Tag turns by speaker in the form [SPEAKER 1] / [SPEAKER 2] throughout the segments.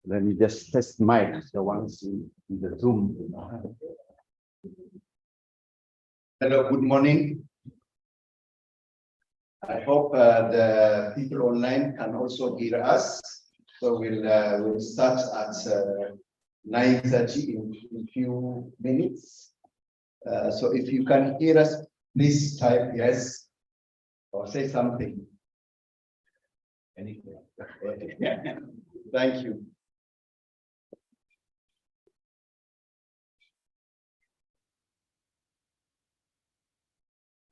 [SPEAKER 1] Let me just test mic, the ones in the Zoom.
[SPEAKER 2] Hello, good morning. I hope the people online can also hear us. So we'll start at 9:30 in a few minutes. So if you can hear us, please type yes or say something. Anything. Thank you.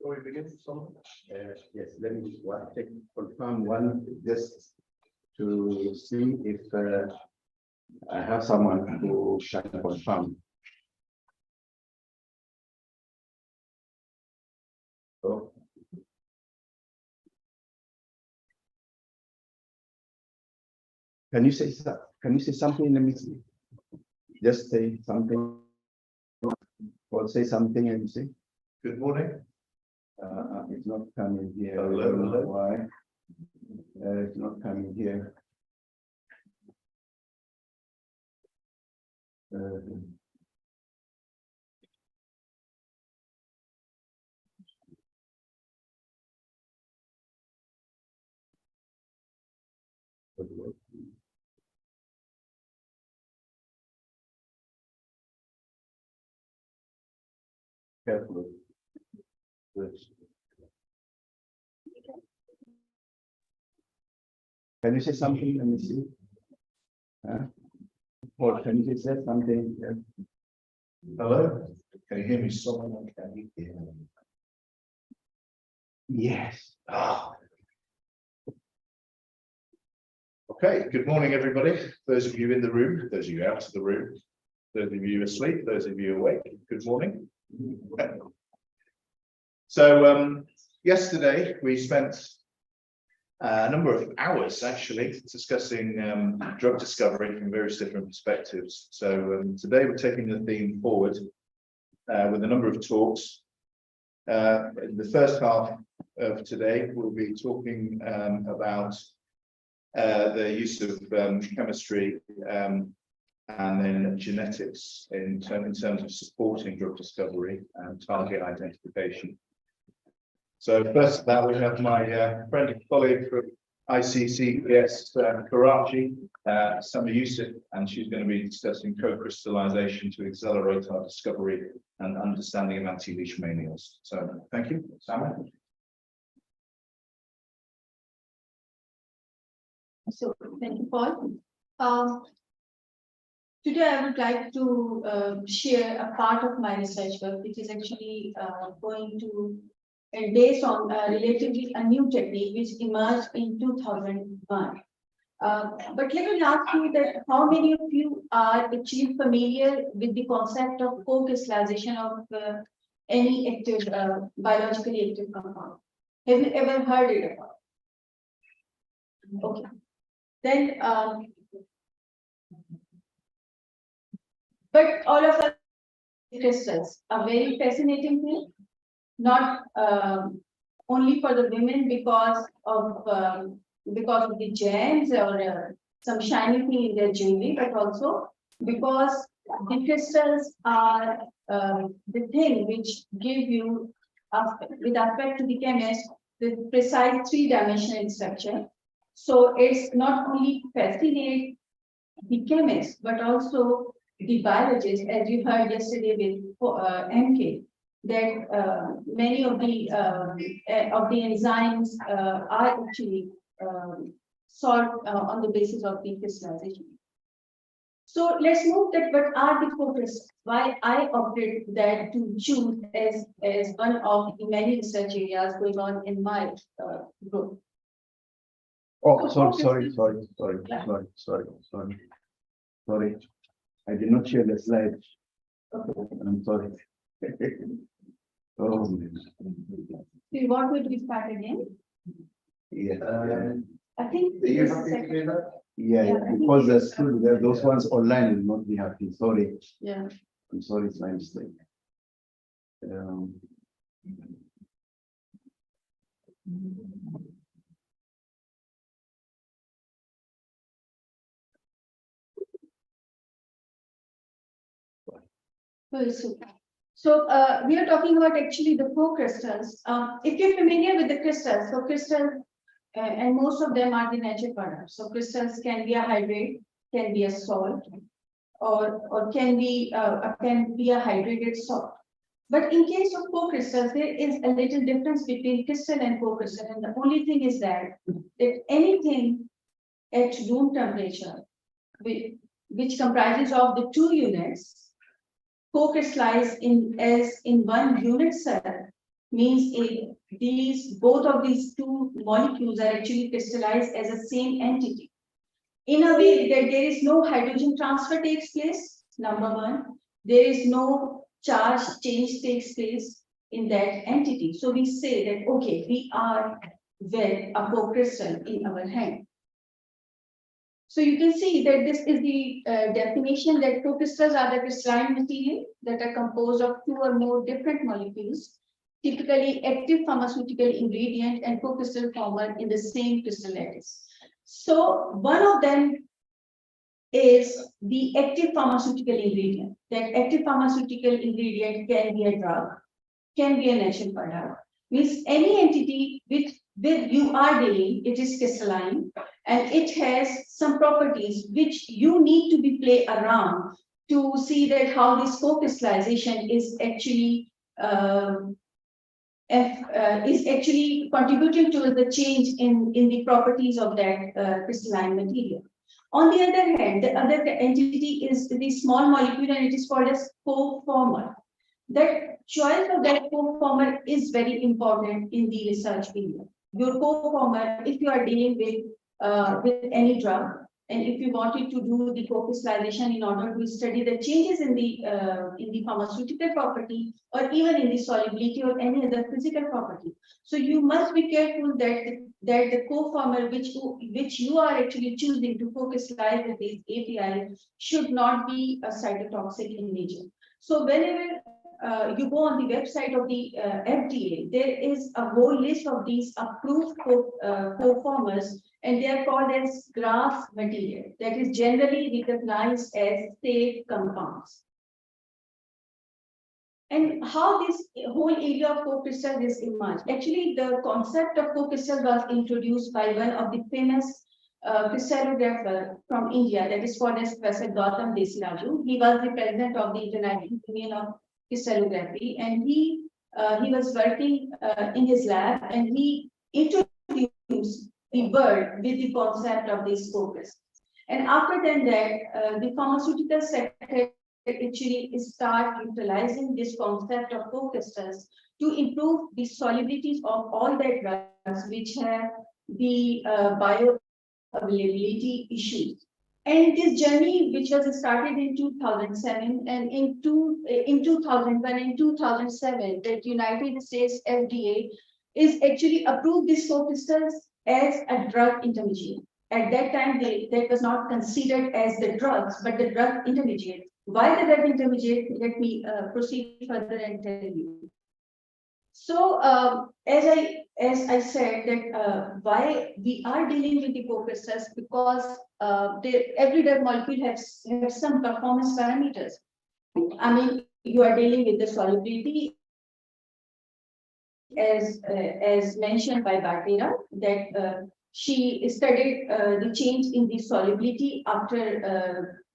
[SPEAKER 1] So we begin, yes, let me confirm one just to see if I have someone who can confirm. So, can you say something? Let me see. Just say something or say something and say.
[SPEAKER 2] Good morning.
[SPEAKER 1] It's not coming here.
[SPEAKER 2] Hello,
[SPEAKER 1] I don't know why. It's not coming here. Careful. Can you say something? Let me see. Or can you say something?
[SPEAKER 2] Hello. Can you hear me? Someone can you hear me?
[SPEAKER 1] Yes.
[SPEAKER 2] Okay, good morning, everybody. Those of you in the room, those of you out of the room, those of you asleep, those of you awake, good morning. So yesterday we spent a number of hours actually discussing drug discovery from various different perspectives. So today we're taking the theme forward with a number of talks. In the first half of today, we'll be talking about the use of chemistry and then genetics in terms of supporting drug discovery and target identification. So first of that, we have my friend and colleague from ICCPS Karachi, Summer Yusuf, and she's going to be discussing co-crystallization to accelerate our discovery and understanding of anti-leishmanias. So thank you, Summer.
[SPEAKER 3] So thank you, Paul. Today I would like to share a part of my research work, which is actually going to based on relatively a new technique which emerged in 2001. But let me ask you that how many of you are actually familiar with the concept of co-crystallization of any active, biologically active compound? Have you ever heard it about? Okay. Then, but all of us crystals are very fascinating thing, not only for the women because of the gems or some shiny thing in their jewelry, but also because the crystals are the thing which give you, with respect to the chemist, the precise three-dimensional structure. So it's not only fascinate the chemist, but also the biologist, as you heard yesterday with MK, that many of the enzymes are actually solved on the basis of the crystallization. So let's move that. What are the focus? Why I opted that to choose as one of the many research areas going on in my group.
[SPEAKER 1] Oh, sorry. I did not share the slide. I'm sorry. Oh.
[SPEAKER 3] Do you want me to start again?
[SPEAKER 1] Yeah.
[SPEAKER 3] I think.
[SPEAKER 1] Yeah, because those ones online will not be happy. Sorry.
[SPEAKER 3] Yeah.
[SPEAKER 1] I'm sorry, it's my mistake.
[SPEAKER 3] So we are talking about actually the co-crystals. If you're familiar with the crystals, so crystals, and most of them are the natural products. So crystals can be a hydrate, can be a salt, or can be a hydrated salt. But in case of co-crystals, there is a little difference between crystal and co-crystal, and the only thing is that anything at room temperature, which comprises of the two units, co-crystallize in one unit cell, means both of these two molecules are actually crystallized as a same entity. In a way that there is no hydrogen transfer takes place, number one, there is no charge change takes place in that entity. So we say that, okay, we are with a co-crystal in our hand. So you can see that this is the definition that co-crystals are the crystalline material that are composed of two or more different molecules, typically active pharmaceutical ingredient and co-crystal former in the same crystal lattice. So one of them is the active pharmaceutical ingredient. That active pharmaceutical ingredient can be a drug, can be a natural product, means any entity with you are dealing, it is crystalline, and it has some properties which you need to be play around to see that how this co-crystallization is actually contributing to the change in the properties of that crystalline material. On the other hand, the other entity is the small molecule, and it is called as co-former. That choice of that co-former is very important in the research area. Your co-former, if you are dealing with any drug, and if you wanted to do the co-crystallization in order to study the changes in the pharmaceutical property, or even in the solubility or any other physical property, so you must be careful that the co-former which you are actually choosing to co-crystallize with this API should not be a cytotoxic in nature. So whenever you go on the website of the FDA, there is a whole list of these approved co-formers, and they are called as GRAS material, that is generally recognized as safe compounds. And how this whole area of co-crystal is emerged. Actually, the concept of co-crystal was introduced by one of the famous crystallographer from India, that is called as Professor Gautam Desiraju. He was the president of the International Union of Crystallography, and he was working in his lab, and he introduced the world with the concept of this co-crystal. And after that, the pharmaceutical sector actually start utilizing this concept of co-crystals to improve the solubilities of all the drugs which have the bioavailability issues. And this journey, which was started in 2007, and in 2001 and 2007, that United States FDA is actually approved these co-crystals as a drug intermediate. At that time, that was not considered as the drugs, but the drug intermediate. Why the drug intermediate? Let me proceed further and tell you. So, as I said that why we are dealing with the co-crystals, because every drug molecule has some performance parameters. I mean, you are dealing with the solubility, as mentioned by Bartera, that she studied the change in the solubility after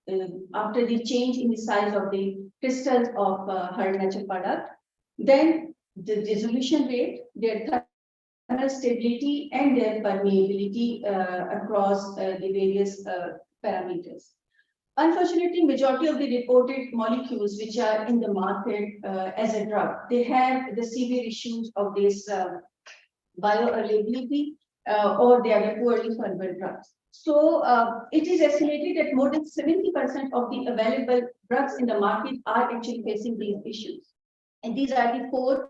[SPEAKER 3] the change in the size of the crystals of her natural product. Then the dissolution rate, their thermal stability, and their permeability across the various parameters. Unfortunately, majority of the reported molecules which are in the market as a drug, they have the severe issues of this bioavailability, or they are the poorly soluble drugs. So it is estimated that more than 70% of the available drugs in the market are actually facing these issues. And these are the four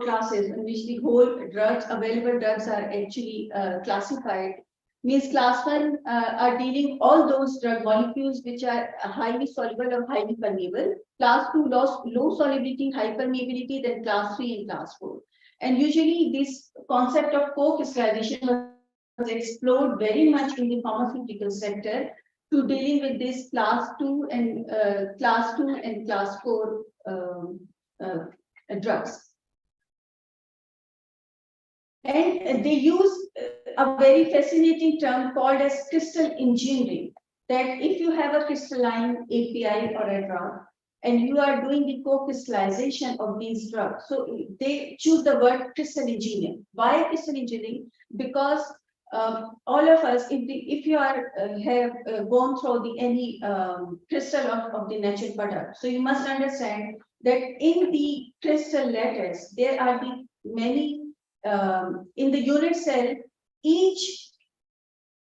[SPEAKER 3] classes in which the whole available drugs are actually classified. Means class 1 are dealing all those drug molecules which are highly soluble or highly permeable. Class 2 low solubility, high permeability, then class 3 and class 4. And usually this concept of co-crystallization was explored very much in the pharmaceutical sector to dealing with this class 2 and class 4 drugs. And they use a very fascinating term called as crystal engineering, that if you have a crystalline API or a drug, and you are doing the co-crystallization of these drugs. So they choose the word crystal engineering. Why crystal engineering? Because all of us, if you are have gone through any crystal of the natural product, so you must understand that in the crystal lattice there are the many in the unit cell. Each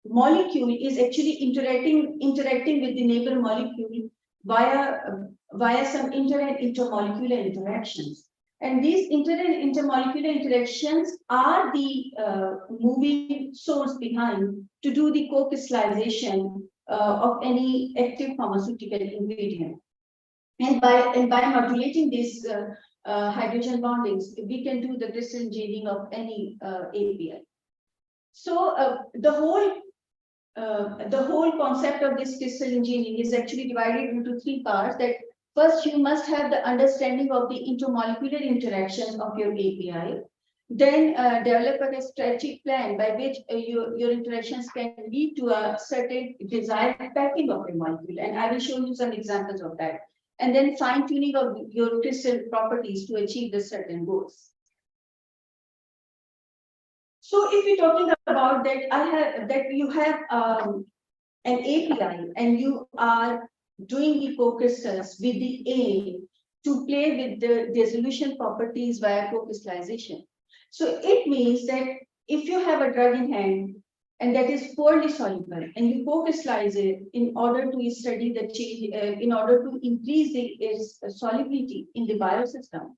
[SPEAKER 3] molecule is actually interacting with the neighbor molecule via some inter and intermolecular interactions. And these inter and intermolecular interactions are the moving source behind to do the co-crystallization of any active pharmaceutical ingredient. And by modulating these hydrogen bondings, we can do the crystal engineering of any API. So the whole concept of this crystal engineering is actually divided into 3 parts. That first, you must have the understanding of the intermolecular interactions of your API. Then develop a strategic plan by which your interactions can lead to a certain desired packing of a molecule. And I will show you some examples of that. And then fine tuning of your crystal properties to achieve the certain goals. So if you're talking about that, you have an API and you are doing the co-crystals with the aim to play with the dissolution properties via co-crystallization. So it means that if you have a drug in hand and that is poorly soluble and you co-crystallize it in order to study the change, in order to increase its solubility in the biosystem.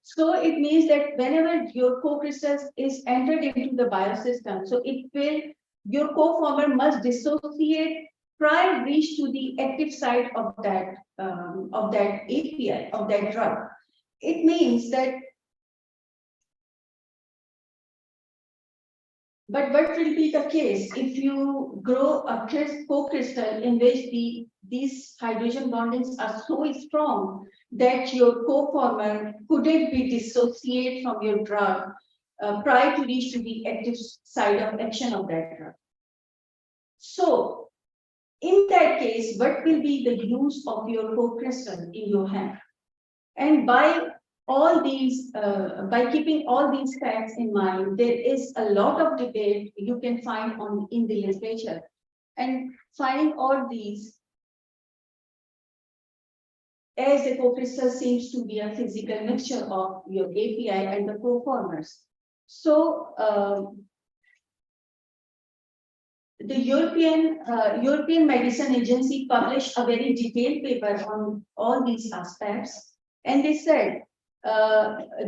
[SPEAKER 3] So it means that whenever your co-crystals is entered into the biosystem, so your co-former must dissociate prior reach to the active site of that API, of that drug. It means that, but what will be the case if you grow a co-crystal in which these hydrogen bondings are so strong that your co-former couldn't be dissociated from your drug prior to reach to the active site of action of that drug. So in that case, what will be the use of your co-crystal in your hand? And by keeping all these facts in mind, there is a lot of debate you can find in the literature. And finding all these, as the co-crystal seems to be a physical mixture of your API and the co-formers. So the European Medicine Agency published a very detailed paper on all these aspects, and they said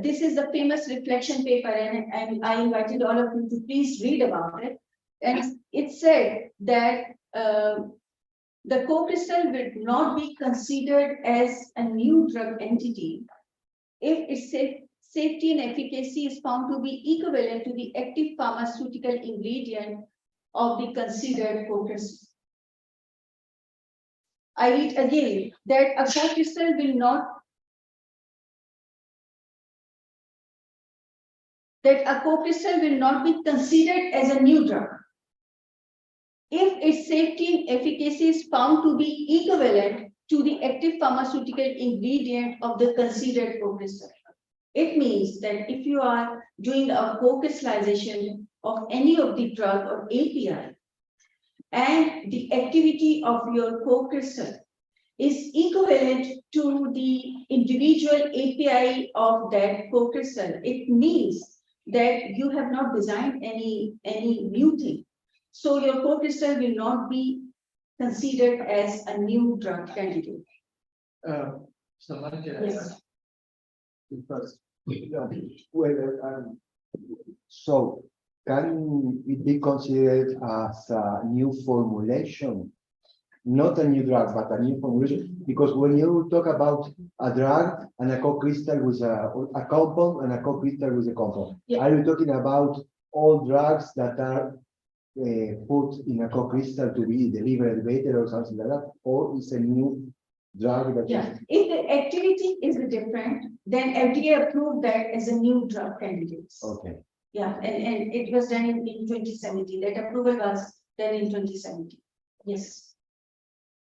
[SPEAKER 3] this is the famous reflection paper, and I invited all of you to please read about it. And it said that the co-crystal will not be considered as a new drug entity if its safety and efficacy is found to be equivalent to the active pharmaceutical ingredient of the considered co-crystal. I read again that a co-crystal will not be considered as a new drug if its safety and efficacy is found to be equivalent to the active pharmaceutical ingredient of the considered co-crystal. It means that if you are doing a co-crystallization of any of the drug or API, and the activity of your co-crystal is equivalent to the individual API of that co-crystal, it means that you have not designed any new thing. So your co-crystal will not be considered as a new drug candidate. Yes.
[SPEAKER 1] First, so can it be considered as a new formulation? Not a new drug, but a new formulation? Because when you talk about a drug and a co-crystal with a compound and a co-crystal with a compound, yeah. Are you talking about all drugs that are put in a co-crystal to be delivered later or something like that, or it's a new drug that
[SPEAKER 3] Yeah, if the activity is different, then FDA approved that as a new drug candidate.
[SPEAKER 1] Okay.
[SPEAKER 3] Yeah, and it was done in 2017. That approval was done in 2017. Yes.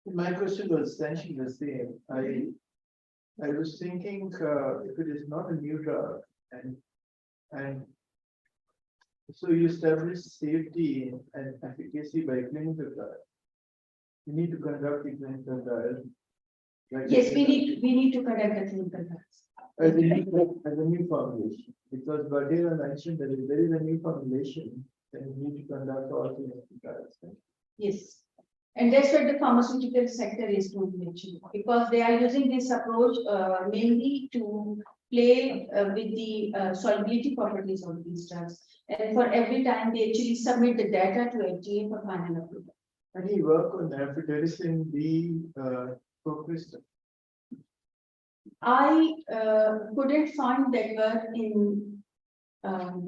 [SPEAKER 4] My question was essentially the same. I was thinking, if it is not a new drug and so you establish safety and efficacy by clinical trial. You need to conduct the clinical trial. Right?
[SPEAKER 3] Yes, we need to conduct the clinical trials.
[SPEAKER 4] As a new formulation, because Badera mentioned that if there is a new formulation, then you need to conduct all clinical trials. Right?
[SPEAKER 3] Yes. And that's what the pharmaceutical sector is doing actually, because they are using this approach mainly to play with the solubility properties of these drugs. And for every time they actually submit the data to FDA for final approval.
[SPEAKER 4] Any work on amphotericin B co-crystal?
[SPEAKER 3] I couldn't find that work in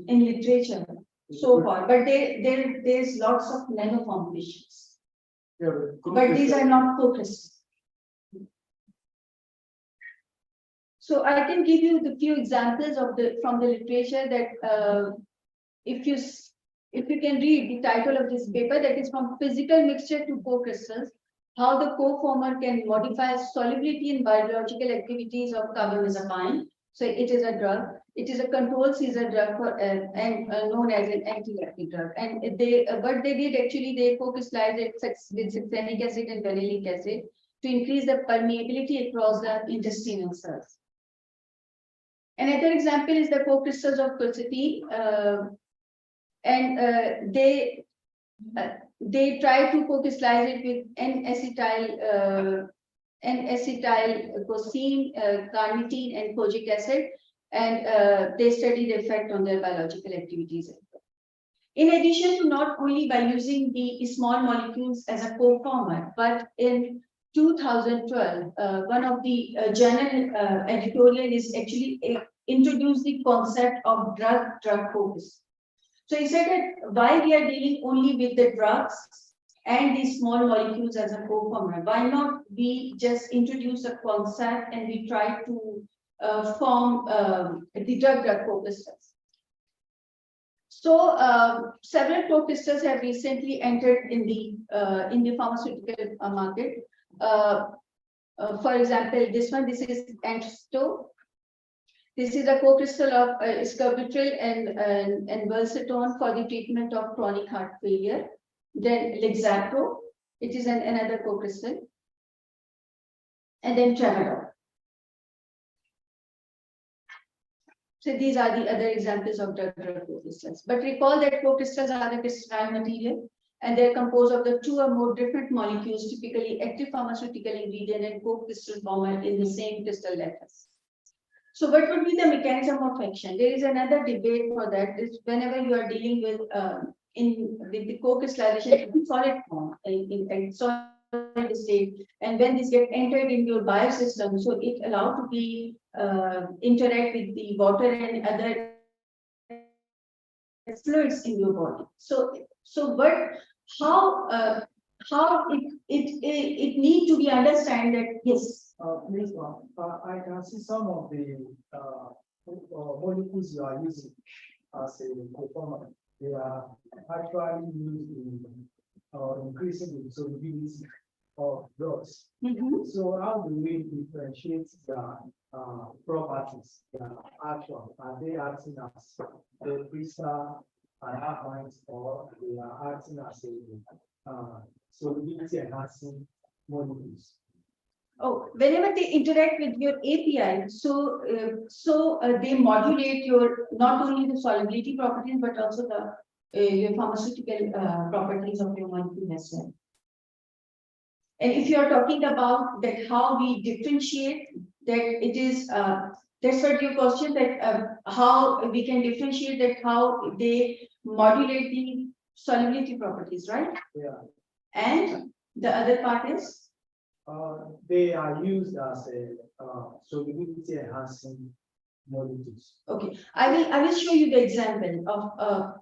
[SPEAKER 3] literature so far, but there's lots of nano formulations.
[SPEAKER 4] Yeah,
[SPEAKER 3] But these are not co-crystal. So I can give you the few examples of from the literature that if you can read the title of this paper, that is from physical mixture to co-crystals, how the co-former can modify solubility in biological activities of carbamazepine. So it is a drug. It is a controlled seizure drug for and known as an anti-epileptic drug. And what they did actually, they co-crystallized it with succinic acid and vanillic acid to increase the permeability across the intestinal cells. Another example is the co-crystals of quercetin, and they try to co-crystallize it with N-acetylglycine, carnitine, and kojic acid, and they study the effect on their biological activities. In addition to not only by using the small molecules as a co-former, but in 2012, one of the journal editorial is actually introduced the concept of drug-drug focus. So he said that why we are dealing only with the drugs and the small molecules as a co-former, why not we just introduce a concept and we try to form the drug-drug co-crystals. So several co-crystals have recently entered in the pharmaceutical market. For example, this is Ansto. This is a co-crystal of scobutril and valsartan for the treatment of chronic heart failure. Then Lexapro, it is another co-crystal. And then Tramadol. So these are the other examples of drug-drug co-crystals. But recall that co-crystals are the crystalline material, and they're composed of the two or more different molecules, typically active pharmaceutical ingredient and co-crystal format in the same crystal lattice. So what would be the mechanism of action? There is another debate for that. Is whenever you are dealing with with the co-crystallization in solid form, in solid state, and when this get entered in your biosystem, so it allowed to be interact with the water and other fluids in your body. How it need to be understand that yes.
[SPEAKER 4] Please, I can see some of the molecules you are using as a co-former. They are actually used in increasing the solubility of drugs.
[SPEAKER 3] Mm-hmm.
[SPEAKER 4] So how do we differentiate the properties, the action? Are they acting as the crystal and half-lines, or they are acting as a solubility enhancing molecules?
[SPEAKER 3] Oh, whenever they interact with your API, so they modulate your not only the solubility properties but also the your pharmaceutical properties of your molecule as well. And if you are talking about that, how we differentiate that, it is that's what your question, that how we can differentiate that, how they modulate the solubility properties, right?
[SPEAKER 4] Yeah.
[SPEAKER 3] And the other part is.
[SPEAKER 4] They are used as a solubility enhancing molecules.
[SPEAKER 3] Okay, I will show you the example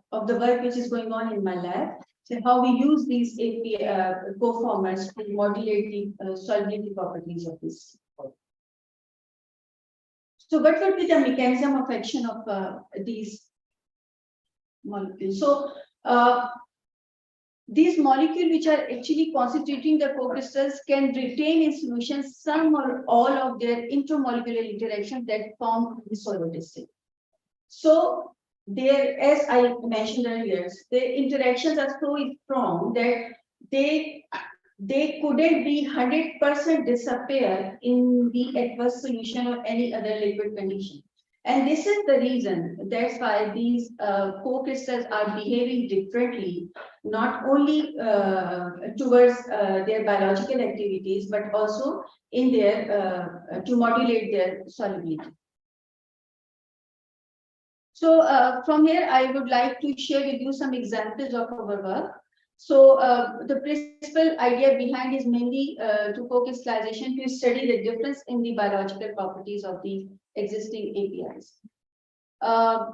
[SPEAKER 3] of the work which is going on in my lab. So how we use these API co-formers to modulate the solubility properties of this. So what would be the mechanism of action of these molecules? So these molecules which are actually constituting the co-crystals can retain in solution some or all of their intermolecular interactions that form the solidity. So there, as I mentioned earlier, the interactions are so strong that they couldn't be 100% disappear in the aqueous solution or any other liquid condition. And this is the reason, that's why these co-crystals are behaving differently, not only towards their biological activities, but also in their, to modulate their solubility. So from here, I would like to share with you some examples of our work. So the principal idea behind is mainly to co-crystallization to study the difference in the biological properties of the existing APIs.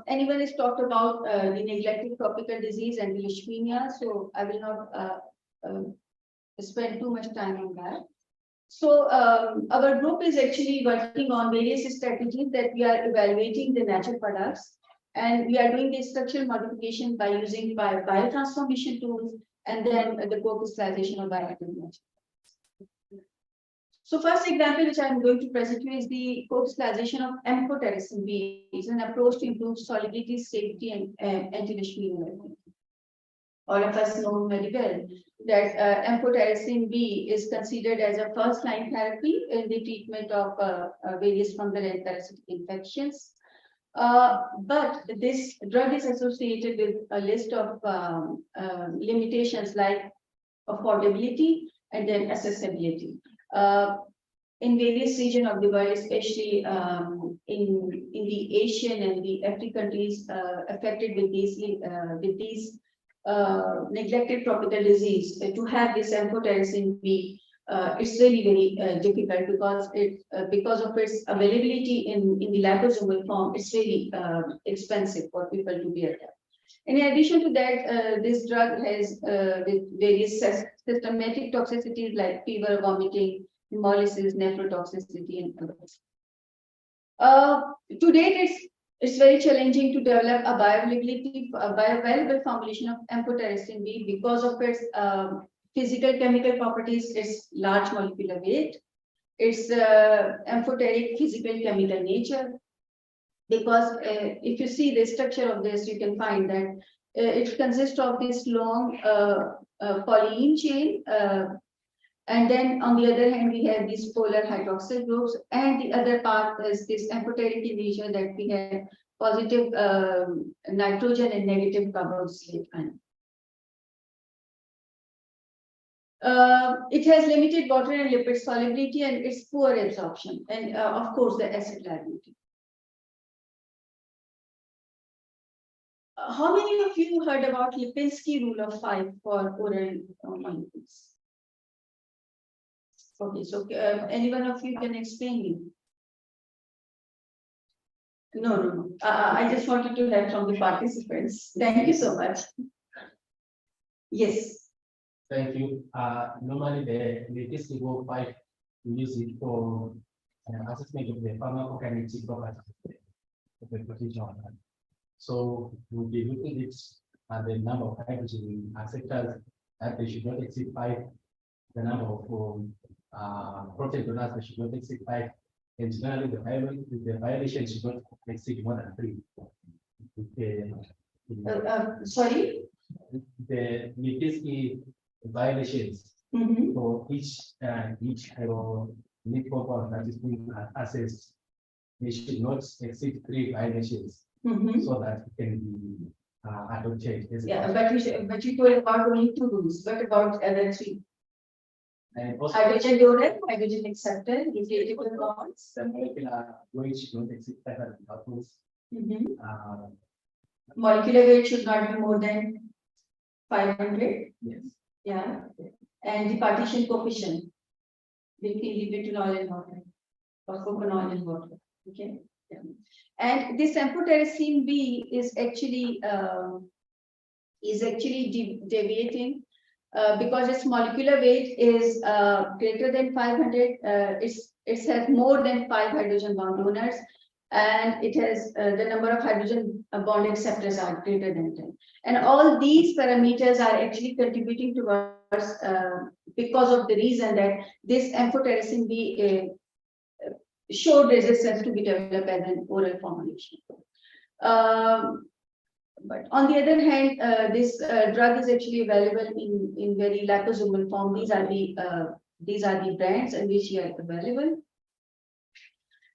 [SPEAKER 3] Anyone has talked about the neglected tropical disease and the leishmania, so I will not spend too much time on that. So our group is actually working on various strategies that we are evaluating the natural products, and we are doing the structural modification by using biotransformation tools and then the co-crystallization of bioactive materials. So first example which I am going to present you is the co-crystallization of amphotericin B. It's an approach to improve solubility, safety, and anti-leishmania. All of us know very well that amphotericin B is considered as a first-line therapy in the treatment of various fungal and parasitic infections. But this drug is associated with a list of limitations like affordability and then accessibility. In various regions of the world, especially in the Asian and the African countries affected with these neglected tropical disease, to have this amphotericin B, it's really very difficult because of its availability in the liposomal form. It's really expensive for people to bear that. In addition to that, this drug has various systematic toxicities like fever, vomiting, hemolysis, nephrotoxicity, and others. To date, it's very challenging to develop a bioavailable formulation of amphotericin B because of its physical chemical properties, its large molecular weight, its amphoteric physical chemical nature. Because if you see the structure of this, you can find that it consists of this long polyene chain, and then on the other hand, we have these polar hydroxyl groups, and the other part is this amphoteric in nature that we have positive nitrogen and negative carboxylate ion. It has limited water and lipid solubility and its poor absorption, and of course the acid liability. How many of you heard about Lipinski rule of 5 for oral molecules? Okay, so any one of you can explain me? No. I just wanted to hear from the participants. Thank you so much. Yes.
[SPEAKER 5] Thank you. Normally the Lipinski rule of 5, we use it for assessment of the pharmacokinetic properties of the potential. So we'll be looking at the number of hydrogen acceptors that they should not exceed 5, the number of protein donors that should not exceed 5, and generally the violation should not exceed more than 3.
[SPEAKER 3] Sorry?
[SPEAKER 5] The Lipinski violations for each unique compound that is being assessed, they should not exceed 3 violations. So that it can be adopted.
[SPEAKER 3] Yeah, but you told about only 2 rules. What about other 3?
[SPEAKER 5] And also,
[SPEAKER 3] hydrogen donor, hydrogen acceptor, irritable bonds.
[SPEAKER 5] The molecular weight should not exceed 500 atoms.
[SPEAKER 3] Molecular weight should not be more than 500.
[SPEAKER 5] Yes.
[SPEAKER 3] Yeah. And the partition coefficient between butanol and water, or propanol and water. Okay. Yeah. And this amphotericin B is actually is actually deviating because its molecular weight is greater than 500. It has more than 5 hydrogen bond donors, and it has the number of hydrogen bond acceptors are greater than 10. And all these parameters are actually contributing towards because of the reason that this amphotericin B showed resistance to be developed as an oral formulation. But on the other hand, this drug is actually available in very liposomal form. These are the brands in which they are available.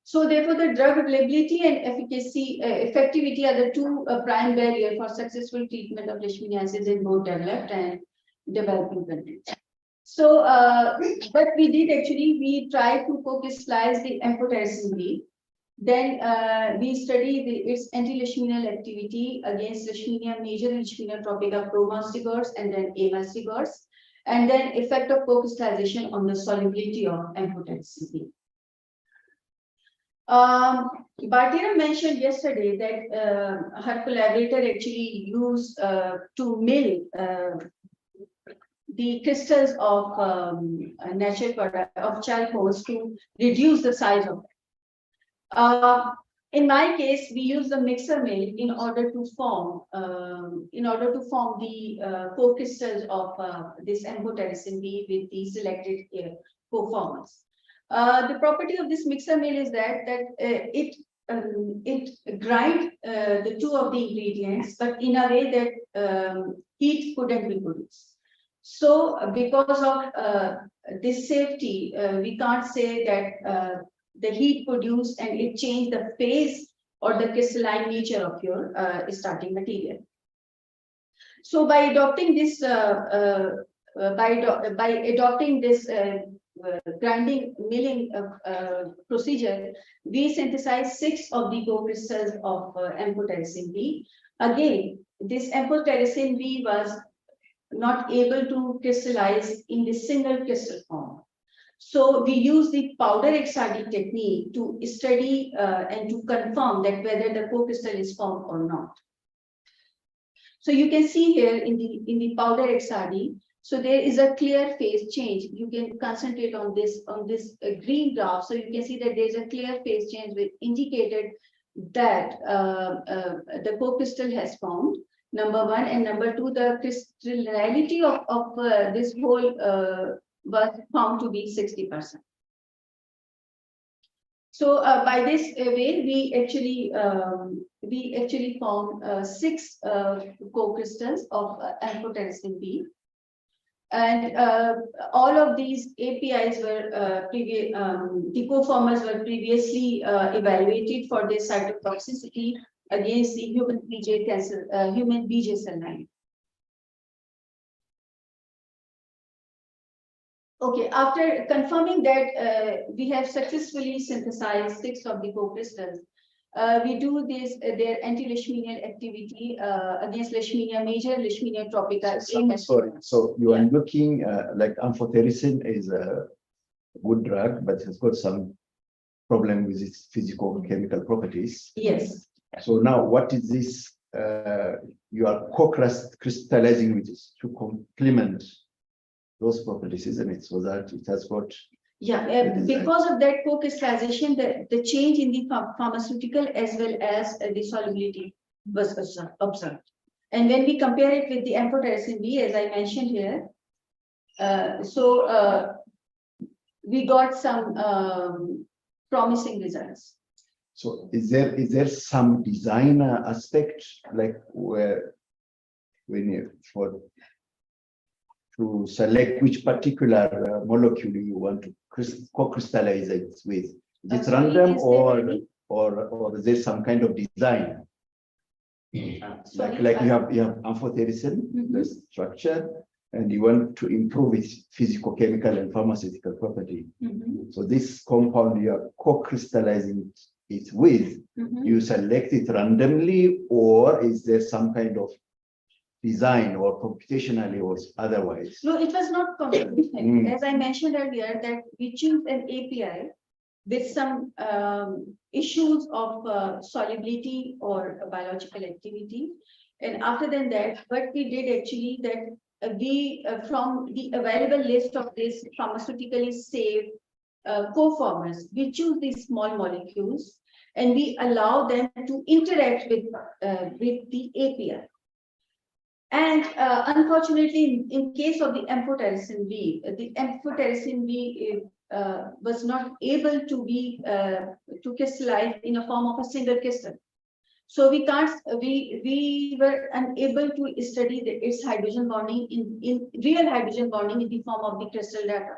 [SPEAKER 3] So therefore, the drug availability and efficacy, effectivity are the two prime barriers for successful treatment of leishmaniasis in both developed and developing countries. So what we did actually, we tried to co-crystallize the amphotericin B. Then we studied its anti-leishmanial activity against Leishmania major and Leishmania tropica pro-mastigors and then A-mastigors, and then effect of co-crystallization on the solubility of amphotericin B. Bartira mentioned yesterday that her collaborator actually used to mill the crystals of natural product of chalcose to reduce the size of it. In my case, we use the mixer mill in order to form the co-crystals of this amphotericin B with the selected co-formers. The property of this mixer mill is that it grind the two of the ingredients, but in a way that heat couldn't be produced. So because of this safety, we can't say that the heat produced and it changed the phase or the crystalline nature of your starting material. So by adopting this, grinding milling procedure, we synthesized 6 of the co-crystals of amphotericin B. Again, this amphotericin B was not able to crystallize in the single crystal form. So we use the powder XRD technique to study and to confirm that whether the co-crystal is formed or not. So you can see here in the powder XRD, so there is a clear phase change. You can concentrate on this green graph. So you can see that there is a clear phase change which indicated that the co-crystal has formed. Number one, and number two, the crystallinity of this whole was found to be 60%. So by this way, we actually found 6 co-crystals of amphotericin B, and all of these APIs were the co-formers were previously evaluated for their cytotoxicity against the human BJ cell line. Okay, after confirming that we have successfully synthesized 6 of the co-crystals, we do their anti-leishmanial activity against Leishmania major, Leishmania tropica.
[SPEAKER 1] Sorry, so you are looking like amphotericin is a good drug, but it's got some problem with its physical-chemical properties.
[SPEAKER 3] Yes.
[SPEAKER 1] So now, what is this? You are co-crystallizing with this to complement those properties, isn't it? So that it has got.
[SPEAKER 3] Yeah, because of that co-crystallization, the change in the pharmaceutical as well as the solubility was observed. And when we compare it with the amphotericin B, as I mentioned here, we got some promising results.
[SPEAKER 1] So is there some design aspect like where when you to select which particular molecule you want to co-crystallize it with? Is it random or is there some kind of design? Like you have amphotericin, the structure, and you want to improve its physical-chemical and pharmaceutical property. So this compound you are co-crystallizing it with, you select it randomly, or is there some kind of design or computationally or otherwise?
[SPEAKER 3] No, it was not computational. As I mentioned earlier, that we choose an API with some issues of solubility or biological activity, And after than that, what we did actually that we from the available list of these pharmaceutically safe co-formers, we choose these small molecules and we allow them to interact with the API. And unfortunately, in case of the amphotericin B, was not able to be to crystallize in a form of a single crystal. So we can't, we were unable to study its hydrogen bonding in real hydrogen bonding in the form of the crystal data.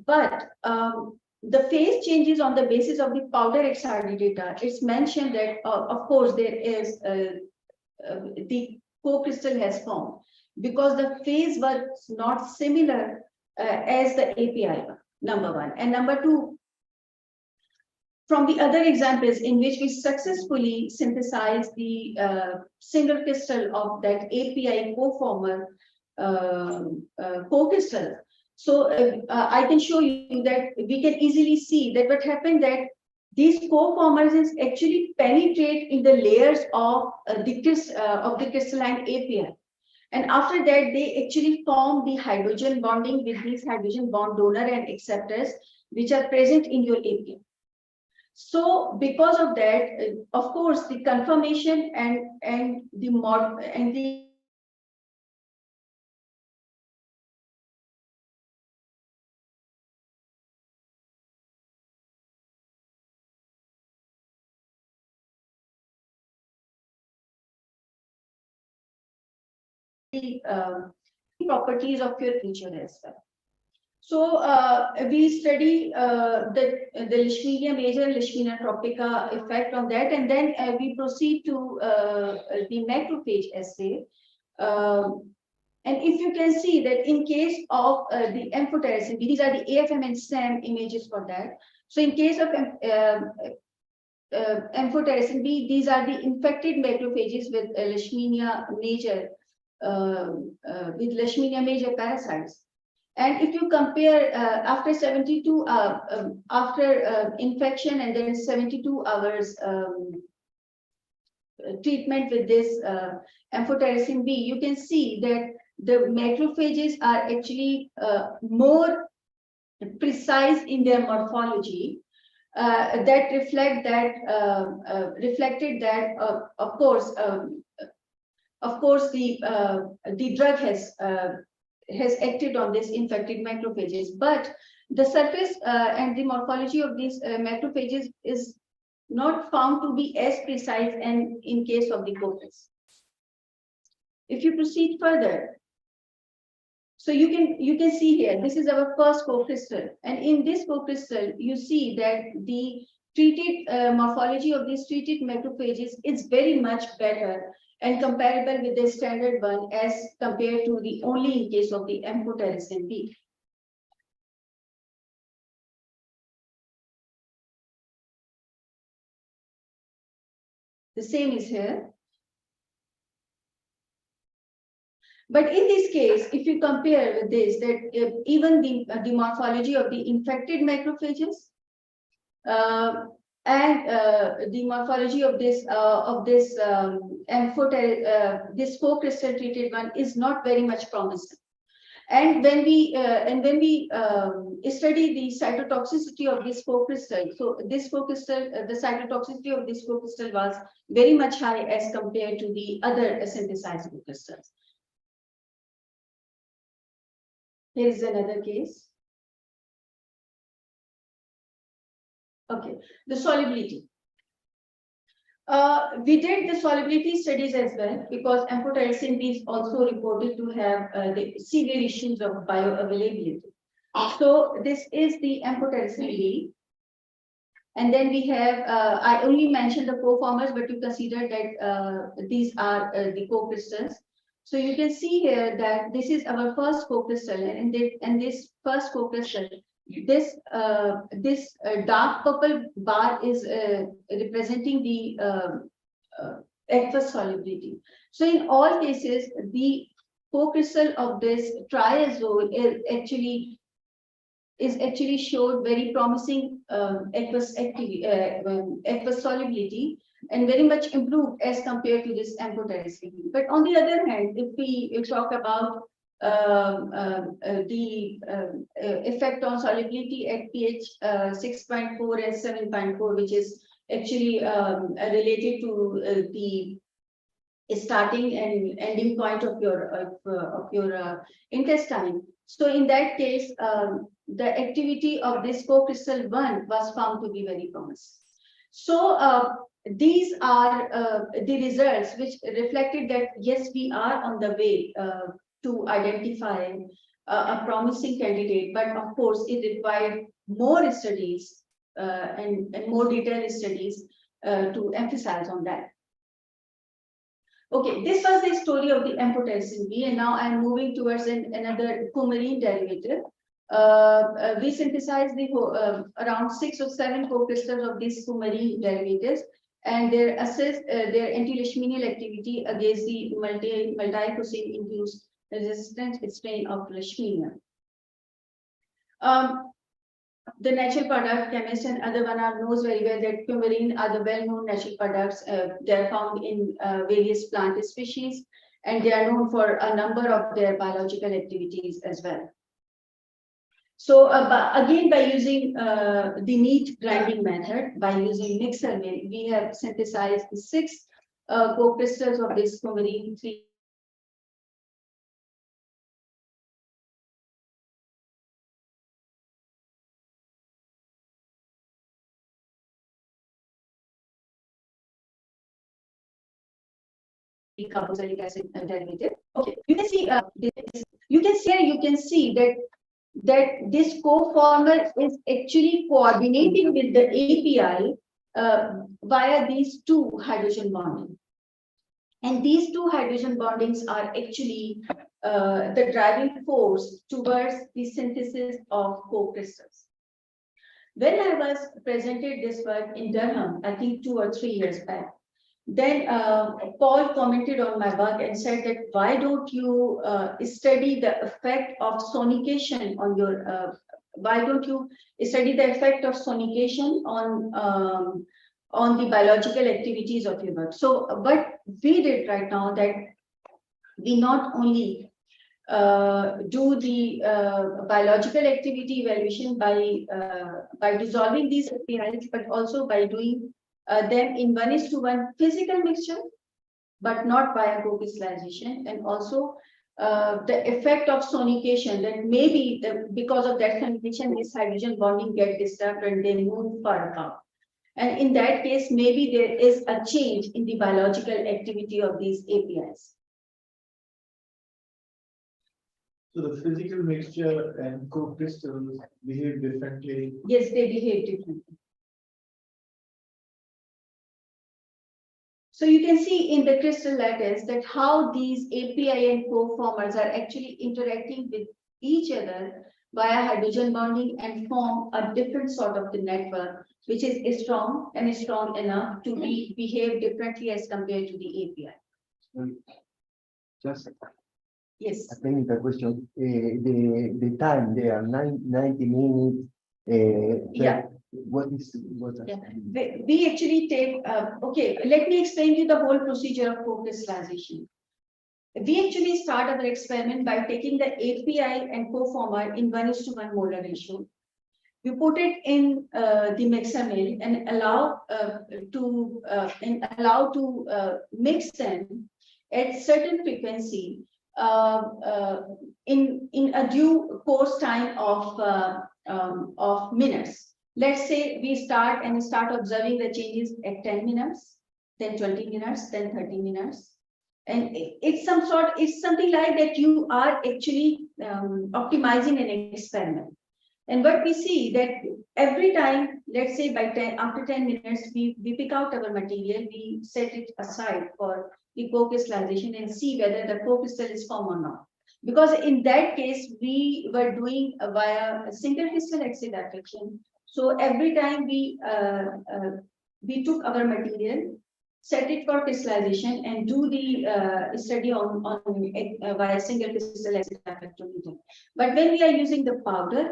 [SPEAKER 3] But the phase changes on the basis of the powder XRD data. It's mentioned that, of course, there is the co-crystal has formed because the phase was not similar as the API one, number one. And number two, from the other examples in which we successfully synthesize the single crystal of that API co-former co-crystal. So I can show you that we can easily see that what happened that these co-formers is actually penetrate in the layers of the crystalline API. And after that, they actually form the hydrogen bonding with these hydrogen bond donor and acceptors, which are present in your API. So because of that, of course, the conformation and the properties of your feature as well. So we study the Leishmania major and Leishmania tropica effect on that, and then we proceed to the macrophage assay. And if you can see that in case of the amphotericin, these are the AFM and SAM images for that. So in case of amphotericin B, these are the infected macrophages with Leishmania major, parasites. And if you compare after 72 after infection and then 72 hours treatment with this amphotericin B, you can see that the macrophages are actually more precise in their morphology. That reflected that of course the drug has acted on this infected macrophages, but the surface and the morphology of these macrophages is not found to be as precise and in case of the co-crystal. If you proceed further, so you can see here, this is our first co-crystal, and in this co-crystal you see that the treated morphology of these treated macrophages is very much better and comparable with the standard one as compared to the only in case of the amphotericin B. The same is here. But in this case, if you compare with this, that even the morphology of the infected macrophages and the morphology of this this co-crystal treated one is not very much promising. And when we study the cytotoxicity of this co-crystal, so this co-crystal, the cytotoxicity of this co-crystal was very much high as compared to the other synthesized co-crystals. Here is another case. Okay, the solubility. We did the solubility studies as well because amphotericin B is also reported to have the severe issues of bioavailability. So this is the amphotericin B. And then we have, I only mentioned the co-formers, but you consider that these are the co-crystals. So you can see here that this is our first co-crystal, and this first co-crystal, this dark purple bar is representing the aqueous solubility. So in all cases, the co-crystal of this triazole is actually showed very promising aqueous solubility. and very much improved as compared to this amphotericin B. But on the other hand, if we talk about the effect on solubility at pH 6.4 and 7.4, which is actually related to the starting and ending point of your intestine. So in that case, the activity of this co-crystal 1 was found to be very promising. So these are the results which reflected that yes, we are on the way to identify a promising candidate, but of course it required more studies and more detailed studies to emphasize on that. Okay, this was the story of the amphotericin B, and now I'm moving towards another coumarin derivative. We synthesized the around 6 or 7 co-crystals of these coumarin derivatives, and their anti-leishmanial activity against the multi-cusin-induced resistant strain of Leishmania. The natural product chemist and other one knows very well that coumarin are the well-known natural products. They are found in various plant species, and they are known for a number of their biological activities as well. So again, by using the neat grinding method, by using mixer mill, we have synthesized 6 co-crystals of this coumarin 3. Carboxylic acid derivative. Okay, you can see you can see that this co-former is actually coordinating with the API via these 2 hydrogen bonding. And these 2 hydrogen bondings are actually the driving force towards the synthesis of co-crystals. When I was presented this work in Durham, I think 2 or 3 years back, then Paul commented on my work and said that why don't you study the effect of sonication on your, why don't you study the effect of sonication on the biological activities of your work. So what we did right now that we not only do the biological activity evaluation by dissolving these APIs, but also by doing them in 1:1 physical mixture, but not by co-crystallization, and also the effect of sonication, that maybe because of that sonication, this hydrogen bonding get disturbed and they move far apart. And in that case, maybe there is a change in the biological activity of these APIs.
[SPEAKER 4] So the physical mixture and co-crystals behave differently.
[SPEAKER 3] Yes, they behave differently. So you can see in the crystal lattice that how these API and co-formers are actually interacting with each other via hydrogen bonding and form a different sort of the network, which is strong and is strong enough to behave differently as compared to the API.
[SPEAKER 1] Just
[SPEAKER 3] Yes.
[SPEAKER 1] a technical question. The time there, 90 minutes.
[SPEAKER 3] Yeah.
[SPEAKER 1] What is
[SPEAKER 3] Yeah. We actually take, okay, let me explain to you the whole procedure of co-crystallization. We actually start our experiment by taking the API and co-former in 1:1 molar ratio. We put it in the mixer mill and allow to mix them at certain frequency in a due course time of minutes. Let's say we start observing the changes at 10 minutes, then 20 minutes, then 30 minutes. And it's something like that you are actually optimizing an experiment. And what we see that every time, let's say after 10 minutes, we pick out our material, we set it aside for the co-crystallization and see whether the co-crystal is formed or not. Because in that case, we were doing via a single crystal exit affection. So every time we took our material, set it for crystallization, and do the study on via single crystal exit affection. But when we are using the powder,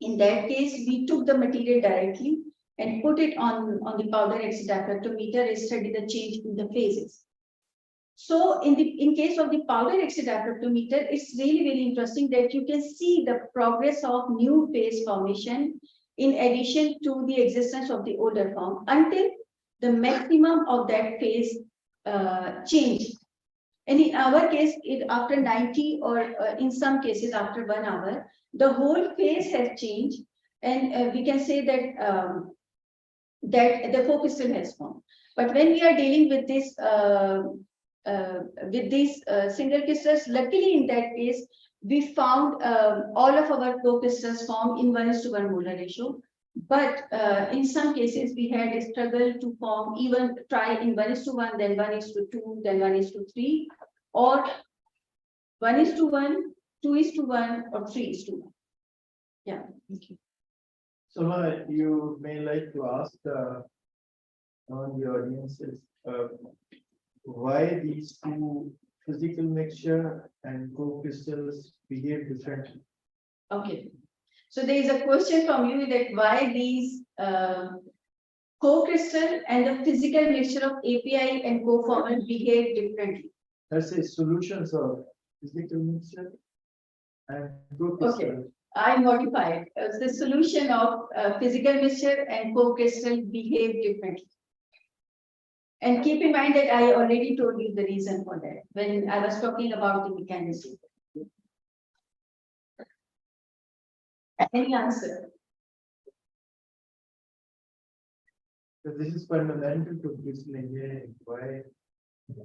[SPEAKER 3] in that case, we took the material directly and put it on the powder excidiafractometer and study the change in the phases. So in case of the powder excidiafractometer, it's really interesting that you can see the progress of new phase formation in addition to the existence of the older form until the maximum of that phase changed. And in our case, after 90 or in some cases after 1 hour, the whole phase has changed, and we can say that that the co-crystal has formed. But when we are dealing with this with these single crystals, luckily in that case, we found all of our co-crystals formed in 1:1 molar ratio. But in some cases, we had a struggle to form even try in 1:1, then 1:2, then 1:3, or 1:1, 2:1, or 3:1. Yeah, thank you.
[SPEAKER 4] So you may like to ask on the audiences why these two physical mixture and co-crystals behave differently.
[SPEAKER 3] Okay. So there is a question from you that why these co-crystal and the physical mixture of API and co-formal behave differently.
[SPEAKER 4] Let's say solutions of physical mixture and co-crystal.
[SPEAKER 3] Okay, I modified. The solution of physical mixture and co-crystal behave differently. And keep in mind that I already told you the reason for that when I was talking about the mechanism. Any answer?
[SPEAKER 4] So this is fundamental to crystal engineering. Why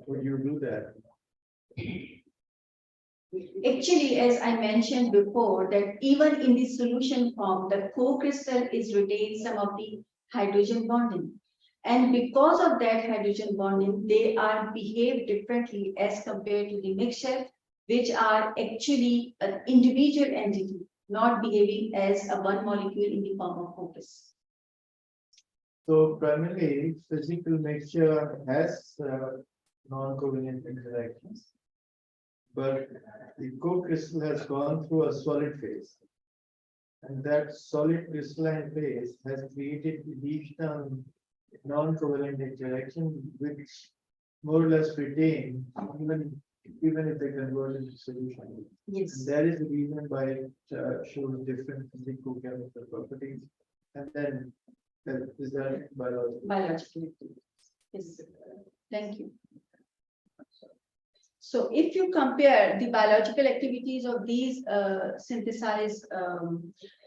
[SPEAKER 4] would you do that?
[SPEAKER 3] Actually, as I mentioned before, that even in the solution form, the co-crystal is retains some of the hydrogen bonding. And because of that hydrogen bonding, they are behave differently as compared to the mixture, which are actually an individual entity, not behaving as a one molecule in the form of co-crystal.
[SPEAKER 4] So primarily physical mixture has non-covalent interactions, but the co-crystal has gone through a solid phase. And that solid crystalline phase has created additional non-covalent interaction, which more or less retain even if they convert into solution.
[SPEAKER 3] Yes.
[SPEAKER 4] And that is the reason why it shows different physicochemical properties. And then is that biological?
[SPEAKER 3] Biological. Yes. Thank you. So if you compare the biological activities of these synthesized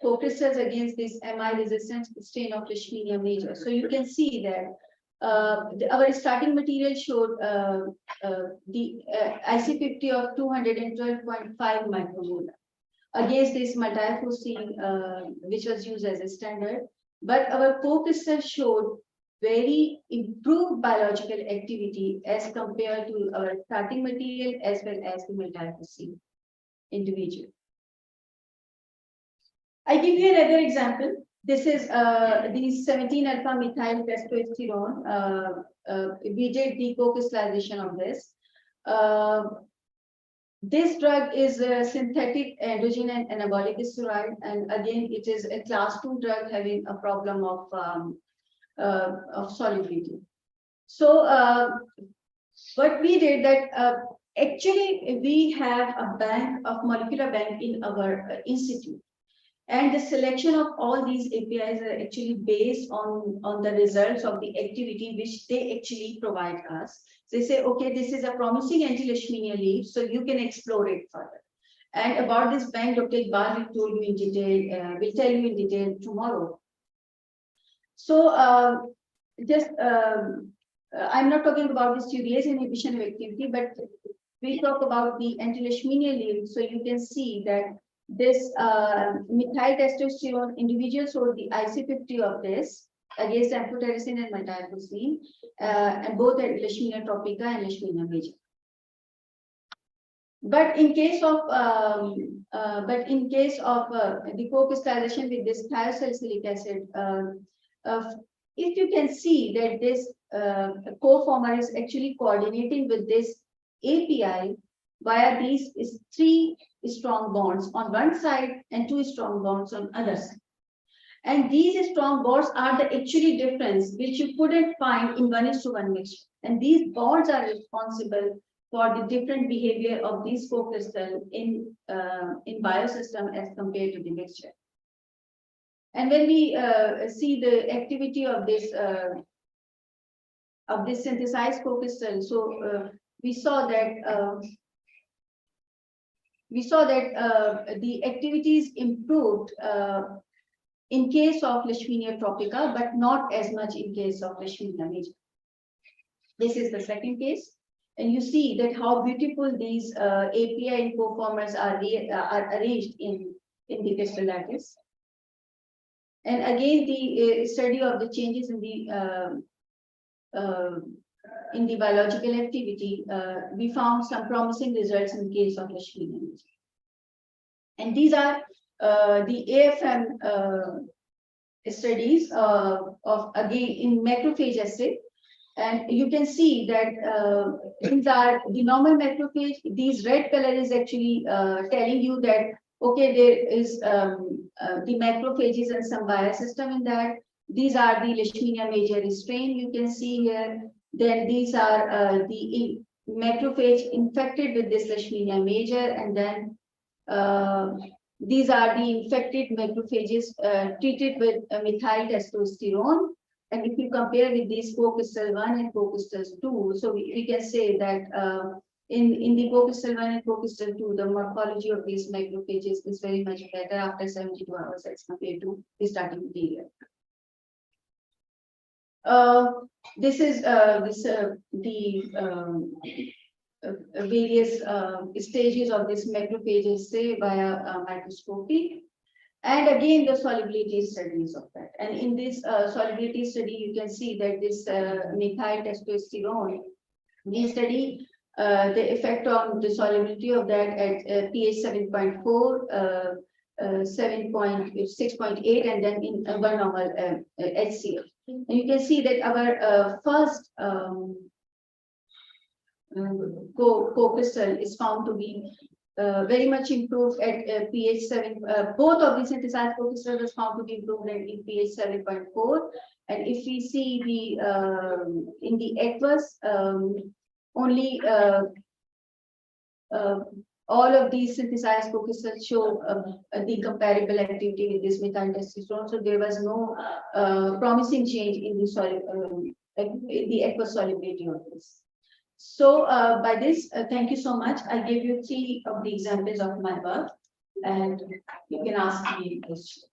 [SPEAKER 3] co-crystals against this MI-resistant strain of Leishmania major, so you can see that our starting material showed the IC50 of 212.5 micromolar against this multifosine, which was used as a standard. But our co-crystal showed very improved biological activity as compared to our starting material as well as the multifosine individual. I give you another example. This is the 17-alpha methyl testosterone. We did the co-crystallization of this. This drug is a synthetic androgen and anabolic steroid, and again, it is a class 2 drug having a problem of solubility. So what we did that actually we have a bank of molecular bank in our institute, and the selection of all these APIs are actually based on the results of the activity which they actually provide us. They say, okay, this is a promising anti-Leishmania leaf, so you can explore it further. And about this bank, Dr. Iqbal will tell you in detail tomorrow. So I'm not talking about the studious inhibition of activity, but we talk about the anti-Leishmania leaf. So you can see that this methyl testosterone individual showed the IC50 of this against amphotericin and multifosine, and both at Leishmania tropica and Leishmania major. But in case of the co-crystallization with this thiosalicylic acid, if you can see that this co-former is actually coordinating with this API via these 3 strong bonds on one side and 2 strong bonds on other side. And these strong bonds are the actually difference which you couldn't find in 1:1 mixture. And these bonds are responsible for the different behavior of these co-crystal in biosystem as compared to the mixture. And when we see the activity of this synthesized co-crystal, so we saw that the activities improved in case of Leishmania tropica, but not as much in case of Leishmania major. This is the second case. And you see that how beautiful these API and coformers are arranged in the crystal lattice. And again, the study of the changes in the biological activity, we found some promising results in case of Leishmania. And these are the AFM studies of again in macrophage assay. And you can see that these are the normal macrophage. These red color is actually telling you that, okay, there is the macrophages and some biosystem in that. These are the Leishmania major strain you can see here. Then these are the macrophage infected with this Leishmania major, and then these are the infected macrophages treated with methyl testosterone. And if you compare with these co-crystal 1 and co-crystal 2, so we can say that in the co-crystal 1 and co-crystal 2, the morphology of these macrophages is very much better after 72 hours as compared to the starting period. This is various stages of this macrophages, say via microscopy. And again, the solubility studies of that. And in this solubility study, you can see that this methyl testosterone, we study the effect on the solubility of that at pH 7.4, 6.8, and then in one normal HCl. And you can see that our first co-crystal is found to be very much improved at pH 7. Both of the synthesized co-crystals was found to be improved in pH 7.4. And if we see the in the aqueous, only all of these synthesized co-crystals show the comparable activity with this methyl testosterone. So there was no promising change in the aqueous solubility of this. So by this, thank you so much. I gave you 3 of the examples of my work, and you can ask me questions.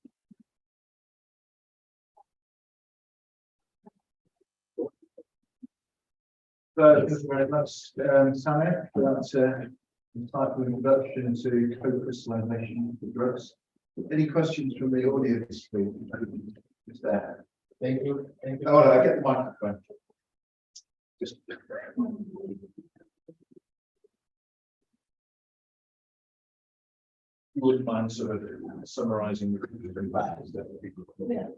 [SPEAKER 2] Thank you very much, Samir, for that insightful introduction to co-crystallization of drugs. Any questions from the audience, please? Is there?
[SPEAKER 5] Thank you. Thank you.
[SPEAKER 2] Oh, no, get the microphone. Just. You wouldn't mind sort of summarising the back, is that would be good?
[SPEAKER 3] Yeah.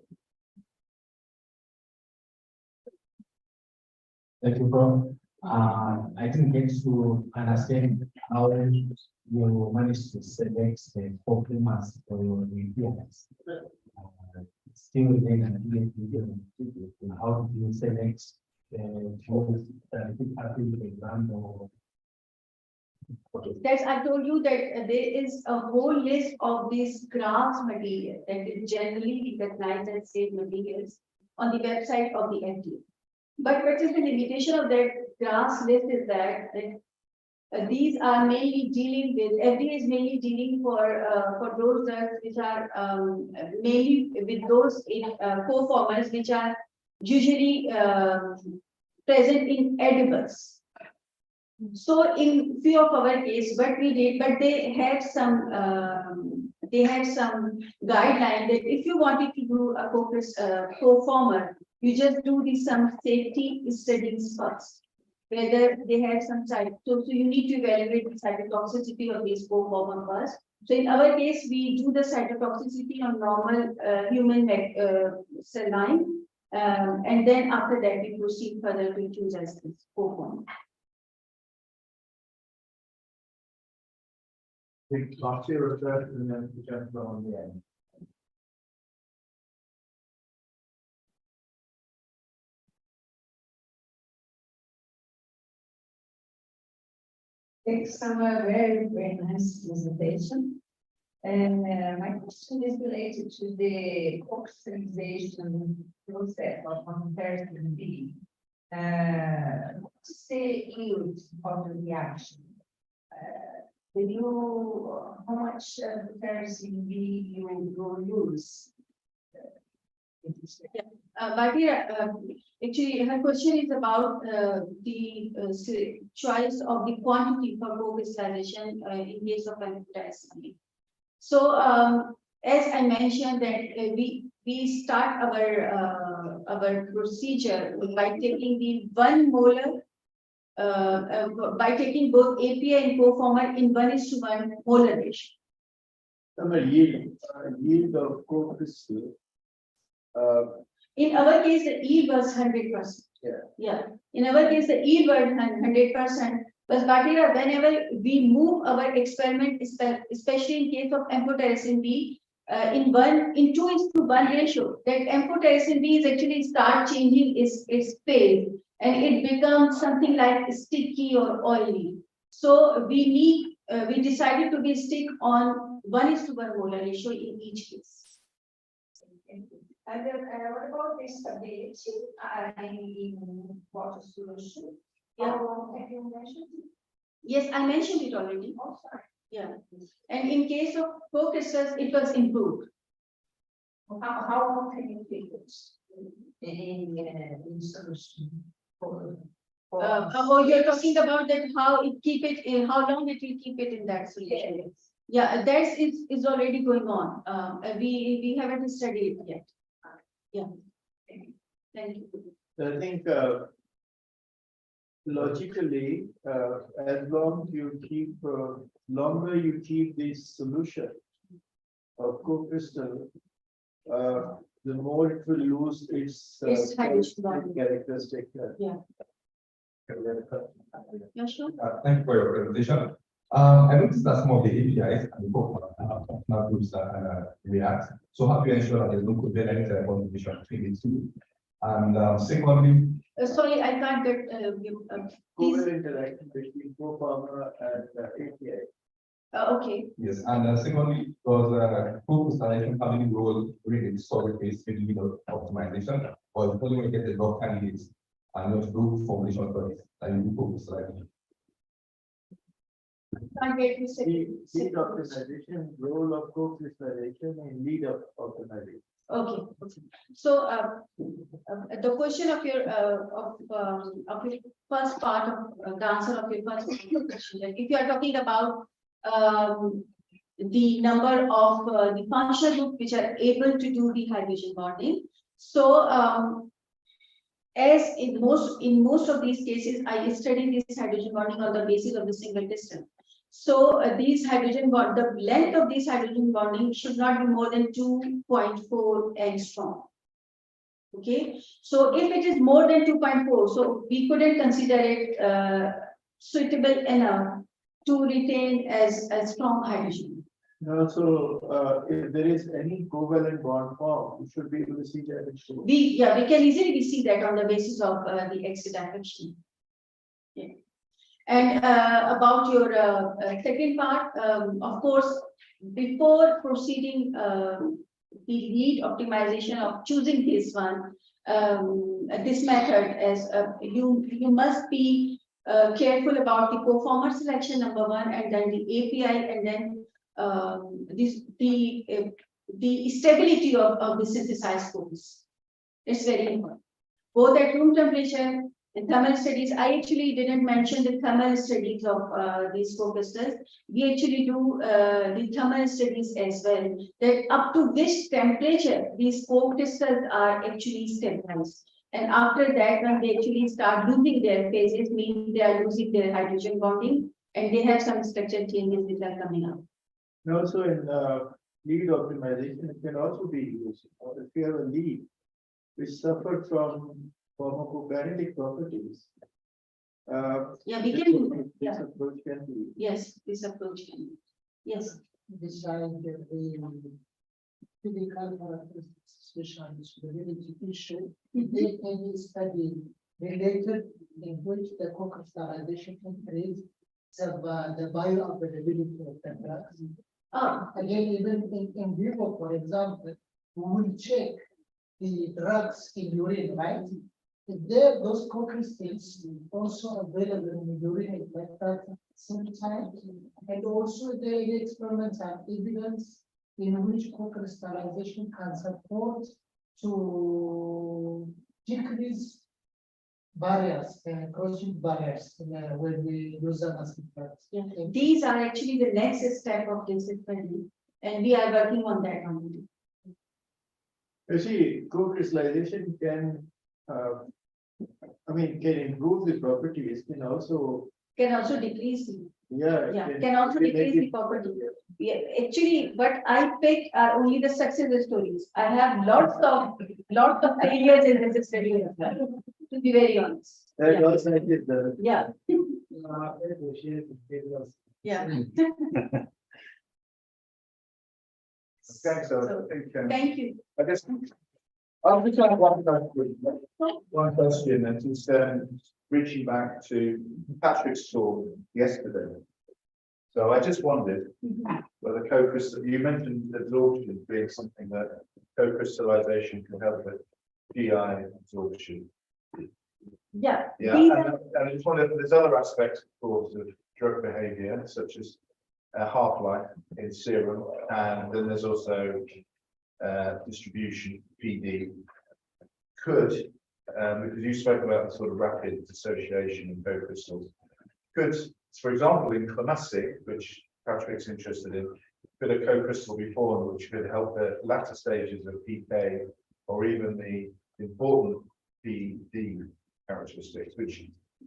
[SPEAKER 5] Thank you, Prof. I didn't get to understand how you managed to select the 4 primers for your appearance. Still, then, how do you select the tools that example?
[SPEAKER 3] That's, I told you that there is a whole list of these graphs material that is generally recognized as state materials on the website of the FDA. But what is the limitation of that graphs list is that these are mainly dealing with, FDA is mainly dealing for those drugs which are mainly with those co-formers which are usually present in edibles. So in few of our case, what we did, but they have some guideline that if you wanted to do a co-former, you just do some safety studies first, whether they have some side. So you need to evaluate the cytotoxicity of these co-former first. So in our case, we do the cytotoxicity on normal human cell line, and then after that we proceed further to choose as this co-former.
[SPEAKER 2] Last year or so, and then the gentleman on the end.
[SPEAKER 6] Thanks for a very, very nice presentation. And my question is related to the oxidation process of comparison B. What's the yield of the reaction? How much comparison B you will use?
[SPEAKER 3] Actually, her question is about the choice of the quantity for co-crystallization in case of amphotericin. So, as I mentioned that we start our procedure by taking the 1 molar by taking both API and co-former in 1:1 molar ratio.
[SPEAKER 4] Yield of co-crystal.
[SPEAKER 3] In our case, the yield was 100%. Yeah. In our case, the yield was 100%. But Bhatira, whenever we move our experiment, especially in case of amphotericin B, in 2:1 ratio, that amphotericin B is actually start changing its phase, and it becomes something like sticky or oily. So we decided to be stick on 1:1 molar ratio in each case.
[SPEAKER 6] And what about the stability in water solution?
[SPEAKER 3] Yeah.
[SPEAKER 6] Have you mentioned it?
[SPEAKER 3] Yes, I mentioned it already.
[SPEAKER 6] Oh, sorry.
[SPEAKER 3] Yeah. And in case of co-crystals, it was improved.
[SPEAKER 6] How long can you keep it in solution?
[SPEAKER 3] You're talking about that how long it will keep it in that solution.
[SPEAKER 6] Yes.
[SPEAKER 3] Yeah, that is already going on. We haven't studied it yet. Yeah. Thank you.
[SPEAKER 4] I think logically, as long you keep longer you keep this solution of co-crystal, the more it will lose its
[SPEAKER 3] Its hydrogen bond.
[SPEAKER 4] characteristic.
[SPEAKER 3] Yeah, sure.
[SPEAKER 7] Thank you for your presentation. I noticed that some of the APIs and the functional groups that react. So how do you ensure that there's no covalent contribution between the two? And secondly,
[SPEAKER 3] Sorry, I can't get please.
[SPEAKER 4] Covalent interaction between co-former and API.
[SPEAKER 3] Okay.
[SPEAKER 7] yes, and secondly, does co-crystallization have any role during the discovery phase in the optimization, or is it only when you get the drug candidates and not do formulation studies that you do co-crystallization?
[SPEAKER 3] Can't get you
[SPEAKER 4] Lead optimization, role of co-crystallization and lead of optimization.
[SPEAKER 3] Okay. So the question of your first part of the answer of your first question, like if you are talking about the number of the functional groups which are able to do the hydrogen bonding. So as in most of these cases, I studied this hydrogen bonding on the basis of the single distance. So these hydrogen bond, the length of this hydrogen bonding should not be more than 2.4 angstrom. Okay, so if it is more than 2.4, so we couldn't consider it suitable enough to retain as a strong hydrogen.
[SPEAKER 4] Also, if there is any covalent bond form, you should be able to see that.
[SPEAKER 3] We can easily see that on the basis of the exit affection. Yeah. And about your second part, of course, before proceeding the lead optimization of choosing this one, this method, as you must be careful about the co-former selection, number one, and then the API, and then the stability of the synthesized foods. It's very important. Both at room temperature and thermal studies. I actually didn't mention the thermal studies of these co-crystals. We actually do the thermal studies as well. That up to which temperature these co-crystals are actually stabilized. And after that, when they actually start losing their phases, means they are losing their hydrogen bonding, and they have some structural changes which are coming up.
[SPEAKER 4] And also in lead optimization, it can also be used. If you have a lead which suffered from pharmacokinetic properties.
[SPEAKER 3] Yeah, we can do.
[SPEAKER 4] This
[SPEAKER 3] Yeah.
[SPEAKER 4] approach can be.
[SPEAKER 3] Yes, this approach can be. Yes.
[SPEAKER 6] Beside the physical characteristics, especially stability issue, is there any study related in which the co-crystallization increase
[SPEAKER 8] the bioavailability of the drugs. Again, even in vivo, for example, we will check the drugs in urine, right? If there, those co-crystals also available in the urine at that same time, and also the experiments have evidence in which co-crystallization can support to decrease barriers, crossing barriers when we use them as drugs.
[SPEAKER 3] Yeah. These are actually the next step of discipline, and we are working on that only.
[SPEAKER 4] You see, co-crystallization can, can improve the properties, can also,
[SPEAKER 3] decrease the,
[SPEAKER 4] yeah.
[SPEAKER 3] can also decrease the property. Yeah, actually, what I picked are only the success stories. I have lots of failures in this study as well, to be very honest.
[SPEAKER 4] That
[SPEAKER 3] Yeah.
[SPEAKER 4] also is the.
[SPEAKER 3] Yeah. Yeah.
[SPEAKER 2] Okay, so I
[SPEAKER 3] So,
[SPEAKER 2] think,
[SPEAKER 3] Thank you.
[SPEAKER 2] I guess, I'll just have one question, and it's reaching back to Patrick's talk yesterday. So I just wondered whether co-crystal, you mentioned absorption being something that co-crystallization can help with GI absorption.
[SPEAKER 3] Yeah.
[SPEAKER 2] Yeah,
[SPEAKER 3] These
[SPEAKER 2] and,
[SPEAKER 3] are-
[SPEAKER 2] and I just wondered, there's other aspects, of course, of drug behavior, such as half-life in serum, and then there's also distribution, PD. Could, because you spoke about the sort of rapid dissociation in co-crystals, could, for example, in classic, which Patrick's interested in, could a co-crystal be formed which could help the latter stages of PK or even the important PD characteristics, which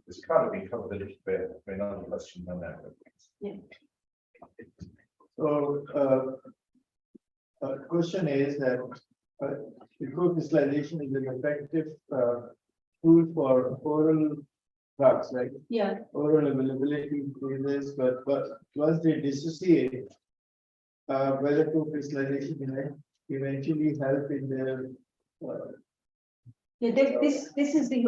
[SPEAKER 2] has kind of been covered a little bit in another question on that.
[SPEAKER 3] Yeah.
[SPEAKER 4] So, question is that the co-crystallization is an effective tool for oral drugs, right?
[SPEAKER 3] Yeah.
[SPEAKER 4] Oral availability increases, but once they dissociate, whether co-crystallization can eventually help in their
[SPEAKER 3] Yeah, this is the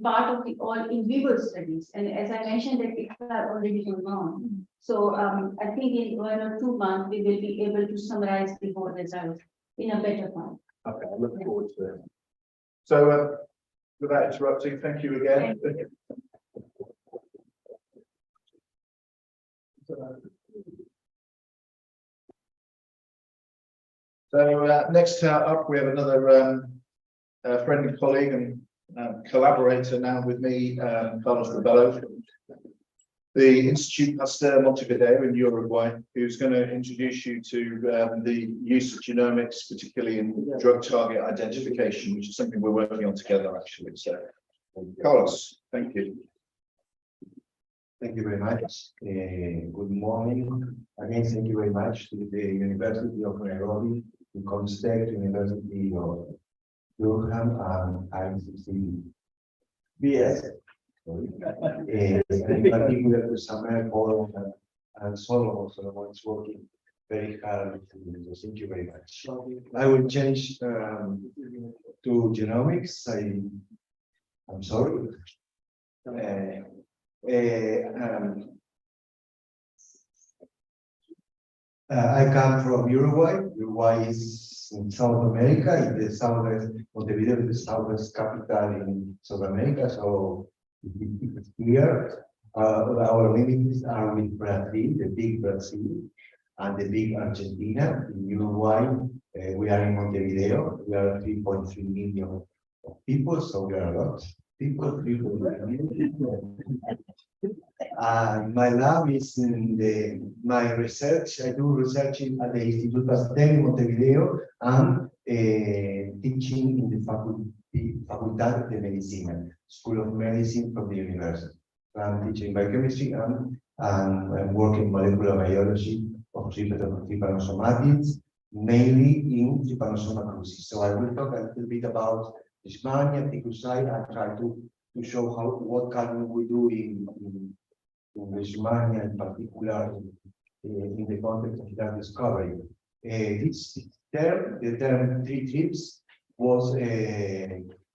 [SPEAKER 3] part of the all in vivo studies, and as I mentioned, that it are already going on. So I think in 1 or 2 months we will be able to summarize the whole results in a better form.
[SPEAKER 2] Okay, I look forward to it. So, without interrupting, thank you again. So, next up, we have another friend and colleague and collaborator now with me, Carlos Rebello, the Institute Pasteur Montevideo in Uruguay, who's going to introduce you to the use of genomics, particularly in drug target identification, which is something we're working on together, actually. So, Carlos, thank you.
[SPEAKER 1] Thank you very much. Good morning. Again, thank you very much to the University of Nairobi, the comstech, University of Durham, and ICC. BS. In particular to Samuel Paul and Solomon. Solomon is working very hard. So thank you very much. I will change to genomics. I'm sorry. I come from Uruguay. Uruguay is in South America. In the southwest, Montevideo is the southwest capital in South America. So it's clear. Our limits are with Brazil, the big Brazil, and the big Argentina. In Uruguay, we are in Montevideo. We are 3.3 million of people, so we are a lot. People. My lab is in my research. I do research at the Instituto Pasteur in Montevideo and teaching in the Facultad de Medicina, School of Medicine from the university. I'm teaching biochemistry and I'm working molecular biology of trypanosomatids, mainly in Trypanosoma cruzi. So I will talk a little bit about Leishmania, and try to show what can we do in Leishmania, in particular in the context of drug discovery. This term, the term 3 trips, was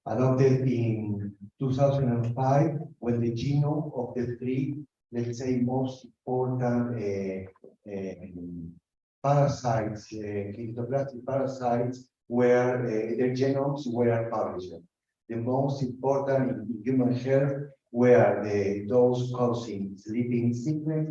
[SPEAKER 1] adopted in 2005 when the genome of the 3 let's say, most important parasites, kinetoplastic parasites, where their genomes were published. The most important in human health were those causing sleeping sickness,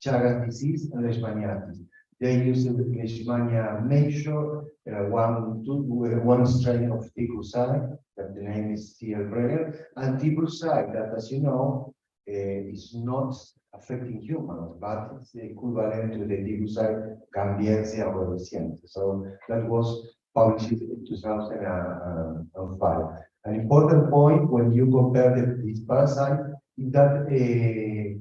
[SPEAKER 1] Chagas disease, and Leishmaniasis. They used Leishmania major, one strain of T. cruzi, that the name is T.L. Brenner, and T. cruzi, that, as you know, is not affecting humans, but it's the equivalent to the T. cruzi cambiense arborescente. So that was published in 2005. An important point when you compare this parasite is that T.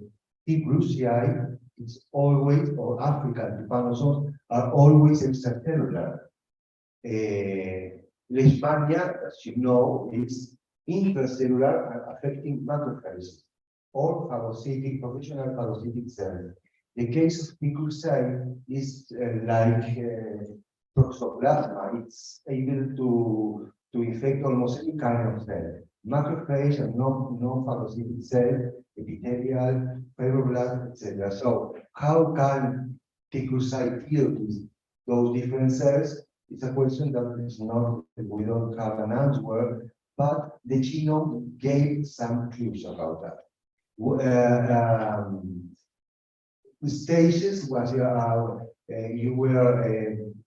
[SPEAKER 1] cruzii is always, or African trypanosomes are always extracellular. Leishmania, as you know, is intracellular and affecting macrophages or phagocytic, professional phagocytic cells. The case of T. cruzi is like toxoplasma. It's able to infect almost any kind of cell. Macrophage and non-phagocytic cell, epithelial, fibroblast, etc. So how can T. cruzi deal with those different cells? It's a question that is not, we don't have an answer, but the genome gave some clues about that. The stages was you were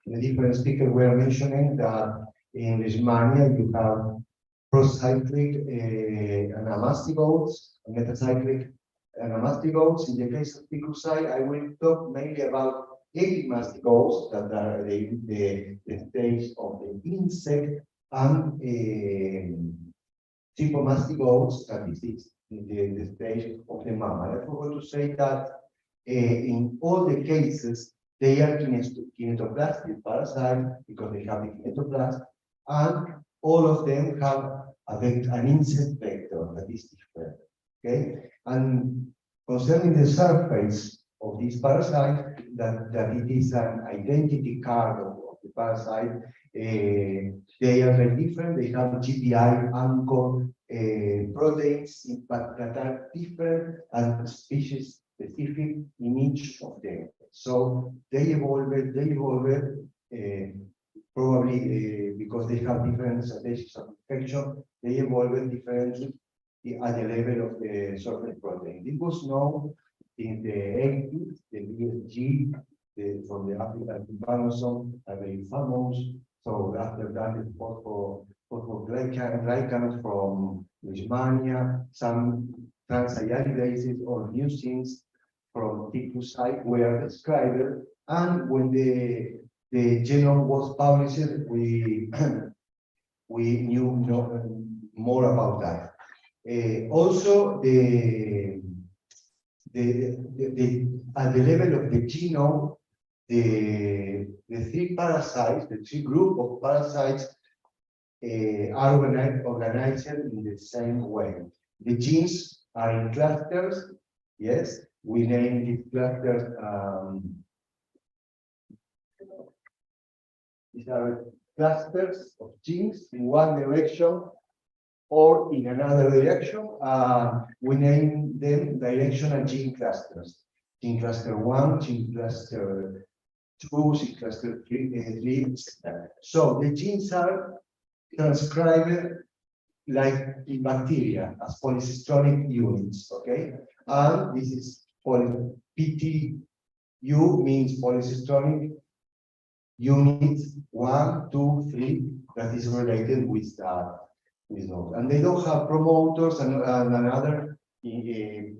[SPEAKER 1] the different speakers were mentioning that in Leishmania you have procyclic anamastigotes, metacyclic anamastigotes. In the case of T. cruzi, I will talk mainly about epimastigotes, that are the stage of the insect, and tripomastigotes, that is the stage of the mammal. I forgot to say that in all the cases, they are kinetoplastic parasites because they have the kinetoplast, and all of them have an insect vector that is different. Okay, and concerning the surface of this parasite, that it is an identity card of the parasite. They are very different. They have GPI anchor proteins, but that are different and species specific in each of them. So they evolved probably because they have different stages of infection. They evolved differently at the level of the surface protein. It was known in the 80s, the BSG from the African trypanosome are very famous. So after that, the phosphoglycans from Leishmania, some transialidases or mucins from T. cruzi were described. And when the genome was published, we knew more about that. Also, at the level of the genome, the three parasites, the three group of parasites are organized in the same way. The genes are in clusters. Yes, we name these clusters. These are clusters of genes in one direction or in another direction. We name them directional gene clusters. Gene cluster 1, gene cluster 2, gene cluster 3, etc. So the genes are transcribed like in bacteria as polycystronic units, okay? And this is PTU means polycystronic units 1, 2, 3, that is related with that. And they don't have promoters, and another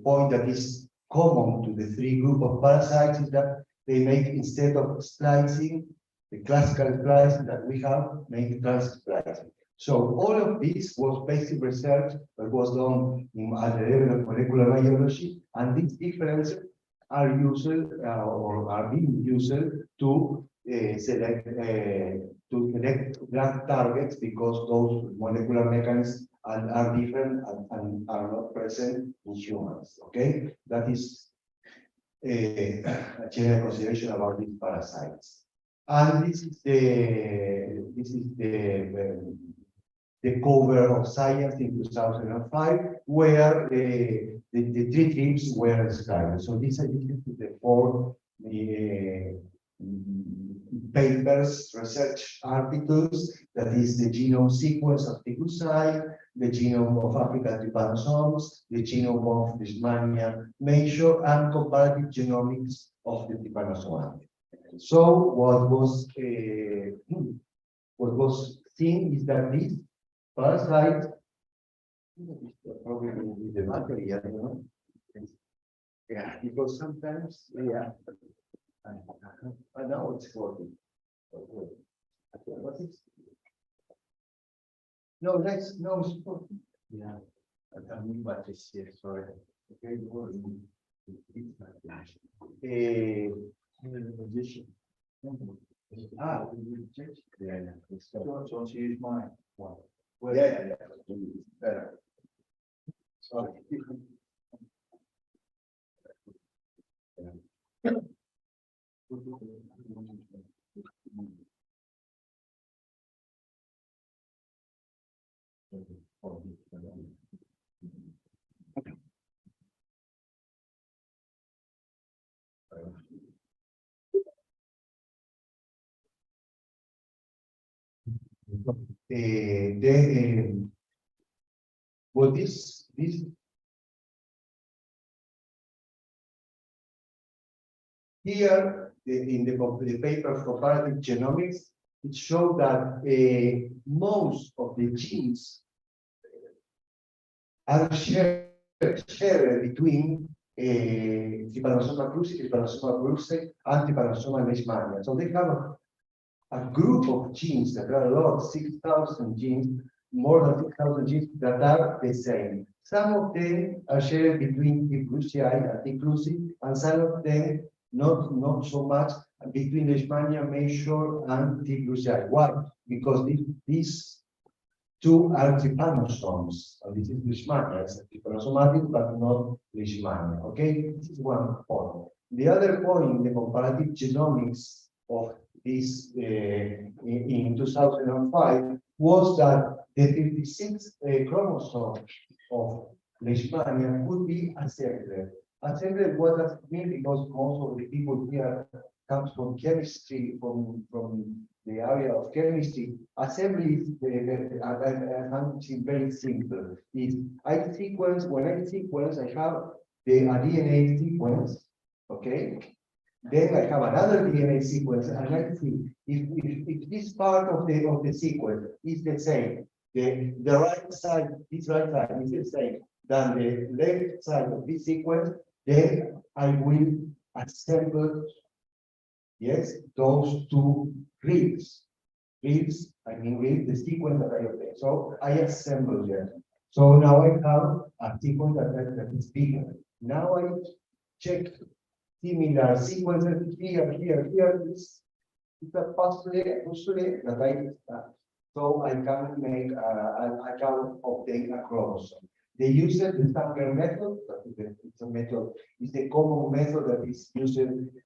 [SPEAKER 1] point that is common to the three group of parasites is that they make, instead of splicing, the classical splicing that we have, make trans splicing. So all of this was basic research that was done at the level of molecular biology, and these differences are used or are being used to select drug targets, because those molecular mechanisms are different and are not present in humans. Okay, that is a general consideration about these parasites. And this is the the cover of Science in 2005, where the three themes were described. So this is the four papers, research articles, that is the genome sequence of Tigrucide, the genome of African trypanosomes, the genome of Leishmania major, and comparative genomics of the trypanosoma. So what was seen is that this parasite, probably with the battery, I don't know. Yeah, because sometimes, yeah. And now it's working. Okay, what is? No, it's working. Yeah. I mean, but it's here, sorry. Okay, position. Ah, we change. Yeah, yeah. So want to use mine. Well, yeah. Better. Sorry. Well, this here in the paper of comparative genomics, it showed that most of the genes are shared between Trypanosoma cruzi, Trypanosoma brucei, and Trypanosoma leishmania. So they have a group of genes that are a lot, 6,000 genes, more than 6,000 genes that are the same. Some of them are shared between T. brucei and T. cruzi, and some of them not so much between Leishmania major and T. brucei. Why? Because these two are trypanosomes. This is Leishmania, it's trypanosomatic, but not Leishmania. Okay, this is one point. The other point, the comparative genomics of this in 2005 was that the 56 chromosome of Leishmania could be assembled. Assembled, what does it mean? Because most of the people here comes from chemistry, from the area of chemistry. Assembly is something very simple. Is I sequence, when I sequence, I have the DNA sequence, okay? Then I have another DNA sequence, and I see if this part of the sequence is the same, the right side, this right side is the same than the left side of this sequence, then I will assemble, yes, those two ribs. Ribs, I mean ribs, the sequence that I obtain. So I assemble them. So now I have a sequence that is bigger. Now I check similar sequences here is a puzzle that I so I can make I can obtain a chromosome. They use the Sanger method. It's a method. It's the common method that is used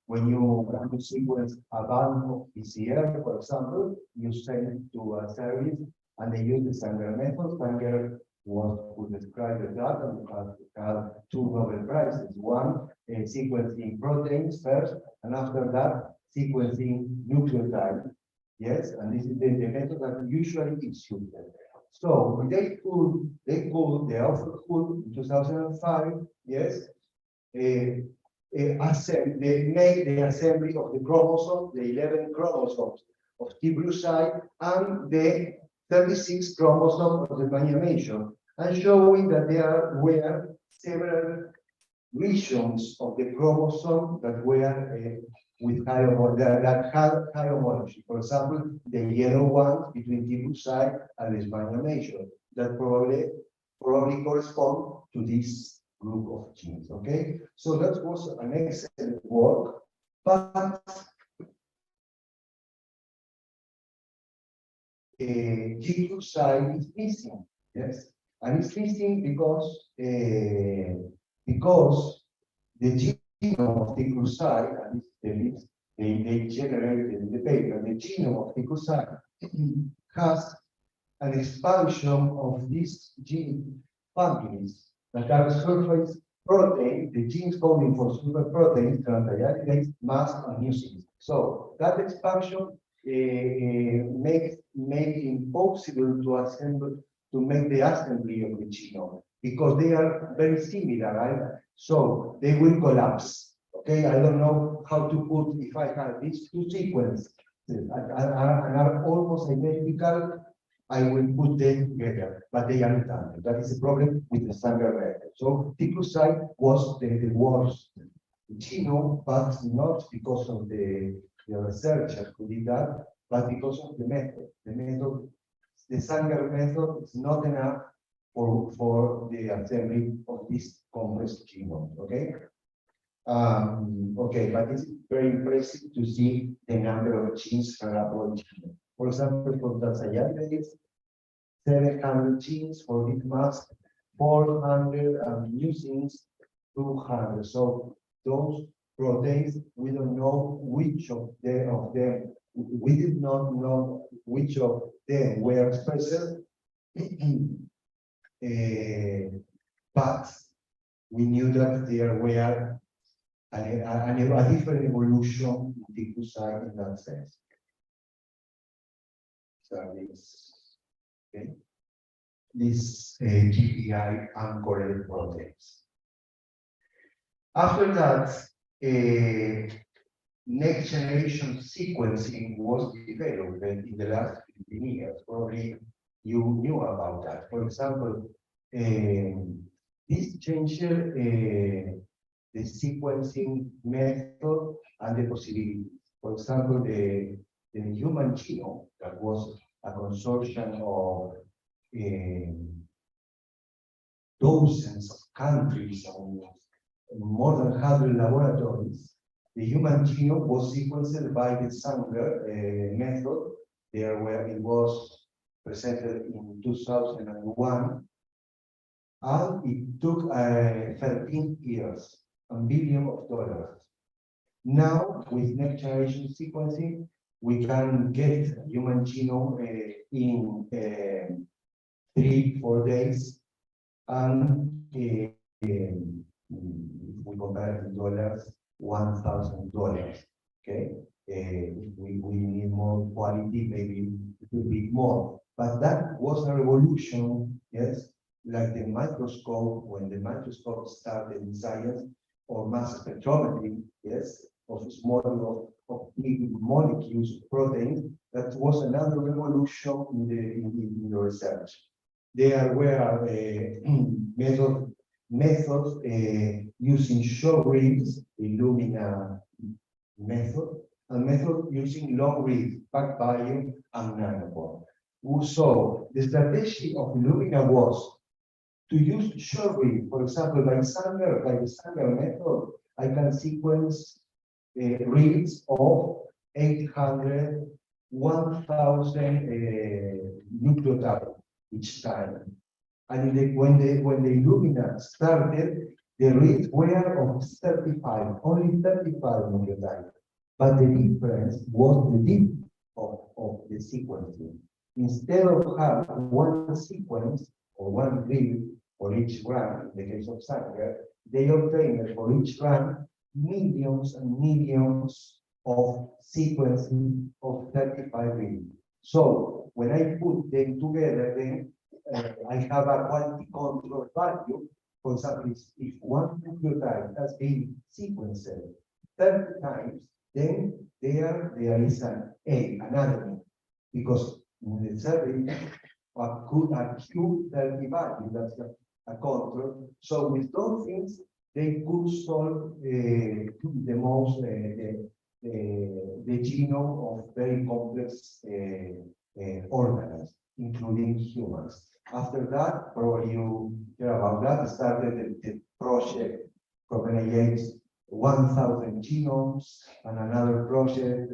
[SPEAKER 1] when you want to sequence a band of PCR, for example. You send it to a service, and they use the Sanger method. Sanger was who described the data and had two Nobel Prizes. One sequencing proteins first, and after that sequencing nucleotides. Yes, and this is the method that usually is used. So they also could in 2005, yes, they made the assembly of the chromosomes, the 11 chromosomes of T. brucei and the 36 chromosomes of the Leishmania major, and showing that there were several regions of the chromosome that were with high that had high homology. For example, the yellow one between T. brucei and Leishmania major that probably correspond to this group of genes. Okay, so that was an excellent work, but T. brucei is missing. Yes, and it's missing because the genome of T. brucei, and they generated in the paper, the genome of T. brucei has an expansion of these gene families that are surface protein, the genes coding for surface proteins, transaminase, MAS, and mucins. So that expansion makes it impossible to assemble, to make the assembly of the genome because they are very similar, right? So they will collapse. Okay, I don't know how to put, if I have these two sequences and are almost identical, I will put them together, but they are not. That is a problem with the standard method. So T+I was the worst genome, but not because of the researcher who did that, but because of the method. The Sanger method is not enough for the assembly of this complex genome. Okay. Okay, but it's very impressive to see the number of genes per upload genome. For example, for transaminase, 700 genes for big mass, 400 mucins, 200. So those proteins, we don't know which of them, we did not know which of them were expressed, but we knew that there were a different evolution in T+I in that sense. So this GPI anchored proteins. After that, next generation sequencing was developed in the last 15 years. Probably you knew about that. For example, this changed the sequencing method and the possibilities. For example, the human genome, that was a consortium of dozens of countries and more than 100 laboratories. The human genome was sequenced by the Sanger method, there where it was presented in 2001, and it took 13 years, $1 billion. Now, with next generation sequencing, we can get human genome in 3-4 days, and if we compare it in dollars, $1,000. Okay, if we need more quality, maybe it will be more. But that was a revolution, yes, like the microscope, when the microscope started in science, or mass spectrometry, yes, of small of big molecules of proteins. That was another revolution in the research. There were methods using short reads, Illumina method, and method using long reads, PacBio and Nanopore. So the strategy of Illumina was to use short read. For example, by the Sanger method, I can sequence reads of 800, 1,000 nucleotides each time. And when the Illumina started, the reads were of 35, only 35 nucleotides. But the difference was the depth of the sequencing. Instead of having one sequence or one read for each run, in the case of Sanger, they obtained for each run millions and millions of sequencing of 35 reads. So when I put them together, then I have a quality control value. For example, if one nucleotide has been sequenced 30 times, then there is an anatomy, because in the survey, a Q30 value, that's a control. So with those things, they could solve the genome of very complex organisms, including humans. After that, probably you hear about that, started the project from NIH, 1,000 genomes, and another project,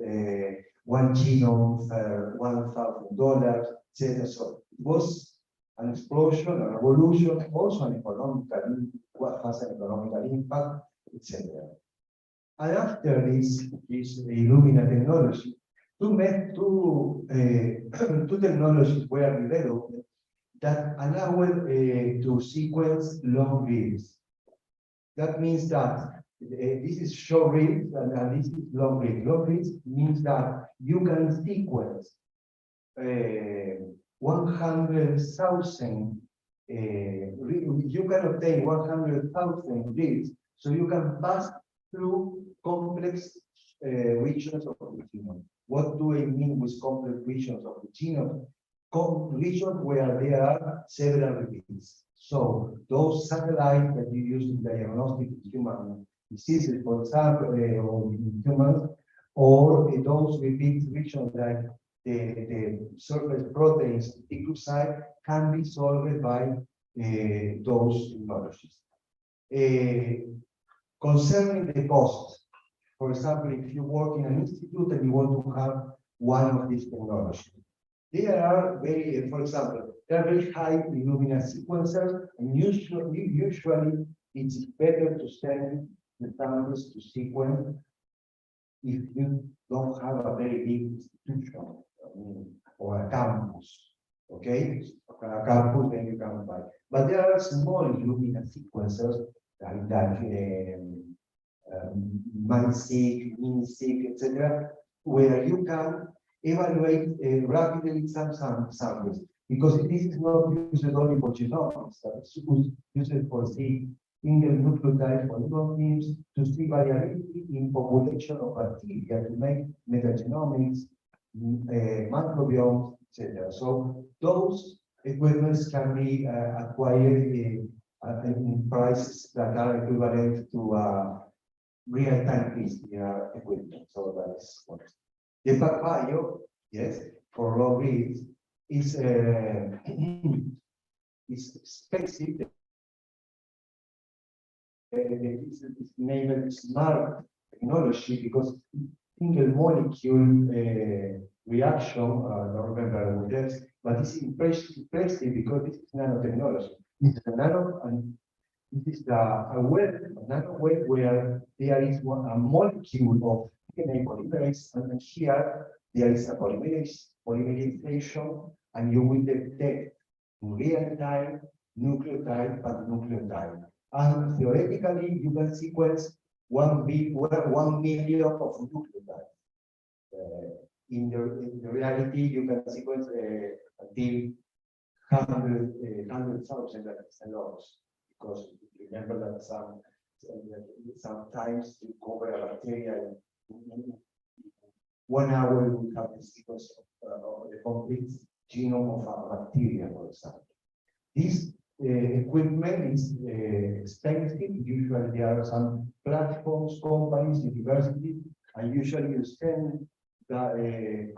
[SPEAKER 1] one genome for $1,000, etc. So it was an explosion, a revolution, also an economical, what has an economical impact, etc. And after this Illumina technology, two technologies were developed that allow to sequence long reads. That means that this is short reads and this is long reads. Long reads means that you can sequence 100,000. You can obtain 100,000 reads, so you can pass through complex regions of the genome. What do I mean with complex regions of the genome? Regions where there are several repeats. So those satellites that you use in diagnostic human diseases, for example, or in humans, or those repeat regions like the surface proteins, nucleoside, can be solved by those technologies. Concerning the cost, for example, if you work in an institute and you want to have one of these technologies, they are very, for example, they are very high Illumina sequencers, and usually it's better to send the samples to sequence if you don't have a very big institution or a campus. Okay, a campus, then you can buy. But there are small Illumina sequencers like MinSeq, MiniSeq, etc., where you can evaluate rapidly some samples, because this is not used only for genomics, it's used for single nucleotide polymorphisms, to see variability in population of bacteria, to make metagenomics, microbiomes, etc. So those equipments can be acquired in prices that are equivalent to real-time PCR equipment. So that's what. The PacBio, yes, for long reads, is expensive. It's named smart technology because single molecule reaction, I don't remember what it is, but it's impressive because this is nanotechnology. This is a nano, and this is a web, a nano web where there is a molecule of DNA polymerase, and here there is a polymerization, and you will detect in real time nucleotide by nucleotide. And theoretically, you can sequence 1 million of nucleotides. In the reality, you can sequence until 100,000, that is a lot, because remember that sometimes you cover a bacteria in 1 hour, we have the sequence of the complete genome of a bacteria, for example. This equipment is expensive. Usually there are some platforms, companies, universities, and usually you send the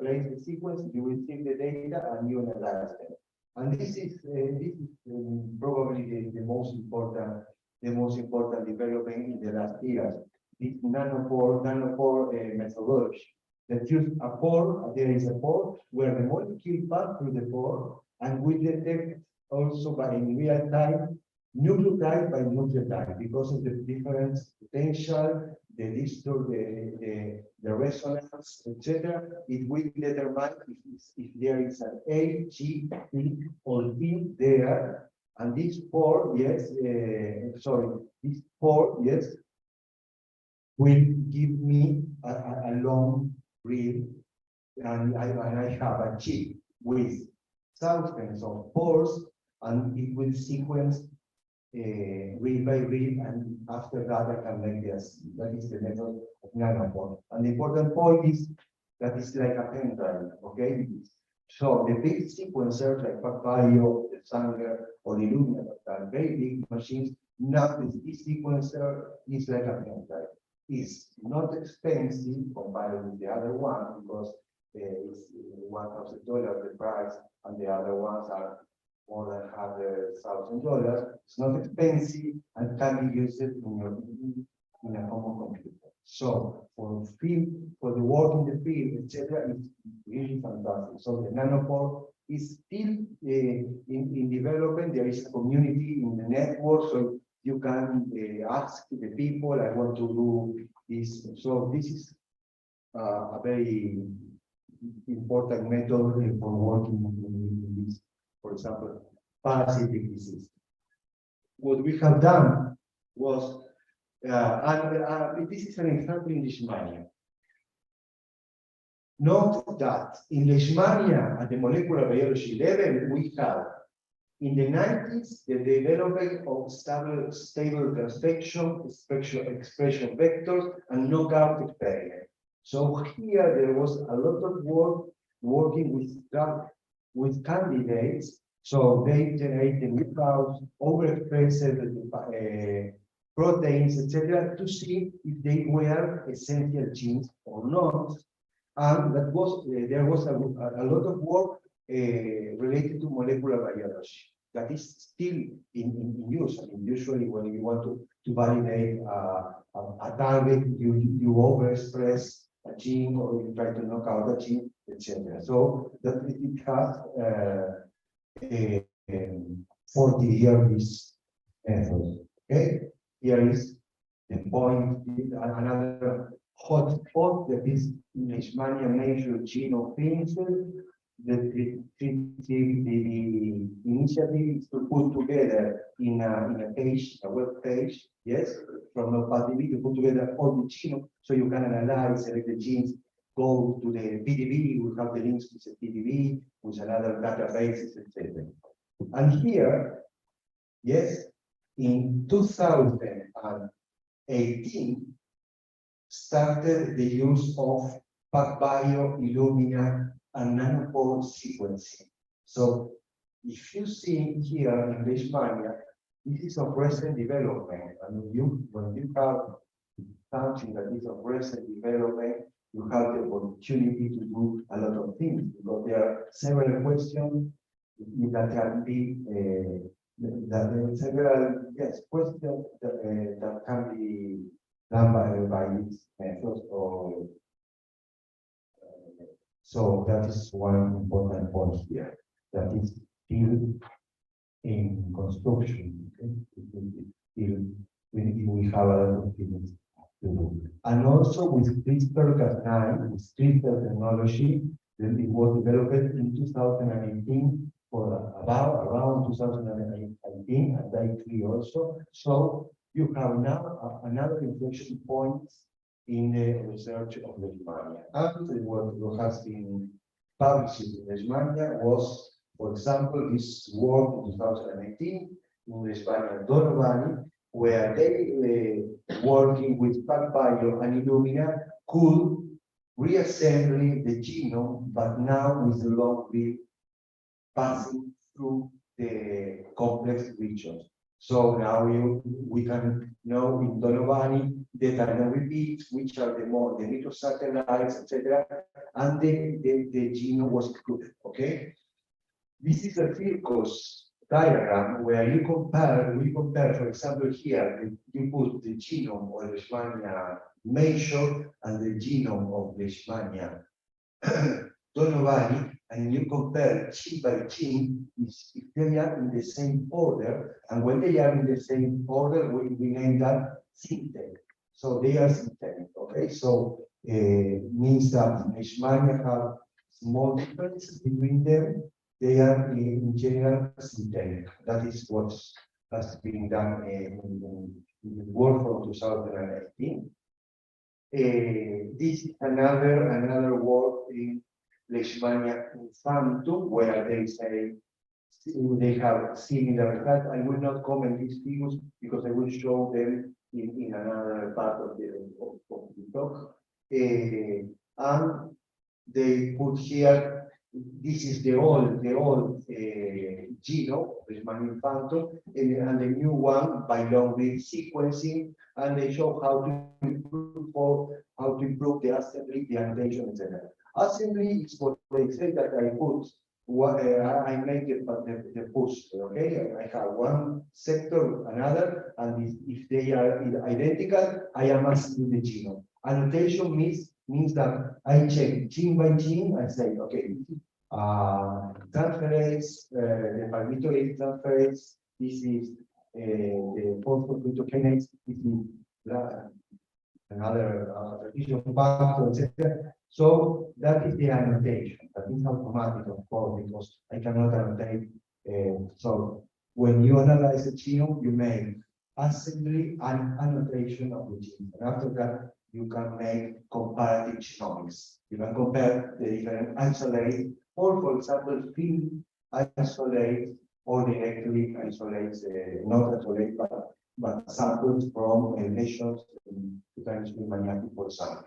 [SPEAKER 1] place the sequence, you receive the data and you analyze them. And this is probably the most important development in the last years. This nanopore methodology that use a pore. There is a pore where the molecule pass through the pore, and we detect also by in real time nucleotide by nucleotide because of the different potential, the distort, the resonance, etc. It will determine if there is an A, G, P, or B there, and this pore, yes, this pore, yes, will give me a long read, and I have a chip with thousands of pores, and it will sequence read by read, and after that I can make this. That is the method of nanopore. And the important point is that it's like a pen drive, okay? So the big sequencers like PacBio, the Sanger, or the Illumina, that are very big machines, now this sequencer is like a pen drive. It's not expensive compared with the other one because it's $1,000 the price, and the other ones are more than $100,000. It's not expensive and can be used in a common computer. So for the work in the field, etc., it's really fantastic. So the nanopore is still in development. There is a community in the network, so you can ask the people, I want to do This is a very important method for working in this, for example, parasitic disease. What we have done was, this is an example in Leishmania. Note that in Leishmania at the molecular biology level, we have in the 90s the development of stable transfection, expression vectors, and knockout experiment. So here there was a lot of work working with candidates. So they generate the knockouts, overexpress proteins, etc., to see if they were essential genes or not. And that was there was a lot of work related to molecular biology that is still in use. I mean, usually when you want to validate a target, you overexpress a gene or you try to knock out a gene, etc. So that it has 40 years method. Okay, here is the point. Another hot spot that is Leishmania major genome phenotype. The initiative is to put together in a page, a web page, yes, from NoPDB to put together all the genome so you can analyze, select the genes, go to the PDB, we have the links to the PDB, with another databases, etc. And here, yes, in 2018, started the use of PacBio, Illumina, and nanopore sequencing. So if you see here in Leishmania, this is of recent development. I mean, when you have something that is of recent development, you have the opportunity to do a lot of things, because there are several questions that can be questions that can be done by these methods. Or so that is one important point here, that is still in construction. Okay? We have a lot of things to do. And also with CRISPR-Cas9, with CRISPR technology, that it was developed in 2018 for around 2018, and day 3 also. So you have now another inflection point in the research of Leishmania. And what has been published in Leishmania was, for example, this work in 2018 in Leishmania Donovani, where they working with PacBio and Illumina could reassemble the genome, but now with the long read passing through the complex regions. So now we can know in Donovani the tandem repeats, which are the microsatellites, etc., and the genome was included. Okay, this is a circus diagram where we compare, for example, here you put the genome of Leishmania major and the genome of Leishmania Donovani, and you compare gene by gene if they are in the same order, and when they are in the same order, we name that synthetic. So they are synthetic. Okay, so means that Leishmania have small differences between them. They are in general synthetic. That is what has been done in the work from 2018. This is another work in Leishmania infantum, where they say they have similar results. I will not comment these figures because I will show them in another part of the talk. And they put here, this is the old genome, Leishmania infantum, and the new one by long read sequencing, and they show how to improve the assembly, the annotation, etc. Assembly is what they say that I put. I make the push. Okay, I have one sector, another, and if they are identical, I am assembling the genome. Annotation means that I check gene by gene and say, okay, transferase, the palmitoylase transferase, this is the phosphoproteokinase, this is another transcription factor, etc. So that is the annotation. That is automatic, of course, because I cannot annotate. So when you analyze the genome, you make assembly and annotation of the genome. And after that, you can make comparative genomics. You can compare the different isolates, or for example, field isolate or directly isolates, not isolate, but samples from lesions in Leishmaniasis, for example.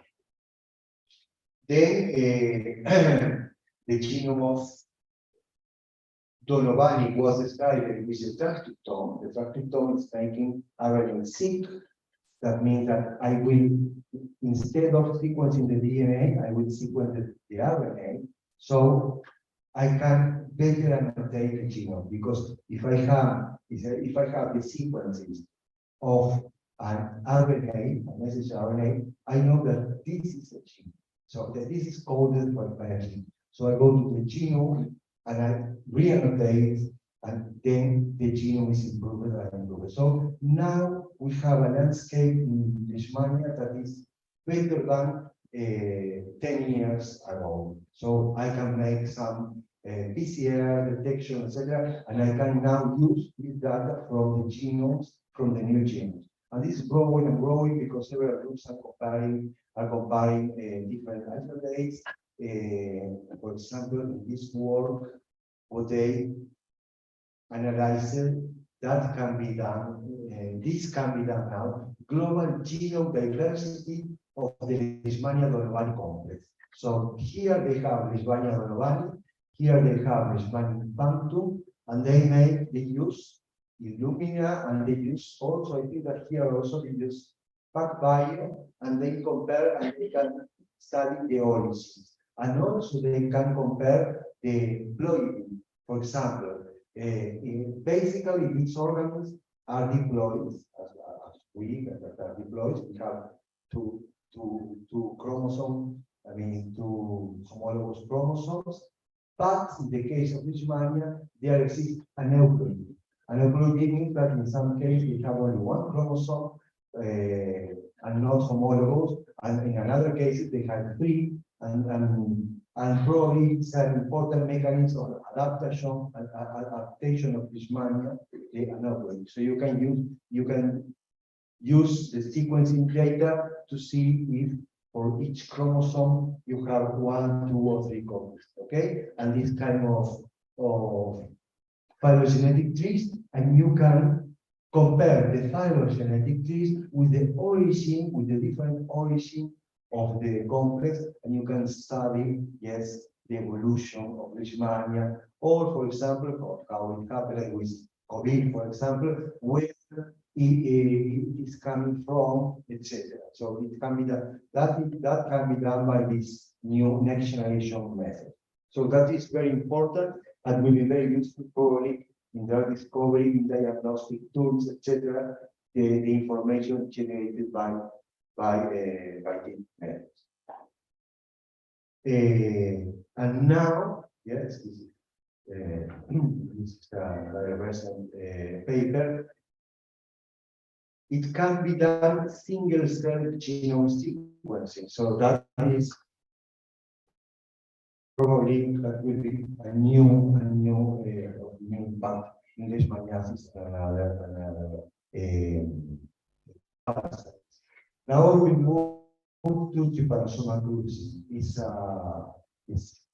[SPEAKER 1] Then the genome of Donovani was described with the transcriptome. The transcriptome is making RNA-seq. That means that I will, instead of sequencing the DNA, I will sequence the RNA. So I can better annotate the genome, because if I have the sequences of an RNA, a message RNA, I know that this is a gene. So that this is coded by a gene. So I go to the genome and I re-annotate, and then the genome is improved and improved. So now we have a landscape in Leishmania that is better than 10 years ago. So I can make some PCR detection, etc., and I can now use this data from the genomes, from the new genomes. And this is growing and growing because several groups are comparing different isolates. For example, in this work, what they analyze that can be done. This can be done now. Global genome diversity of the Leishmania-Donovani complex. So here they have Leishmania-Donovani, here they have Leishmania punctum, and they use Illumina, and they use also, I think that here also they use PacBio, and they compare and they can study the origins. And also they can compare the diploidy. For example, basically these organisms are diploids, as we are diploids. We have two chromosomes, I mean two homologous chromosomes. But in the case of Leishmania, there exists an euploidy. An euploidy means that in some cases we have only one chromosome and not homologous, and in another cases they have three, and probably it's an important mechanism of adaptation of Leishmania, the aneuploidy. So you can use the sequencing data to see if for each chromosome you have 1, 2, or 3 copies. Okay, and this kind of phylogenetic trees, and you can compare the phylogenetic trees with the origin, with the different origin of the complex, and you can study, yes, the evolution of Leishmania, or for example, how it happened with COVID, for example, where it is coming from, etc. So it can be done, that can be done by this new next generation method. So that is very important and will be very useful probably in drug discovery, in diagnostic tools, etc. The information generated by the methods. And now, yes, this is a recent paper. It can be done single-cell genome sequencing. So that is probably that will be a new impact in Leishmaniasis and other parasites. Now we move to Trypanosoma cruzi. It's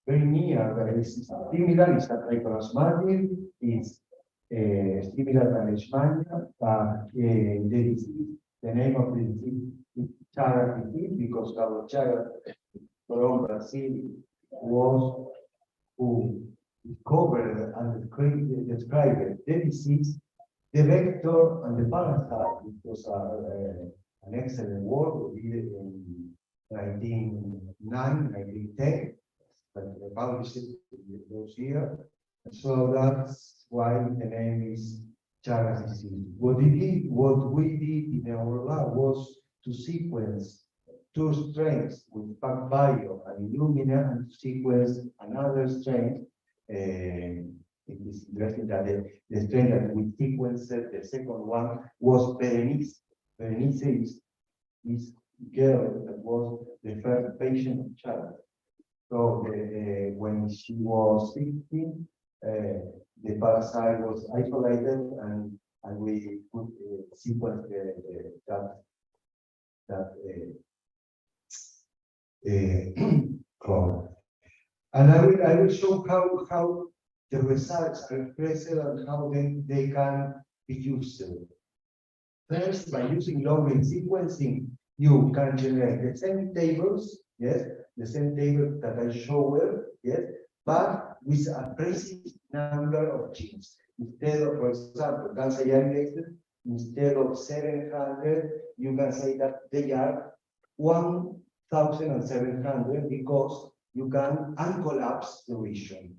[SPEAKER 1] very near, it's similar, it's a Trypanosomatic, it's similar to Leishmania, the name of the disease is Chagas disease, because Carlos Chagas from Brazil was who discovered and described the disease, the vector and the parasite. It was an excellent work we did in 1909, 1910, but published it those years. So that's why the name is Chagas disease. What we did in our lab was to sequence 2 strains with PacBio and Illumina, and to sequence another strain. It is interesting that the strain that we sequenced, the second one, was Berenice. Berenice is girl that was the first patient child. So when she was 16, the parasite was isolated and we could sequence that clone. And I will show how the results are expressed and how they can be used. First, by using long-read sequencing, you can generate the same tables, yes, the same table that I showed, yes, but with a precise number of genes. Instead of, for example, cancer amyloid, instead of 700, you can say that they are 1,700 because you can uncollapse the region.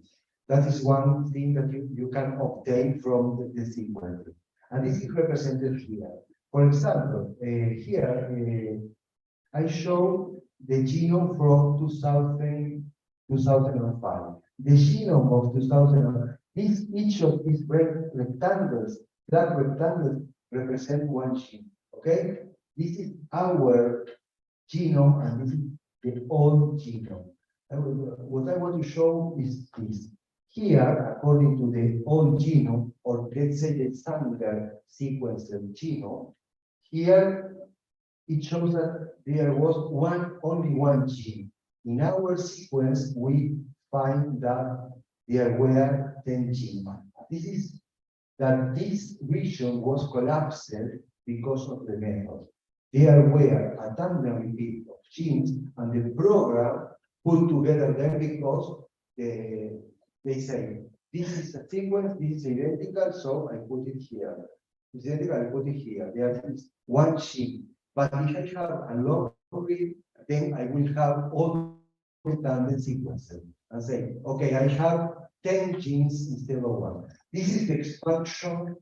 [SPEAKER 1] That is one thing that you can obtain from the sequencing. And this is represented here. For example, here I show the genome from 2005. The genome of 2005, each of these rectangles, that rectangles represent one gene. Okay? This is our genome and this is the old genome. What I want to show is this. Here, according to the old genome, or let's say the standard sequence of genome, here it shows that there was only one gene. In our sequence, we find that there were 10 genes. This is that this region was collapsed because of the method. There were a tandem repeat of genes, and the program put together them because they say, this is a sequence, this is identical, so I put it here. It's identical, I put it here. There is one gene. But if I have a long read, then I will have all the tandem sequences and say, okay, I have 10 genes instead of one. This is the expansion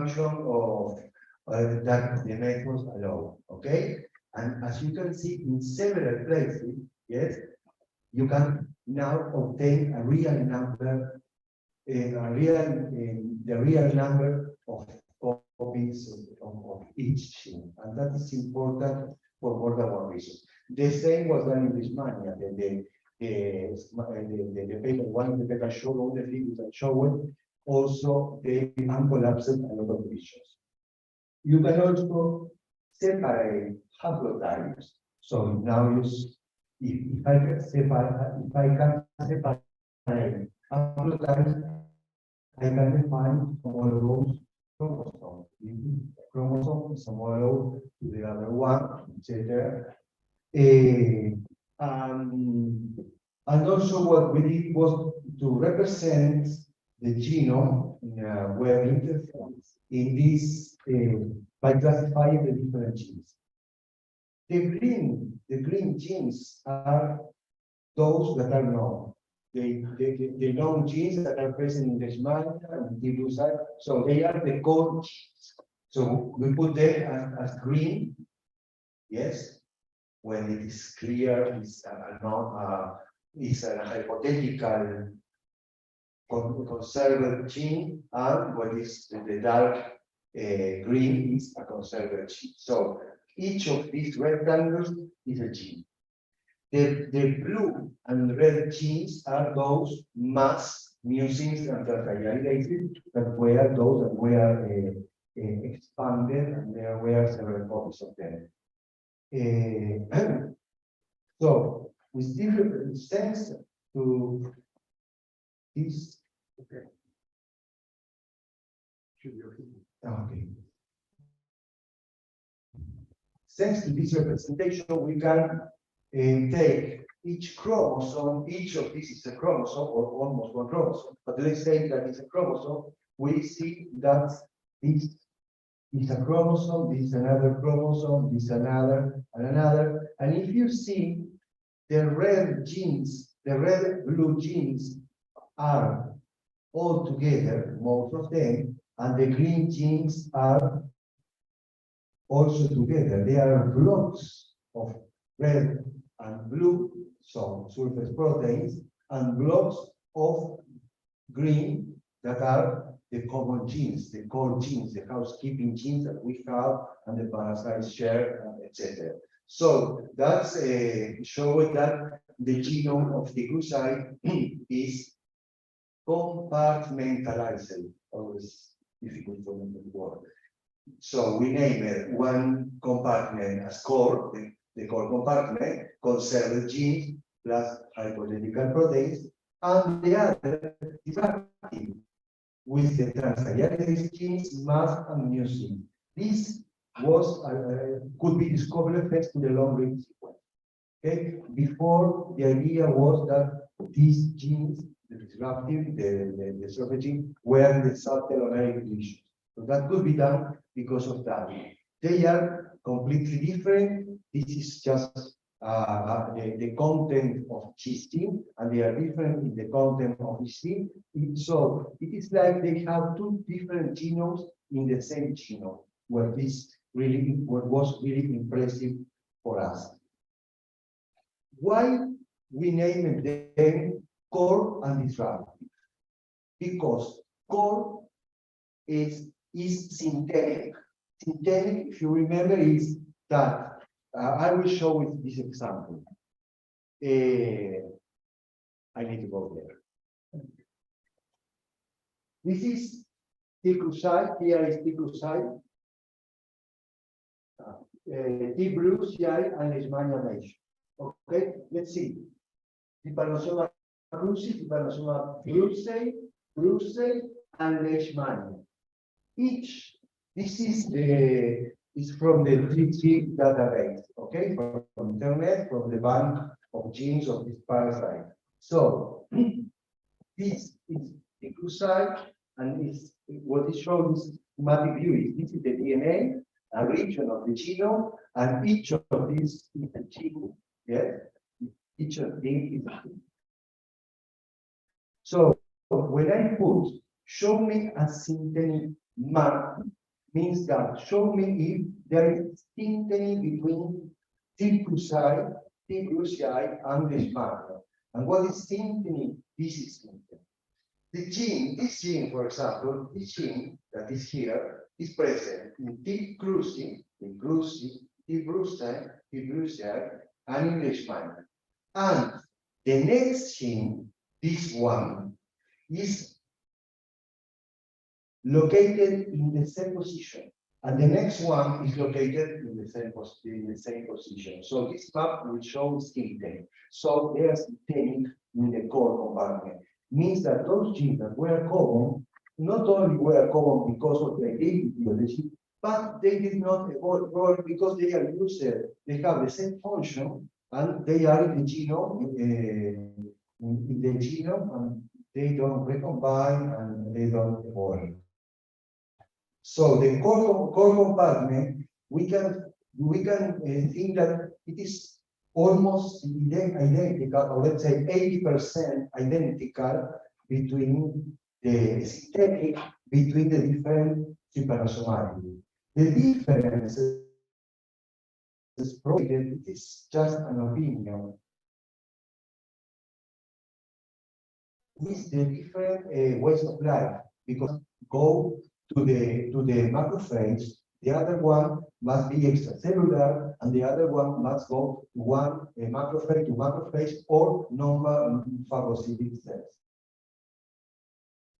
[SPEAKER 1] of that the methods allow. Okay, and as you can see in several places, yes, you can now obtain a real number, the real number of copies of each gene, and that is important for more than one reason. The same was done in Leishmania. The paper, one of the paper showed all the figures I showed. Also, they uncollapsed a lot of regions. You can also separate haplotypes. So now if I can separate haplotypes, I can define homologous chromosomes. Chromosome is homologous to the other one, etc. And also what we did was to represent the genome in a web interface in this by classifying the different genes. The green genes are those that are known. The known genes that are present in the Leishmania and the side, so they are the core genes. So we put them as green, yes, when it is clear it's a hypothetical conserved gene, and what is the dark green is a conserved gene. So each of these rectangles is a gene. The blue and red genes are those mass mucins and tertiary that were those that were expanded, and there were several copies of them. So we still thanks to this. Okay. Okay. Thanks to this representation, we can take each chromosome, each of these is a chromosome or almost one chromosome, but let's say that it's a chromosome, we see that this is a chromosome, this is another chromosome, this is another, and another. And if you see the red genes, the red blue genes are all together, most of them, and the green genes are also together. They are blocks of red and blue, so surface proteins, and blocks of green that are the common genes, the core genes, the housekeeping genes that we have, and the parasites share, etc. So that's showing that the genome of the glucide is compartmentalized. Always difficult for me to word. So we name it one compartment as core, the core compartment, conserved genes plus hypothetical proteins, and the other is active with the transcyclase genes, MAS and mucin. This was could be discovered thanks to the long read sequence. Okay, before the idea was that these genes, the disruptive, the surface gene, were in the subtelomeric region. So that could be done because of that. They are completely different. This is just the content of cysteine, and they are different in the content of cysteine. So it is like they have two different genomes in the same genome, what was really impressive for us. Why we named them core and disruptive? Because core is synthetic. Synthetic, if you remember, is that I will show with this example. I need to go there. This is T-glucide. Here is T-glucide, T-glucide, and Leishmaniasis. Okay, let's see. Trypanosoma cruzi, Trypanosoma cruzi, and Leishmania. Each, this is from the 3G database, okay, from internet, from the bank of genes of this parasite. So this is the glucide, and what is shown is schematic view. This is the DNA, a region of the genome, and each of these is a gene. Yeah, each of these is. So when I put show me a synteny map, means that show me if there is synteny between T-glucide, and Leishmania. And what is synteny? This is synteny. The gene, this gene, for example, this gene that is here is present in T-glucide, T-glucide, and in Leishmania. And the next gene, this one, is located in the same position, and the next one is located in the same position. So this map will show synteny. So they are syntenic in the core compartment. Means that those genes that were common, not only were common because of the identity of the gene, but they did not evolve because they are used. They have the same function, and they are in the genome, and they don't recombine and they don't evolve. So the core compartment, we can think that it is almost identical, or let's say 80% identical between the synthetic, between the different trypanosomatic. The difference is probably it is just an opinion. With the different ways of life, because go to the macrophage, the other one must be extracellular, and the other one must go to one macrophage to macrophage or normal phagocytic cells.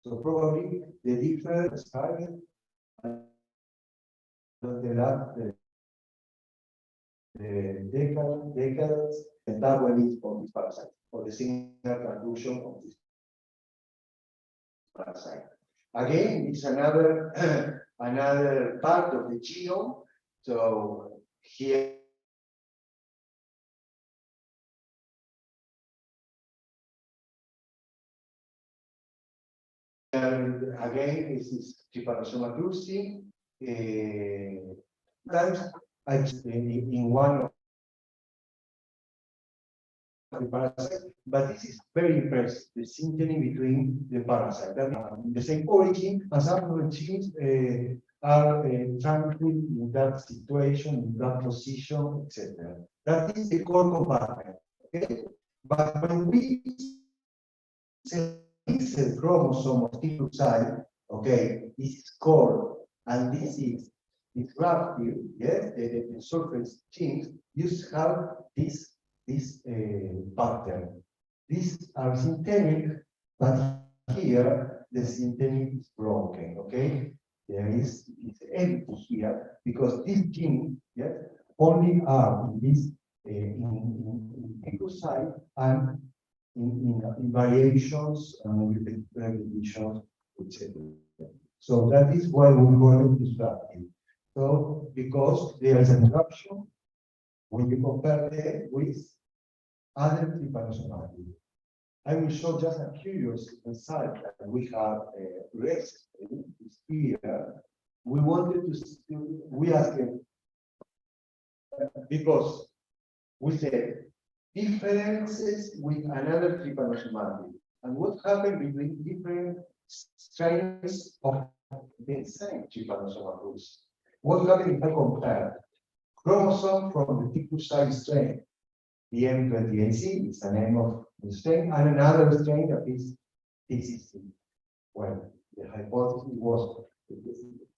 [SPEAKER 1] So probably the difference started the last decades, the metabolism of this parasite, or the single transduction of this parasite. Again, it's another another part of the genome. So here again, this is Trypanosoma cruzi. I just in one of the parasite, but this is very impressive. The synteny between the parasite, the same origin, and some of the genes are tranquil in that situation, in that position, etc. That is the core compartment. Okay, but when we say chromosome of T-glucide, okay, this is core and this is this graphic, yes, the surface genes used to have this pattern. These are synthetic, but here the synthetic is broken. Okay, there is it's empty here because this gene, yes, only are in this in leukocyte and in variations and repetitions, etc. So that is why we call it disruptive. So because there is an interruption when you compare them with other trypanosomatics. I will show just a curious result that we have raised here. We wanted to, we asked them, because we said differences with another trypanosomatic, and what happened between different strains of the same trypanosomatic. What happened if I compare chromosome from the tikucide strain, the M28C is the name of the strain, and another strain that is TCC. Well, the hypothesis was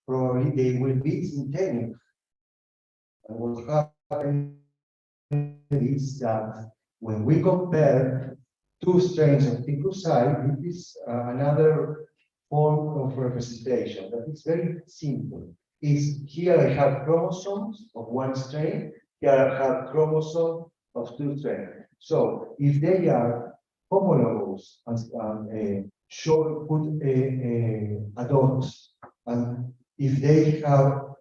[SPEAKER 1] probably they will be synthetic. And what happened is that when we compare two strains of tikucide, it is another form of representation that is very simple. Is here I have chromosomes of one strain, here I have chromosomes of two strains. So if they are homologous and show put a dots, and if they have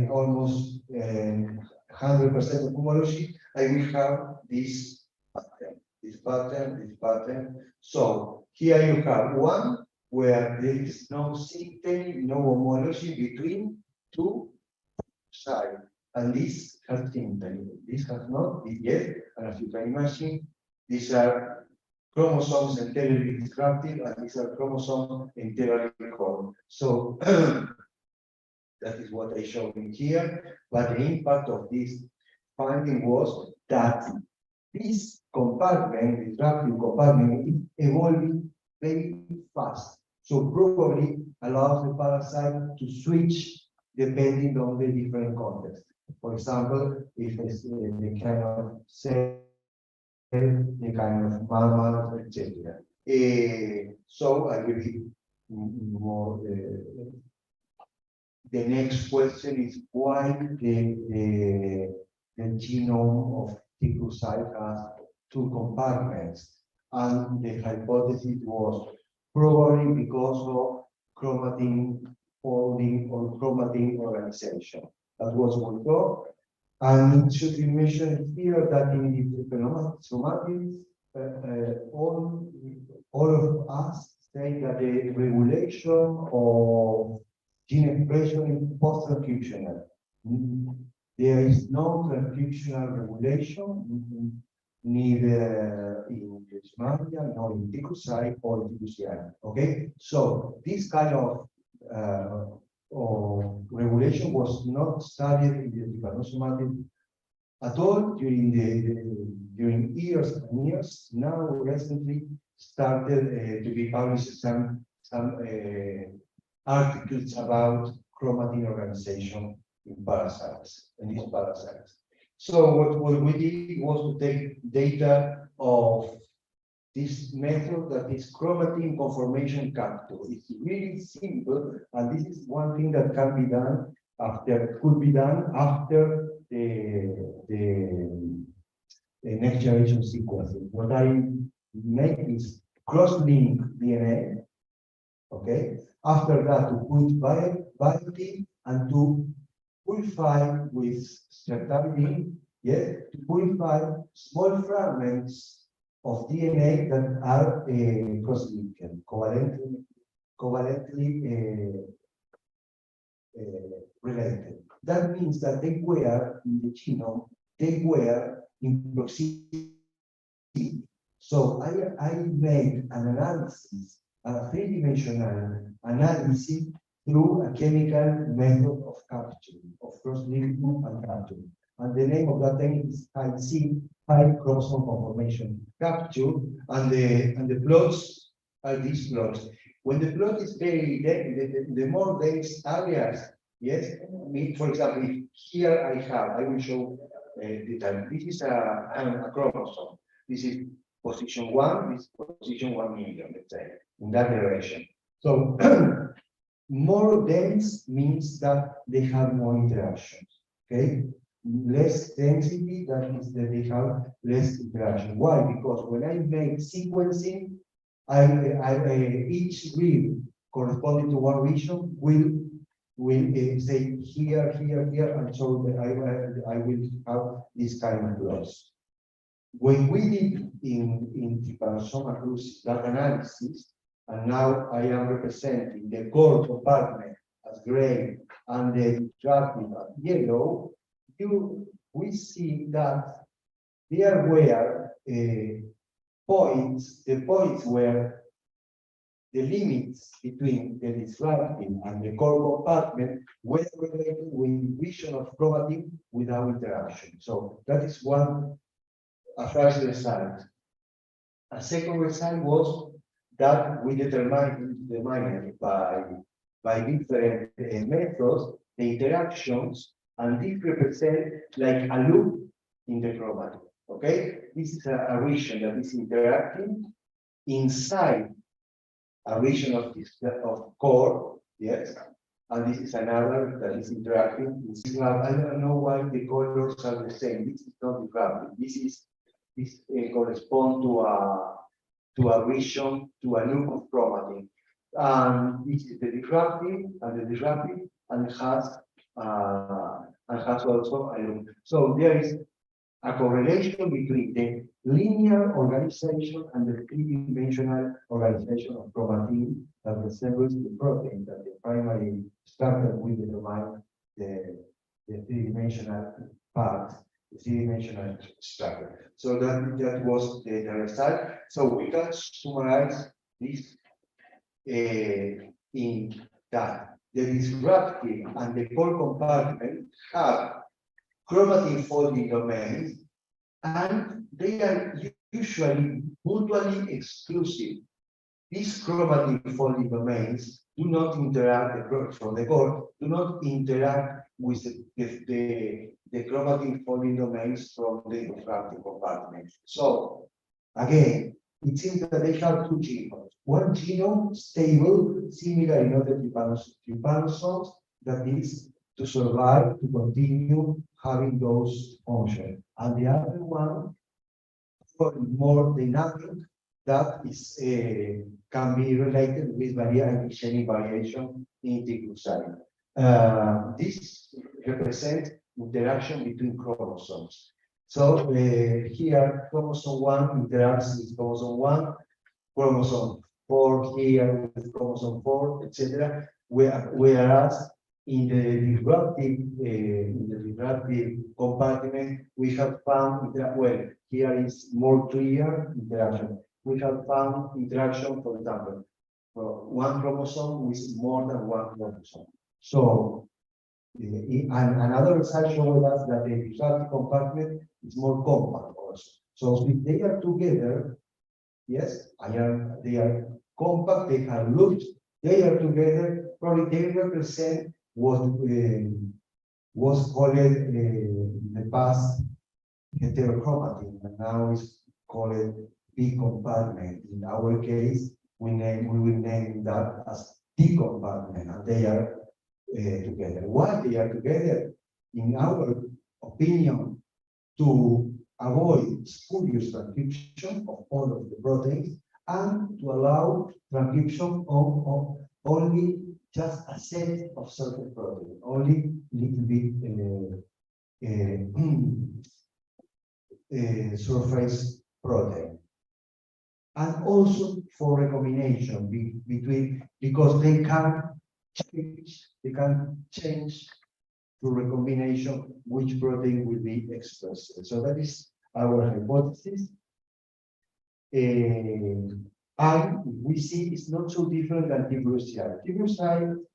[SPEAKER 1] almost 100% of homology, I will have this pattern, this pattern, this pattern. So here you have one where there is no synteny, no homology between two sides, and this has synteny. This has not yet, and as you can imagine, these are chromosomes entirely disruptive, and these are chromosomes entirely core. So that is what I showed in here. But the impact of this finding was that this compartment, disruptive compartment, is evolving very fast. So probably allows the parasite to switch depending on the different context. For example, if it's the kind of cell, the kind of mammal, etc. So I will be more. The next question is why the genome of tikucide has two compartments, and the hypothesis was probably because of chromatin folding or chromatin organization. That was one thought. And it should be mentioned here that in the somatics, all of us say that the regulation of gene expression is post-transcriptional. There is no transcriptional regulation, neither in Leishmania, nor in tikucide or tikucide. Okay, so this kind of regulation was not studied in the trypanosomatic at all during years and years. Now recently started to be published some articles about chromatin organization in parasites, in these parasites. So what we did was to take data of this method that is chromatin conformation capture. It's really simple, and this is one thing that can be done could be done after the next generation sequencing. What I make is cross-link DNA. Okay. After that, to put biotin and to purify with streptavidin, yes, to purify small fragments of DNA that are cross-linked, covalently related. That means that they were in the genome, they were in proximity. So I made an analysis, a three-dimensional analysis through a chemical method of capture, of cross-linking and capture. And the name of that technique is high chromosome conformation capture, and the plots are these plots. When the plot is very dense, the more dense areas, Yes, for example, if here I will show the time. This is a chromosome. This is position 1, this is position 1 million, let's say, in that direction. So more dense means that they have more interactions. Okay, less density, that means that they have less interaction. Why? Because when I make sequencing, each read corresponding to one region will say here, and so I will have this kind of loss. When we did in trypanosoma cruzi that analysis, and now I am representing the core compartment as gray and the disruptive as yellow, we see that there were the points where the limits between the disruptive and the core compartment were related with vision of chromatin without interaction. So that is a first result. A second result was that we determined by different methods the interactions, and this represents like a loop in the chromatin. Okay, this is a region that is interacting inside a region of core, yes, and this is another that is interacting. I don't know why the colors are the same. This is not disruptive. This corresponds to a region, to a loop of chromatin. And this is the disruptive, and it has also a loop. So there is a correlation between the linear organization and the three-dimensional organization of chromatin that resembles the protein, that the primary structure will determine the three-dimensional part, the three-dimensional structure. So that was the result. So we can summarize this in that the disruptive and the core compartment have chromatin folding domains, and they are usually mutually exclusive. These chromatin folding domains do not interact, from the core, do not interact with the chromatin folding domains from the disruptive compartment. So, again, it seems that they have two genomes. One genome stable, similar in other trypanosomes, that is to survive, to continue having those functions. And the other one, more dynamic, that is can be related with genetic variation in T-glucine. This represents interaction between chromosomes. So here, chromosome 1 interacts with chromosome 1, chromosome 4 here with chromosome 4, etc. Whereas in the disruptive compartment, we have found that, well, here is more clear interaction. We have found interaction, for example, for one chromosome with more than one chromosome. So, and another result showed us that the disruptive compartment is more compact also. So if they are together, yes, they are compact, they have loops, they are together, probably they represent what was called in the past heterochromatin, and now is called B-compartment. In our case, we will name that as D-compartment, and they are together. Why they are together? In our opinion, to avoid spurious transcription of all of the proteins, and to allow transcription of only just a set of certain protein, only little bit surface protein. And also for recombination between, because they can change through recombination which protein will be expressed. So that is our hypothesis. And we see it's not so different than T-glucine. T-glucine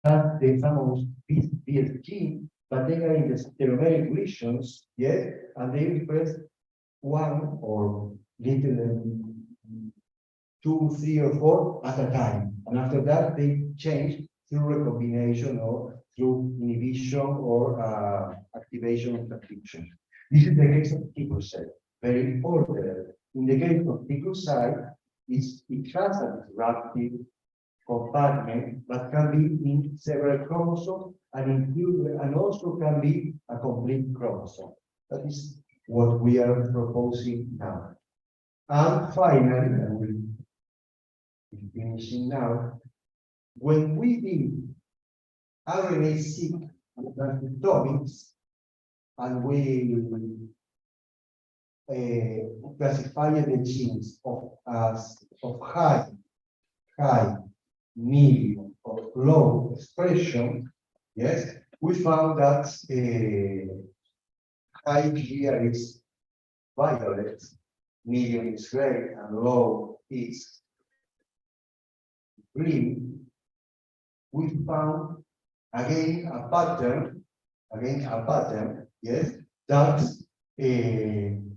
[SPEAKER 1] have the famous BS gene, but they are in the telomeric regions, yes, and they express one or little 2, 3, or 4 at a time. And after that, they change through recombination or through inhibition or activation of transcription. This is the case of Tickle cell, very important. In the case of Tickle cell, it has a disruptive compartment, but can be in several chromosomes and also can be a complete chromosome. That is what we are proposing now. And finally, I will be finishing now. When we did RNA-seq transcriptomics, and we classify the genes of high, medium, or low expression, yes, we found that high here is violet, medium is gray, and low is green. We found again a pattern, yes, that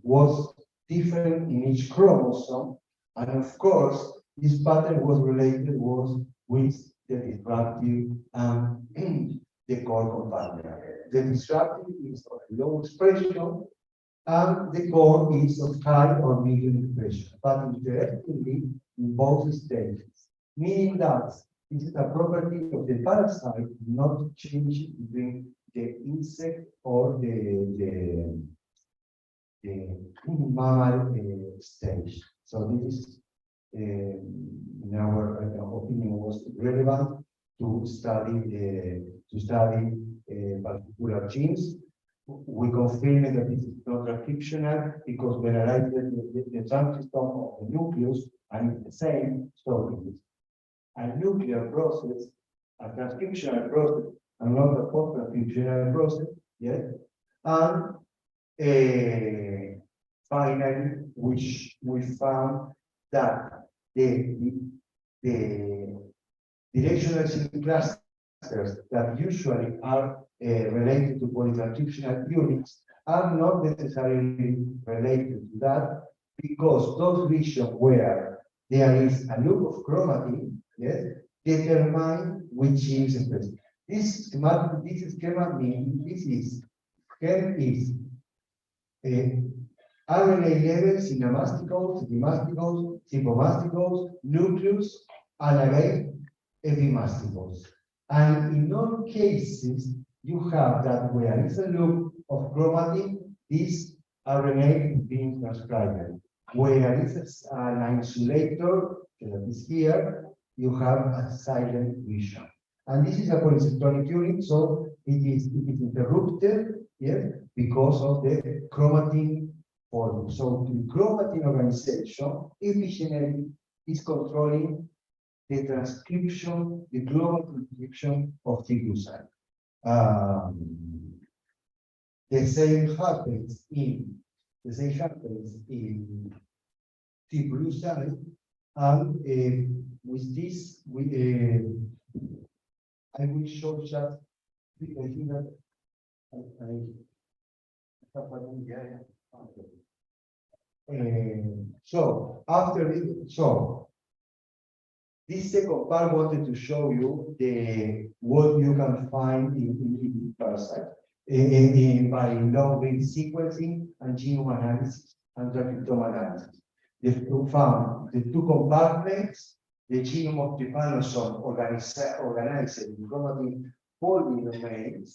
[SPEAKER 1] was different in each chromosome, and of course, this pattern was related with the disruptive and the core compartment. The disruptive is of low expression, and the core is of high or medium expression, but interestingly in both stages, meaning that this is a property of the parasite, not changing between the insect or the mammal stage. So this is, in our opinion, was relevant to study particular genes. We confirmed that this is not transcriptional because we analyzed the transcriptome of the nucleus and it's the same. So it is a nuclear process, a transcriptional process, and not a post-transcriptional process. Yes, and finally, which we found that the directional gene clusters that usually are related to polytranscriptional units are not necessarily related to that, because those regions where there is a loop of chromatin, yes, determine which genes expressed. This schema means RNA levels in amasticos, epimasticos, hypomasticos, nucleus, and again epimasticos. And in all cases, you have that where there is a loop of chromatin, this RNA is being transcribed. Where there is an insulator that is here, you have a silent region. And this is a polycystonic unit, so it is interrupted, yes, because of the chromatin forming. So the chromatin organization efficiently is controlling the transcription, the global transcription of triglyceride. The same happens in triglyceride, and with this, I will show just. I think that so after this, this second part wanted to show you what you can find in parasite by long-read sequencing and genome analysis and transcriptome analysis. They found the two compartments, the genome of trypanosome organized in chromatin polydomains.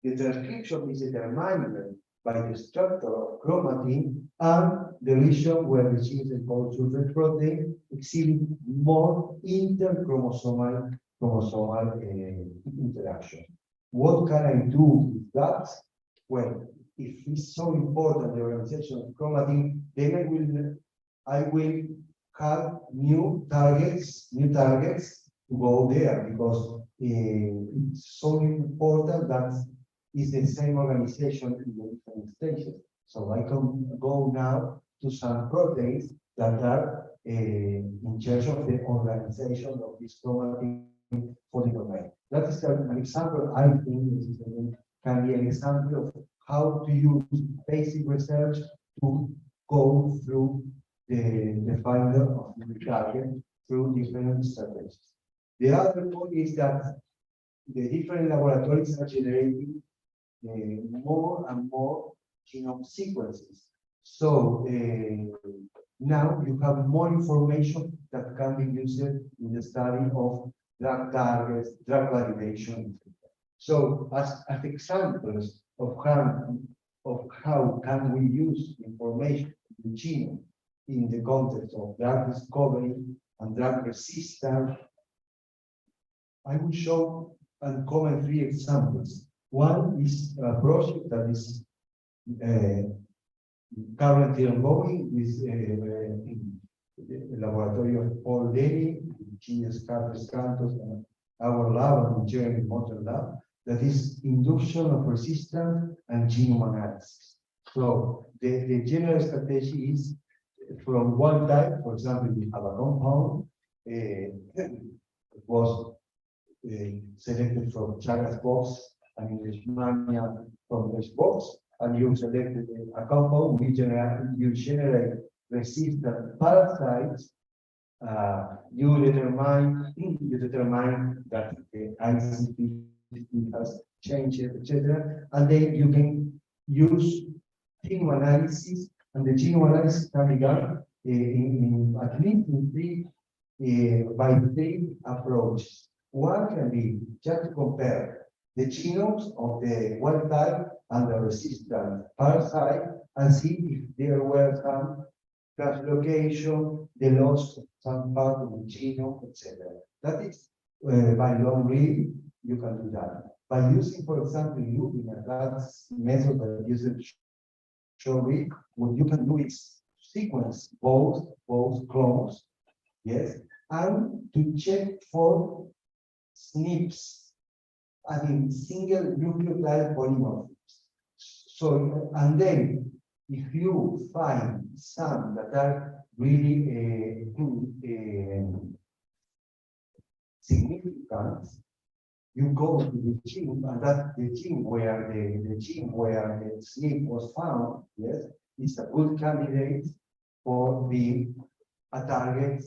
[SPEAKER 1] The transcription is determined by the structure of chromatin and the region where the genes encode sulfate protein exhibit more interchromosomal interaction. What can I do with that? Well, if it's so important, the organization of chromatin, then I will have new targets to go there, because it's so important that it's the same organization in the different stages. So I can go now to some proteins that are in charge of the organization of this chromatin polydomain. That is an example. I think this can be an example of how to use basic research to go through the finder of the target through different strategies. The other point is that the different laboratories are generating more and more genome sequences. So now you have more information that can be used in the study of drug targets, drug validation. So as examples of how can we use information in the genome in the context of drug discovery and drug resistance, I will show and comment 3 examples. One is a project that is currently ongoing with the laboratory of Paul Daly, Genius Carlos Santos, and our lab and Jeremy Motor Lab, that is induction of resistance and genome analysis. So the general strategy is from one type, for example, we have a compound, was selected from Chagas box and Leishmania from this box, and you selected a compound, you generate resistant parasites. You determine that the ICP has changed, etc. And then you can use genome analysis, and the genome analysis can be done in at least by 3 approaches. One can be just to compare the genomes of the wild type and the resistant parasite and see if there were some translocation, the loss of some part of the genome, etc. That is by long read, you can do that. By using, for example, looping, that's method that uses short read, what you can do is sequence both clones, yes, and to check for SNPs, I mean single nucleotide polymorphisms. So, and then if you find some that are really significant, you go to the gene, and that the gene where the SNP was found, yes, is a good candidate for the target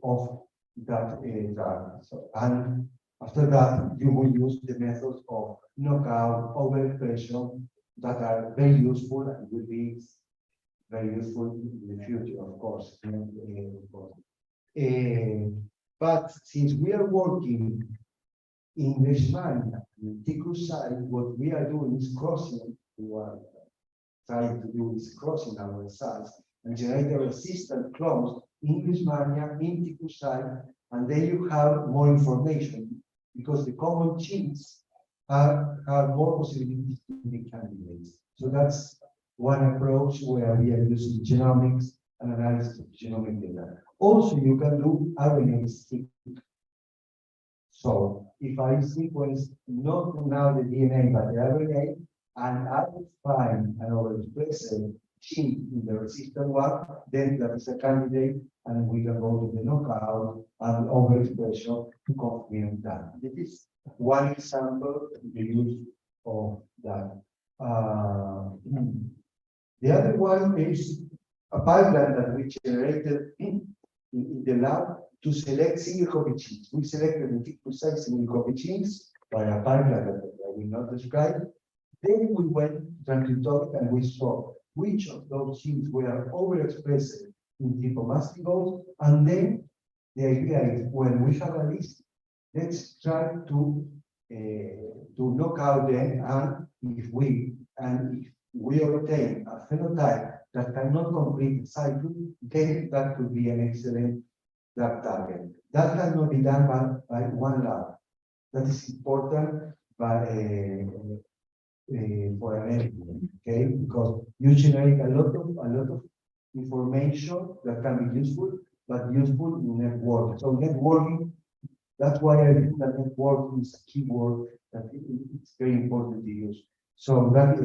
[SPEAKER 1] of that drug. So, and after that, you will use the methods of knockout, overexpression that are very useful and will be very useful in the future, of course. But since we are working in Leishmania, in Ticuside, what we are doing is crossing, we are trying to do is crossing our sites and generate a resistant clones in Leishmania, in Ticuside, and then you have more information because the common genes have more possibilities to be candidates. So that's one approach where we are using genomics and analysis of genomic data. Also, you can do RNA-seq. So if I sequence not now the DNA but the RNA, and I find an overexpressed gene in the resistant one, then that is a candidate, and we can go to the knockout and overexpression to confirm that. This is one example of the use of that. The other one is a pipeline that we generated in the lab to select single copy genes. We selected the precise single copy genes by a pipeline that I will not describe. Then we went to transcriptomics and we saw which of those genes were overexpressed in trypomastigos, and then the idea is when we have a list, let's try to knock out them, and if we obtain a phenotype that cannot complete the cycle, then that could be an excellent drug target. That cannot be done by one lab. That is important for an editing, okay? Because you generate a lot of information that can be useful, but useful in networking. So networking, that's why I think that networking is a keyword that it's very important to use. So that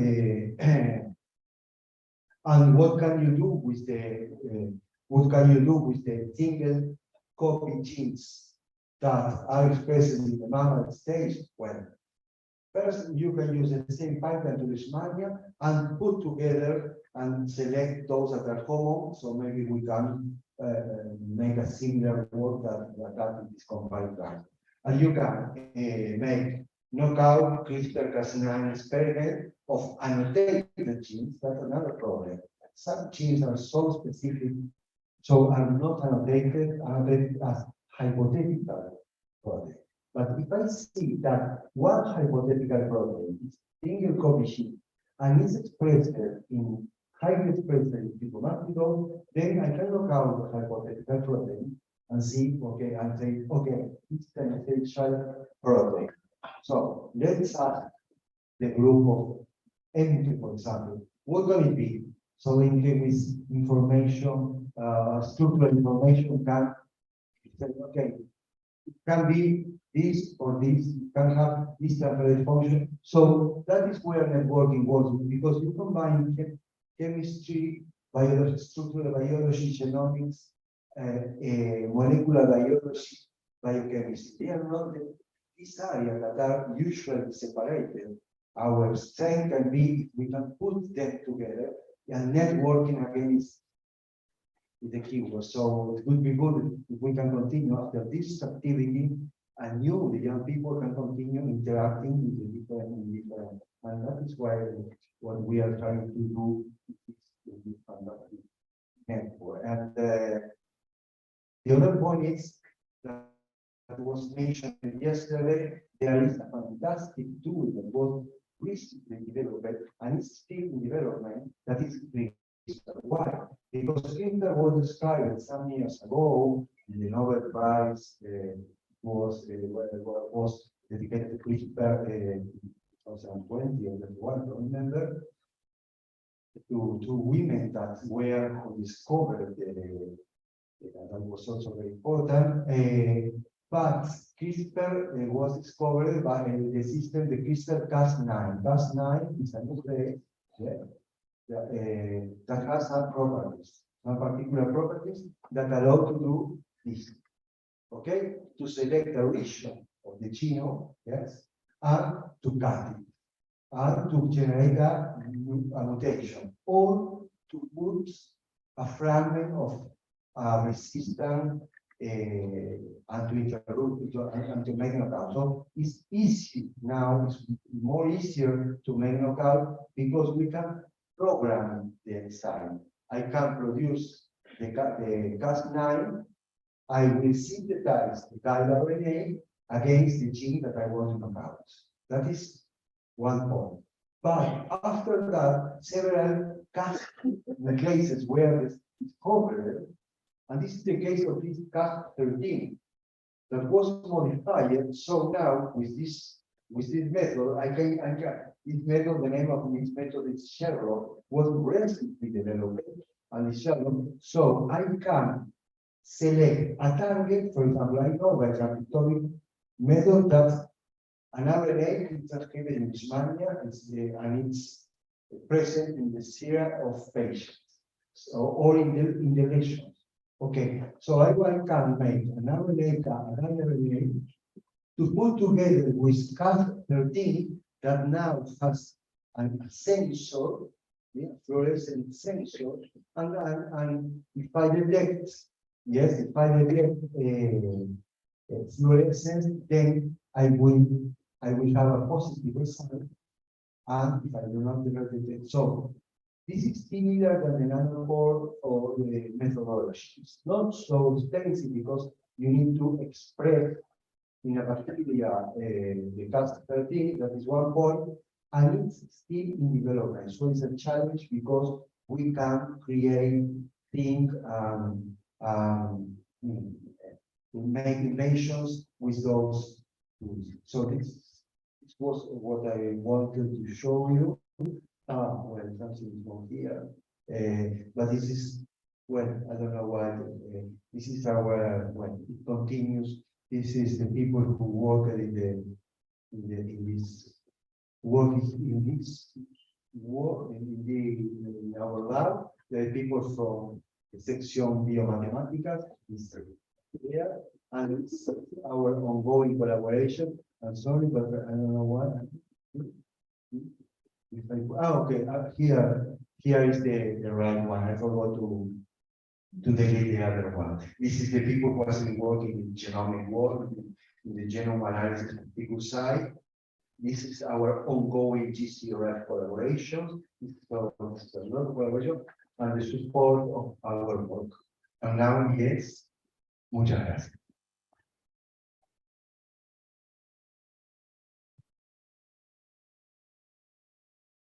[SPEAKER 1] and what can you do with the single copy genes that are expressed in the mammal stage? Well, first you can use the same pipeline to Leishmania and put together and select those that are common. So maybe we can make a similar work that is combined. and you can make knockout CRISPR-Cas9 experiment of annotated genes. That's another problem. Some genes are so specific, so are not annotated as hypothetical protein. But if I see that one hypothetical protein is single copy gene and is expressed in highly expressed in mitochondria, then I can look out the hypothetical protein and see, okay, and say, okay, it's an essential protein. So let's ask the group of entity, for example, what can it be? So in case information, structural information can say, okay, it can be this or this, it can have this separate function. So that is where networking works, because you combine chemistry, biology, structural biology, genomics, molecular biology, biochemistry. They are not these areas that are usually separated. Our strength can be, we can put them together, and networking again is the keyword. So it would be good if we can continue after this activity, and the young people can continue interacting with the different, and that is why what we are trying to do is this network. And the other point is that was mentioned yesterday, there is a fantastic tool that was recently developed and is still in development, that is CRISPR. Why? Because CRISPR was described some years ago, the Nobel Prize was dedicated to CRISPR in 2020 or 2021, I don't remember, to women that were discovered. That was also very important. But CRISPR was discovered by the system, the CRISPR-Cas9. Cas9 is a nuclease that has some properties, some particular properties that allow to do this. Okay, to select a region of the genome, yes, and to cut it, and to generate a mutation, or to put a fragment of resistant and to interrupt and to make knockout. So it's easy now, it's more easier to make knockout because we can program the enzyme. I can produce the Cas9, I will synthesize the guide RNA against the gene that I want to knock out. That is one point. But after that, several cases were discovered, and this is the case of this Cas13 that was modified. So now with this method, this method, the name of this method is Sherlock, was recently developed, and Sherlock. So I can select a target, for example, I know by transcriptomic method that an RNA is transcribed in Leishmaniasis and it's present in the serum of patients, so, or in the lesions. Okay, so I can make an RNA to put together with Cas13 that now has a sensor, fluorescent sensor, and if I detect, yes, if I detect fluorescence, then I will have a positive result, and if I do not detect it, so this is similar than the nanopore or the methodology. It's not so expensive because you need to express in a particular the Cas13, that is one point, and it's still in development. So it's a challenge because we can create things make inventions with those tools. So this was what I wanted to show you. Well, something is not here, but this is, well, I don't know why. This is our, well, it continues. This is the people who work in our lab. The people from the section Biomathematics is here, and it's our ongoing collaboration. I'm sorry, but I don't know why. Okay, here is the right one. I forgot to delete the other one. This is the people who have been working in genomic work, in the genome analysis of picoside. This is our ongoing GCRF collaboration. It's a lot of collaboration and the support of our work. And now, yes, muchas gracias.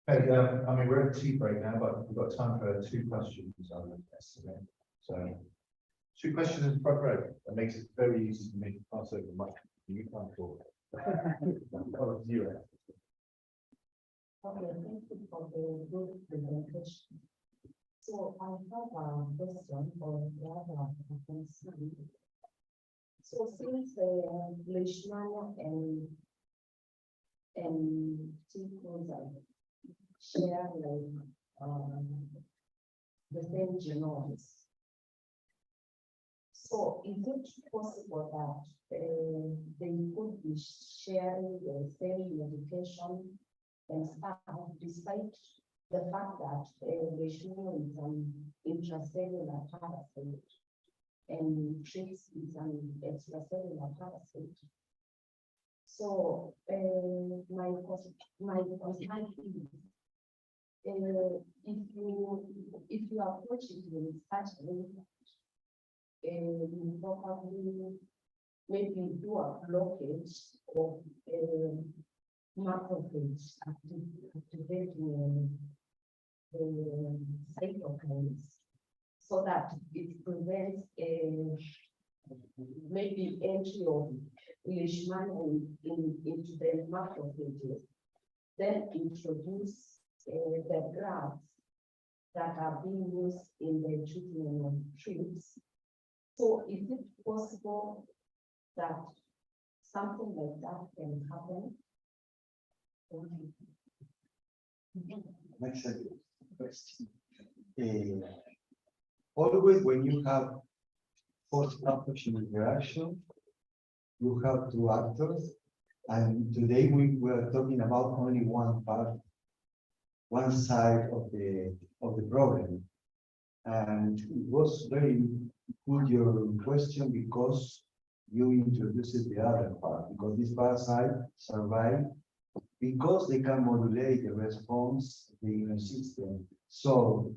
[SPEAKER 2] Okay, I mean, we're at tea break now, but we've got time for 2 questions, I would estimate. So, 2 questions in the front row. That makes it very easy for me to pass over the mic. You can't talk. Oh, you.
[SPEAKER 6] Okay, thank you for the good presentation. So I have a question or rather a concern. So since Leishmania and T-causa share the same genomes, so is it possible that they could be sharing the same medication and stuff, despite the fact that Leishmania is an intracellular parasite and Tris is an extracellular parasite? So my concern is if you approach it with such a way, you probably maybe do a blockage of macrophage activating the cytokines, so that it prevents maybe entry of Leishmania into the macrophages, then introduce the drugs that are being used in the treatment of Tris. So is it possible that something like that can happen?
[SPEAKER 1] Excellent question. Always when you have post-approaching interaction, you have 2 actors, and today we were talking about only one part, one side of the problem. And it was very good your question, because you introduced the other part, because this parasite survive because they can modulate the response of the immune system. So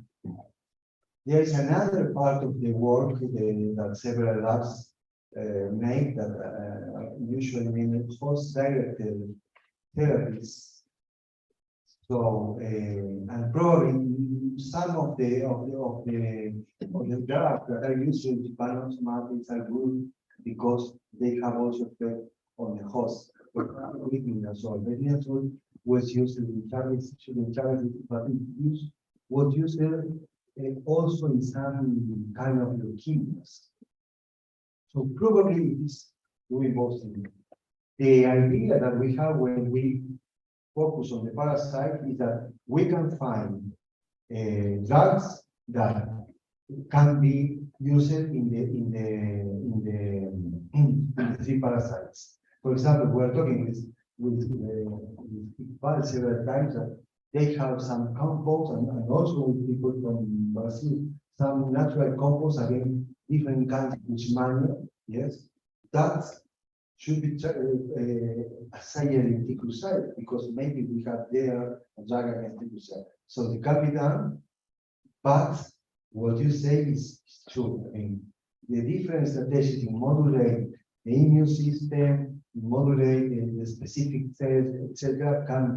[SPEAKER 1] there is another part of the work that several labs make, that usually mean post-directed therapies. So and probably some of the drugs that are used in Japanese are good because they have also effect on the host. Leishmaniasis was used in charity, but it was used also in some kind of leukemias. So probably it is doing both things. The idea that we have when we focus on the parasite is that we can find drugs that can be used in the 3 parasites. For example, we are talking with Iqbal several times that they have some compounds, and also with people from Brazil, some natural compounds against different kinds of Leishmania. Yes, that should be assigned in picoside, because maybe we have there a drug against picoside. So it can be done, but what you say is true. I mean, the different strategies in modulate the immune system, modulate the specific cells, etc., can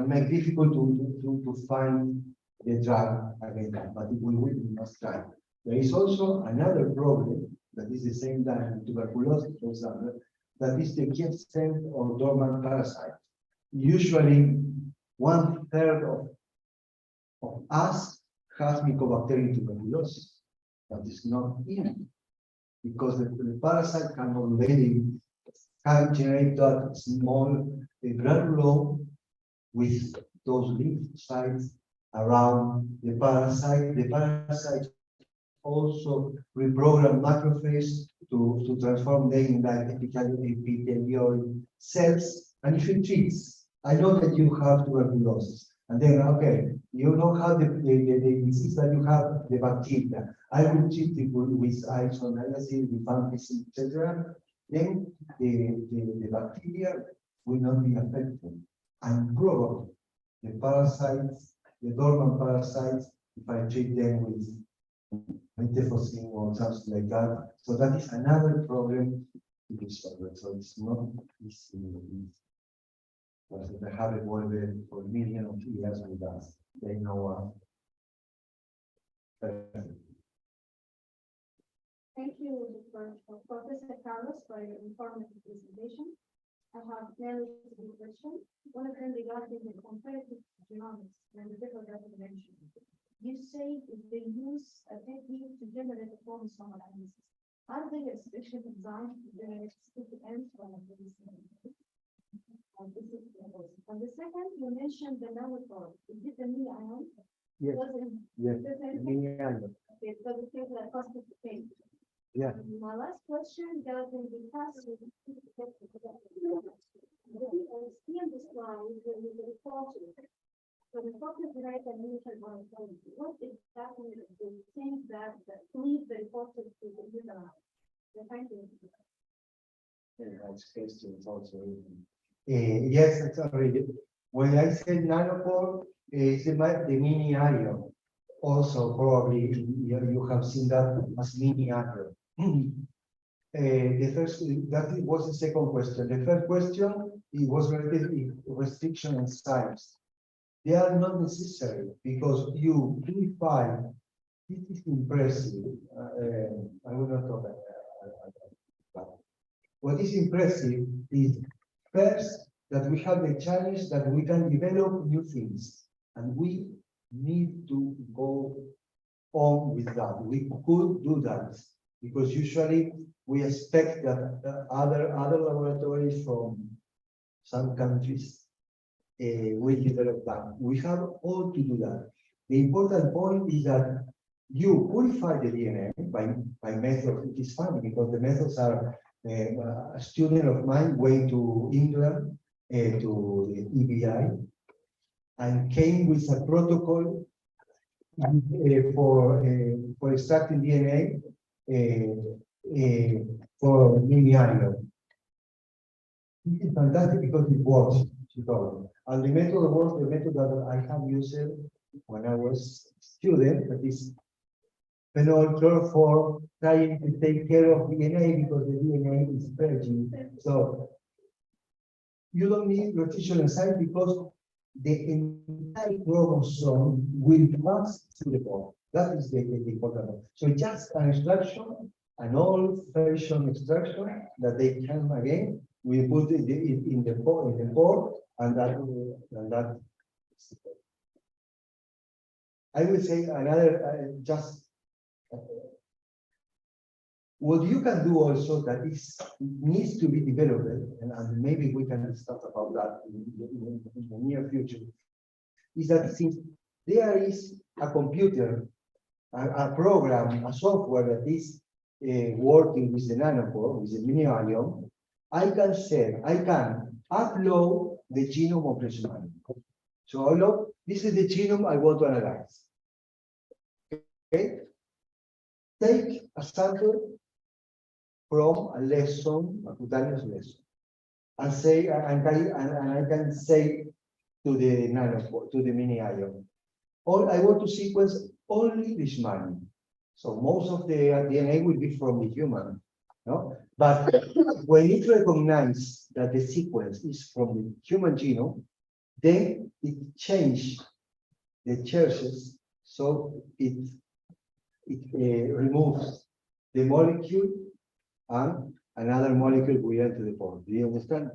[SPEAKER 1] make difficult to find the drug against that, but we must try. There is also another problem that is the same that in tuberculosis, for example, that is the quiescent or dormant parasite. Usually, 1/3 of us has Mycobacterium tuberculosis, but it's not even, because the parasite can generate that small granule with those lymphocytes around the parasite. The parasite also reprogram macrophages to transform them in like epithelial cells and infiltrates. I know that you have tuberculosis, And then, okay, you know how the disease that you have, the bacteria. I will treat it with isoniazid, with ampicillin, etc. Then the bacteria will not be affected. And probably the parasites, the dormant parasites, if I treat them with methoxyfloxacin or something like that. So that is another problem to be solved. So it's not easy. Because they have evolved for millions of years with us. They know
[SPEAKER 3] Thank you, Professor Carlos, for your informative presentation. I have nearly two questions. One of them regarding the comparative genomics and the different mentioned. You say if they use a technique to generate a chromosome analysis, are they especially designed to generate specific ends from these? And the second, you mentioned the nanopore. Is it the mini ion?
[SPEAKER 1] Yes. Yes. Mini ion.
[SPEAKER 3] Okay, so the things that cost the same.
[SPEAKER 1] Yeah.
[SPEAKER 3] My last question regarding the passive. See on the slide, there is a report. So the focus right and initial volatility. What exactly is the things that lead the reporter to the user? Thank you.
[SPEAKER 1] That's questions also. Yes, it's already. When I said nanopore, it's the mini ion. Also, probably you have seen that as mini ion. The first, that was the second question. The first question, it was related to restriction and size. They are not necessary because you purify. This is impressive. I will not talk about that. What is impressive is first that we have the challenge that we can develop new things, and we need to go on with that. We could do that because usually we expect that other laboratories from some countries will develop that. We have all to do that. The important point is that you purify the DNA by methods. It is funny because the methods are a student of mine went to England to the EBI and came with a protocol for extracting DNA for mini ion. This is fantastic because it works, she told me. And the method was the method that I have used when I was a student, that is phenol chloroform, trying to take care of DNA because the DNA is fragile. So you don't need rotation enzyme because the entire chromosome will pass through the bone. That is the important one. So just an extraction, an old-fashioned extraction that they can again. We put it in the board, and that. I will say another what you can do also that needs to be developed, and maybe we can discuss about that in the near future, is that since there is a computer, a program, a software that is working with the nanopore, with the mini ion, I can upload the genome of Leishmaniasis. So this is the genome I want to analyze. Okay, take a sample from a lesson, a cutaneous lesson, and say, and I can say to the nanopore, to the mini ion, I want to sequence only Leishmaniasis. So most of the DNA will be from the human, no? But when it recognizes that the sequence is from the human genome, then it changes the churches, so it removes the molecule and another molecule will enter the pore. Do you understand?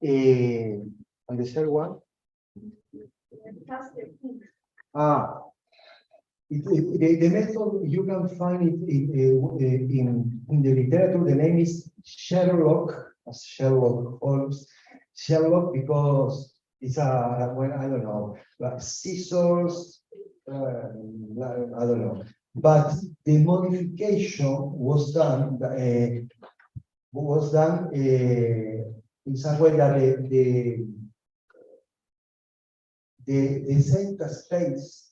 [SPEAKER 1] And the third one? The method you can find it in the literature. The name is Sherlock, as Sherlock Holmes. Sherlock because it's I don't know, like scissors. I don't know, but the modification was done in some way that the center space,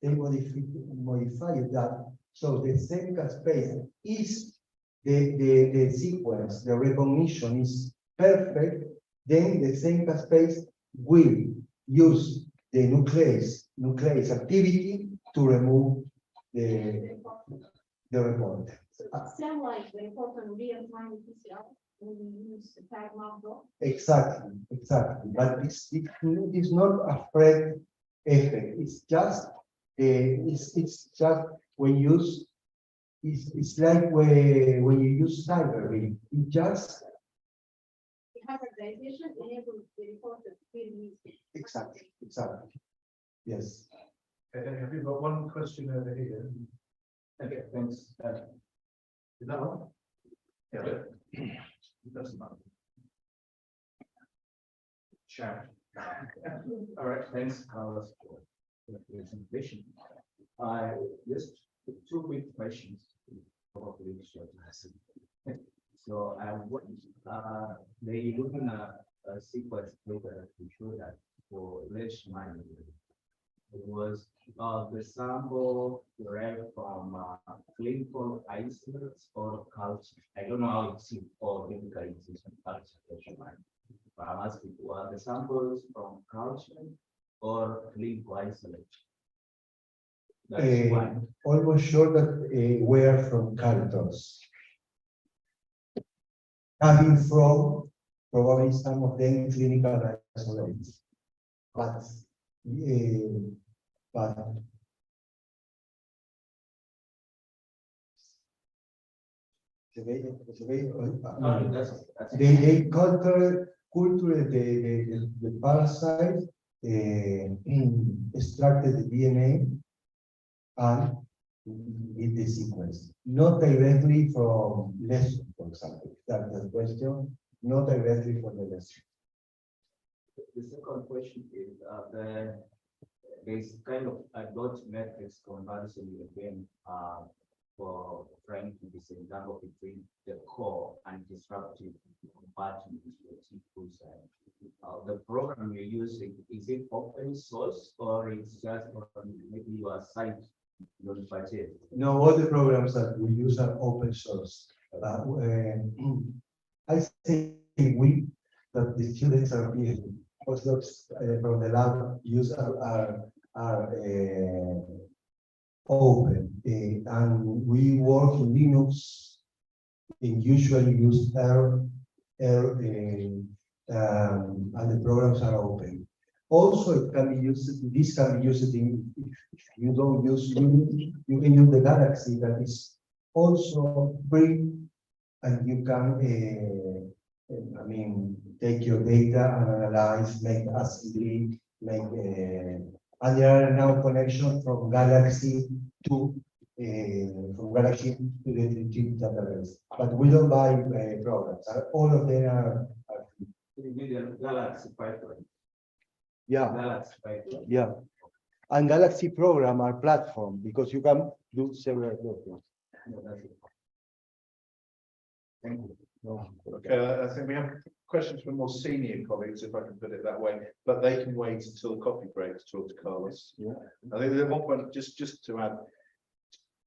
[SPEAKER 1] they modify that. So the center space is the sequence, the recognition is perfect. Then the center space will use the nucleus activity to remove the report.
[SPEAKER 3] Sound like the important real-time PCR when we use the tag model.
[SPEAKER 1] Exactly. But it's not a Fred effect. It's just it's just when you use it's like when you use cyber, it just
[SPEAKER 3] The hybridization enables the report to be
[SPEAKER 1] exactly. Yes.
[SPEAKER 2] Have you got one question over here?
[SPEAKER 5] Okay, thanks.
[SPEAKER 2] Is that one? Yeah. It doesn't matter.
[SPEAKER 5] Sure. All right, thanks, Carlos, for the presentation. Just two quick questions. Probably short answer. So what they looking at a sequence data to show that for Leishmaniasis, it was the sample derived from clinical isolates or culture. I don't know how it's or clinical isolation culture. But I'm asking, were the samples from culture or clinical isolate? That's one.
[SPEAKER 1] Almost sure that were from cultures. Coming from probably some of them clinical isolates. But they culture the parasite extracted the DNA and with the sequence, not directly from lesson, for example. That's the question, not directly from the lesson.
[SPEAKER 5] The second question is there's kind of a dot matrix comparison again for trying to disentangle between the core and disruptive compartments of the T2 side. The program you're using, is it open source or it's just maybe your site?
[SPEAKER 1] No, all the programs that we use are open source. I say we, that the students are postdocs from the lab use are open, and we work in Linux. And usually use R, and the programs are open. Also, it can be used. This can be used in. If you don't use Unity, you can use the Galaxy that is also free, and you can. I mean, take your data and analyze, make assembly, make. And there are now connections from Galaxy to the database. But we don't buy programs. All of them are free.
[SPEAKER 5] Galaxy pipeline.
[SPEAKER 1] Yeah.
[SPEAKER 5] Galaxy pipeline.
[SPEAKER 1] Yeah. And Galaxy program are platform because you can do several programs.
[SPEAKER 5] No, that's it. Thank you.
[SPEAKER 1] No.
[SPEAKER 2] Okay, I think we have questions from more senior colleagues, if I can put it that way, but they can wait until the coffee break to talk to Carlos.
[SPEAKER 1] Yeah.
[SPEAKER 2] I think at one point, just to add,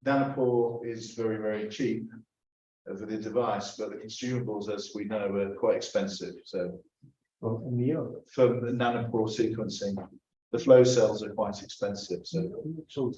[SPEAKER 2] Nanopore is very, very cheap for the device, but the consumables, as we know, are quite expensive. So for the Nanopore sequencing, the flow cells are quite expensive. So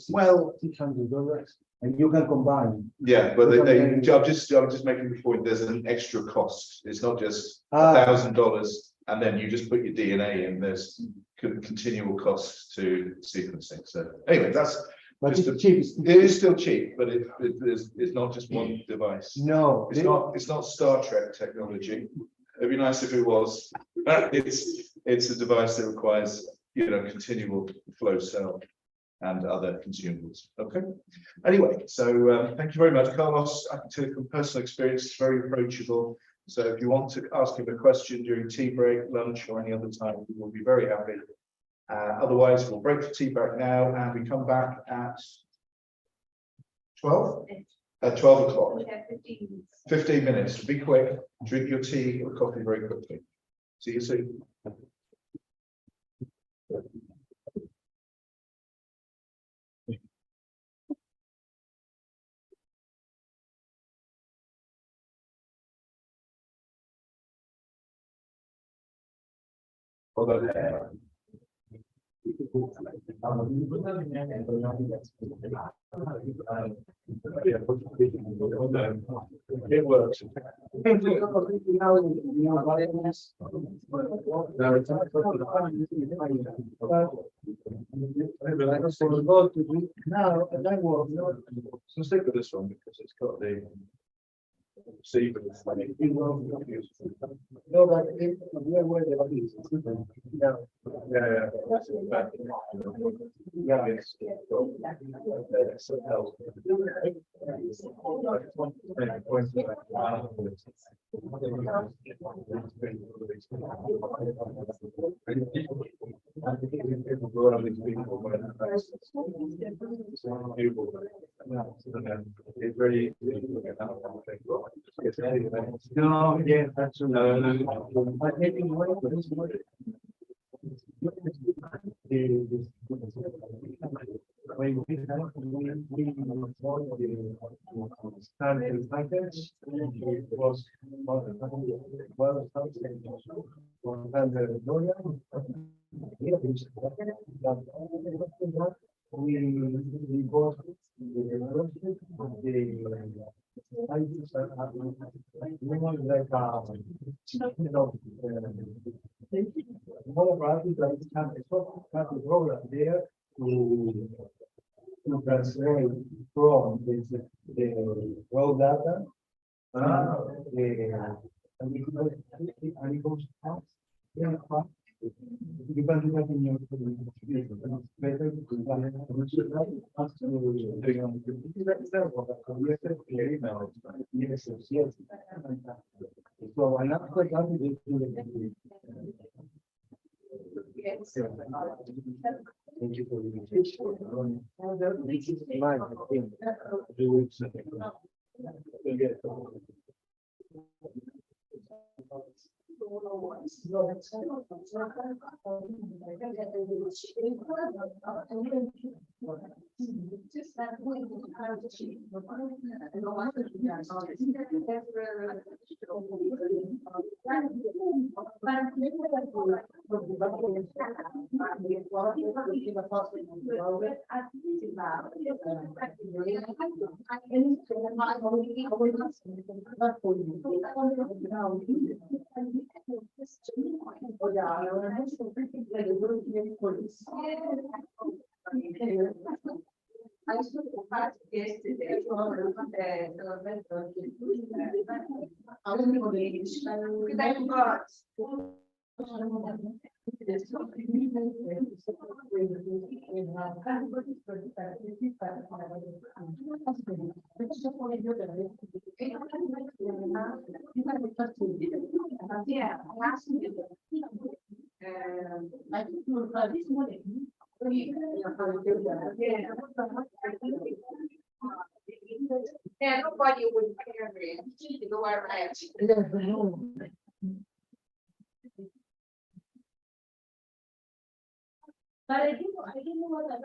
[SPEAKER 2] well,
[SPEAKER 1] $600, and you can combine.
[SPEAKER 2] yeah, but I'm just making the point. There's an extra cost. It's not just $1,000 and then you just put your DNA in. There's continual costs to sequencing. So anyway, that's.
[SPEAKER 1] But it's cheap.
[SPEAKER 2] It is still cheap, but it's not just one device.
[SPEAKER 1] No,
[SPEAKER 2] it's not Star Trek technology. It'd be nice if it was. It's a device that requires continual flow cell and other consumables. Okay. Anyway, so thank you very much, Carlos. I can tell you from personal experience, it's very approachable. So if you want to ask him a question during tea break, lunch, or any other time, we will be very happy. Otherwise, we'll break for tea break now, and we come back at 12? At 12 o'clock.
[SPEAKER 3] We have 15 minutes.
[SPEAKER 2] 15 minutes. Be quick. Drink your tea or coffee very quickly. See you soon. It works.
[SPEAKER 4] Now, that was not.
[SPEAKER 2] So stick with this one because it's got the. See, but it's like.
[SPEAKER 4] No, but if we are aware that it is. Yeah.
[SPEAKER 2] Yeah.
[SPEAKER 4] Yeah.
[SPEAKER 2] Yes. It's very.
[SPEAKER 4] No, yeah, that's. I think in one of this. When we started package, it was we bought one of our artists have a program there to translate from the raw data. And it goes fast. Yeah, fast. You can do that in your. It's better to do that. Yes, yes. So another example is.
[SPEAKER 3] Yes.
[SPEAKER 4] Thank you for the invitation. Mine, I think.
[SPEAKER 6] I spoke to Pat yesterday. Yeah, I think this morning. Yeah, nobody would care. You know where I am. But I didn't know what I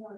[SPEAKER 3] So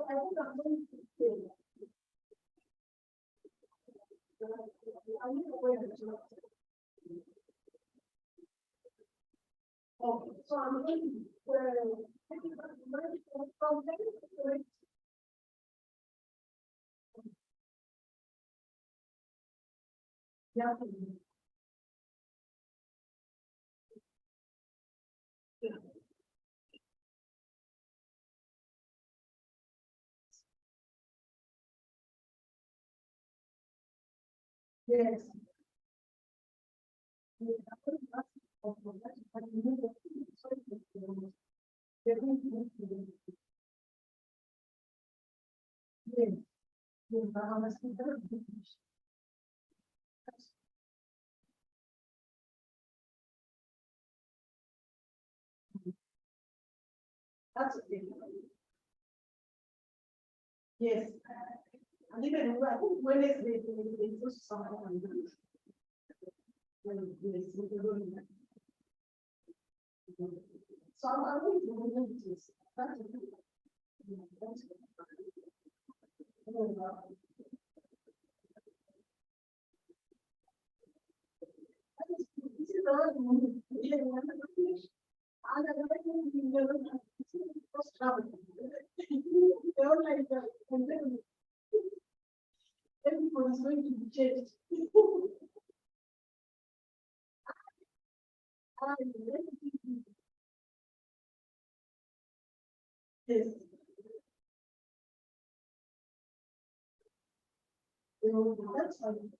[SPEAKER 3] I think I'm going to say. Okay, so I'm going to. Yeah. Yes. That's okay. Yes. And even I think Wednesday, they post something on this. Yes, we can do that. So I'm going to remove this. That's okay. Yeah, that's okay. This is the one. Yeah, and I don't think first travel. They all like that. And then everybody's going to be changed. Yes. So that's fine.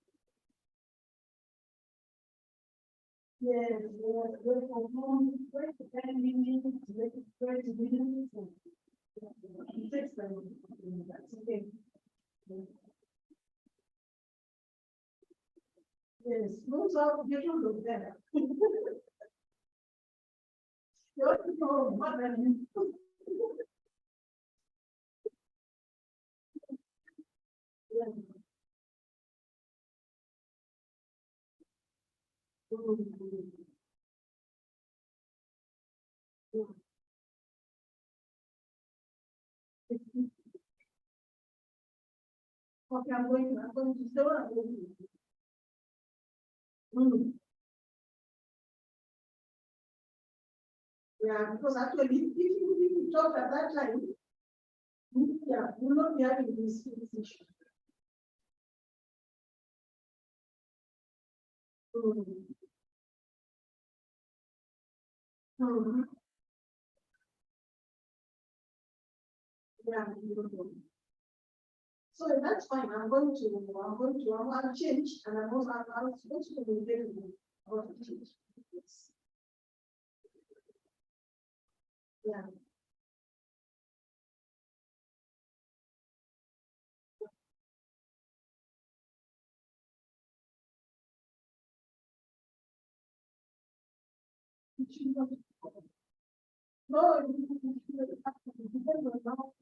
[SPEAKER 3] Yes, we're from home, we're to family meetings, we're to meetings. That's okay. Yes, those are beautiful look there. You're to know what I mean. Okay, I'm going to say what I'm going to do. Yeah, because actually, if you talk at that time, yeah, we'll not be having this issue. Yeah. So that's fine. I'll change and I'm supposed to be getting about to change. Yeah. No, it depends on how.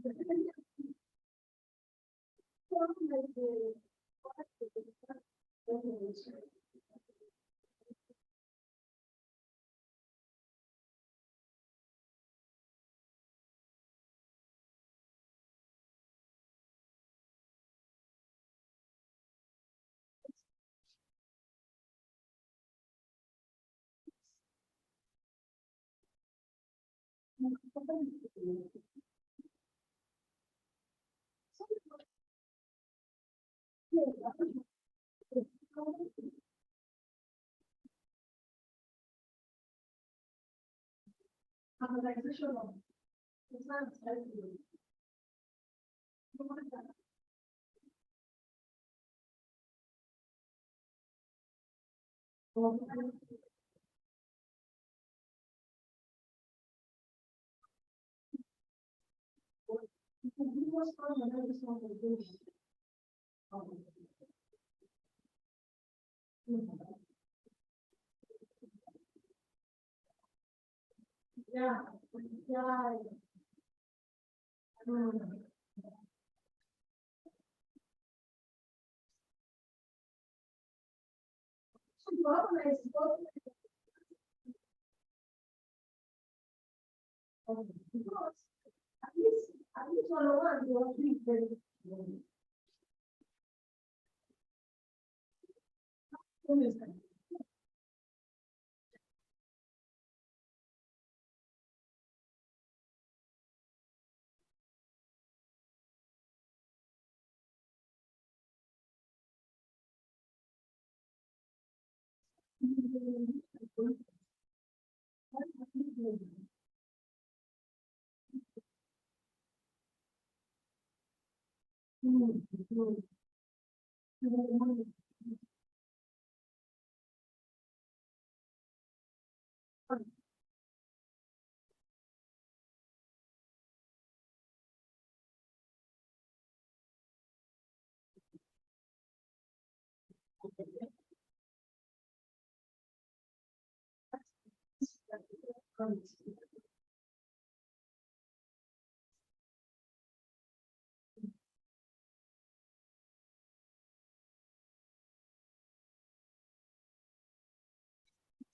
[SPEAKER 3] Yeah, yeah. At least one on one, you are being very.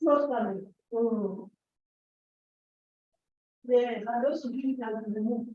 [SPEAKER 3] Not coming. Yeah, and those who drink can be removed.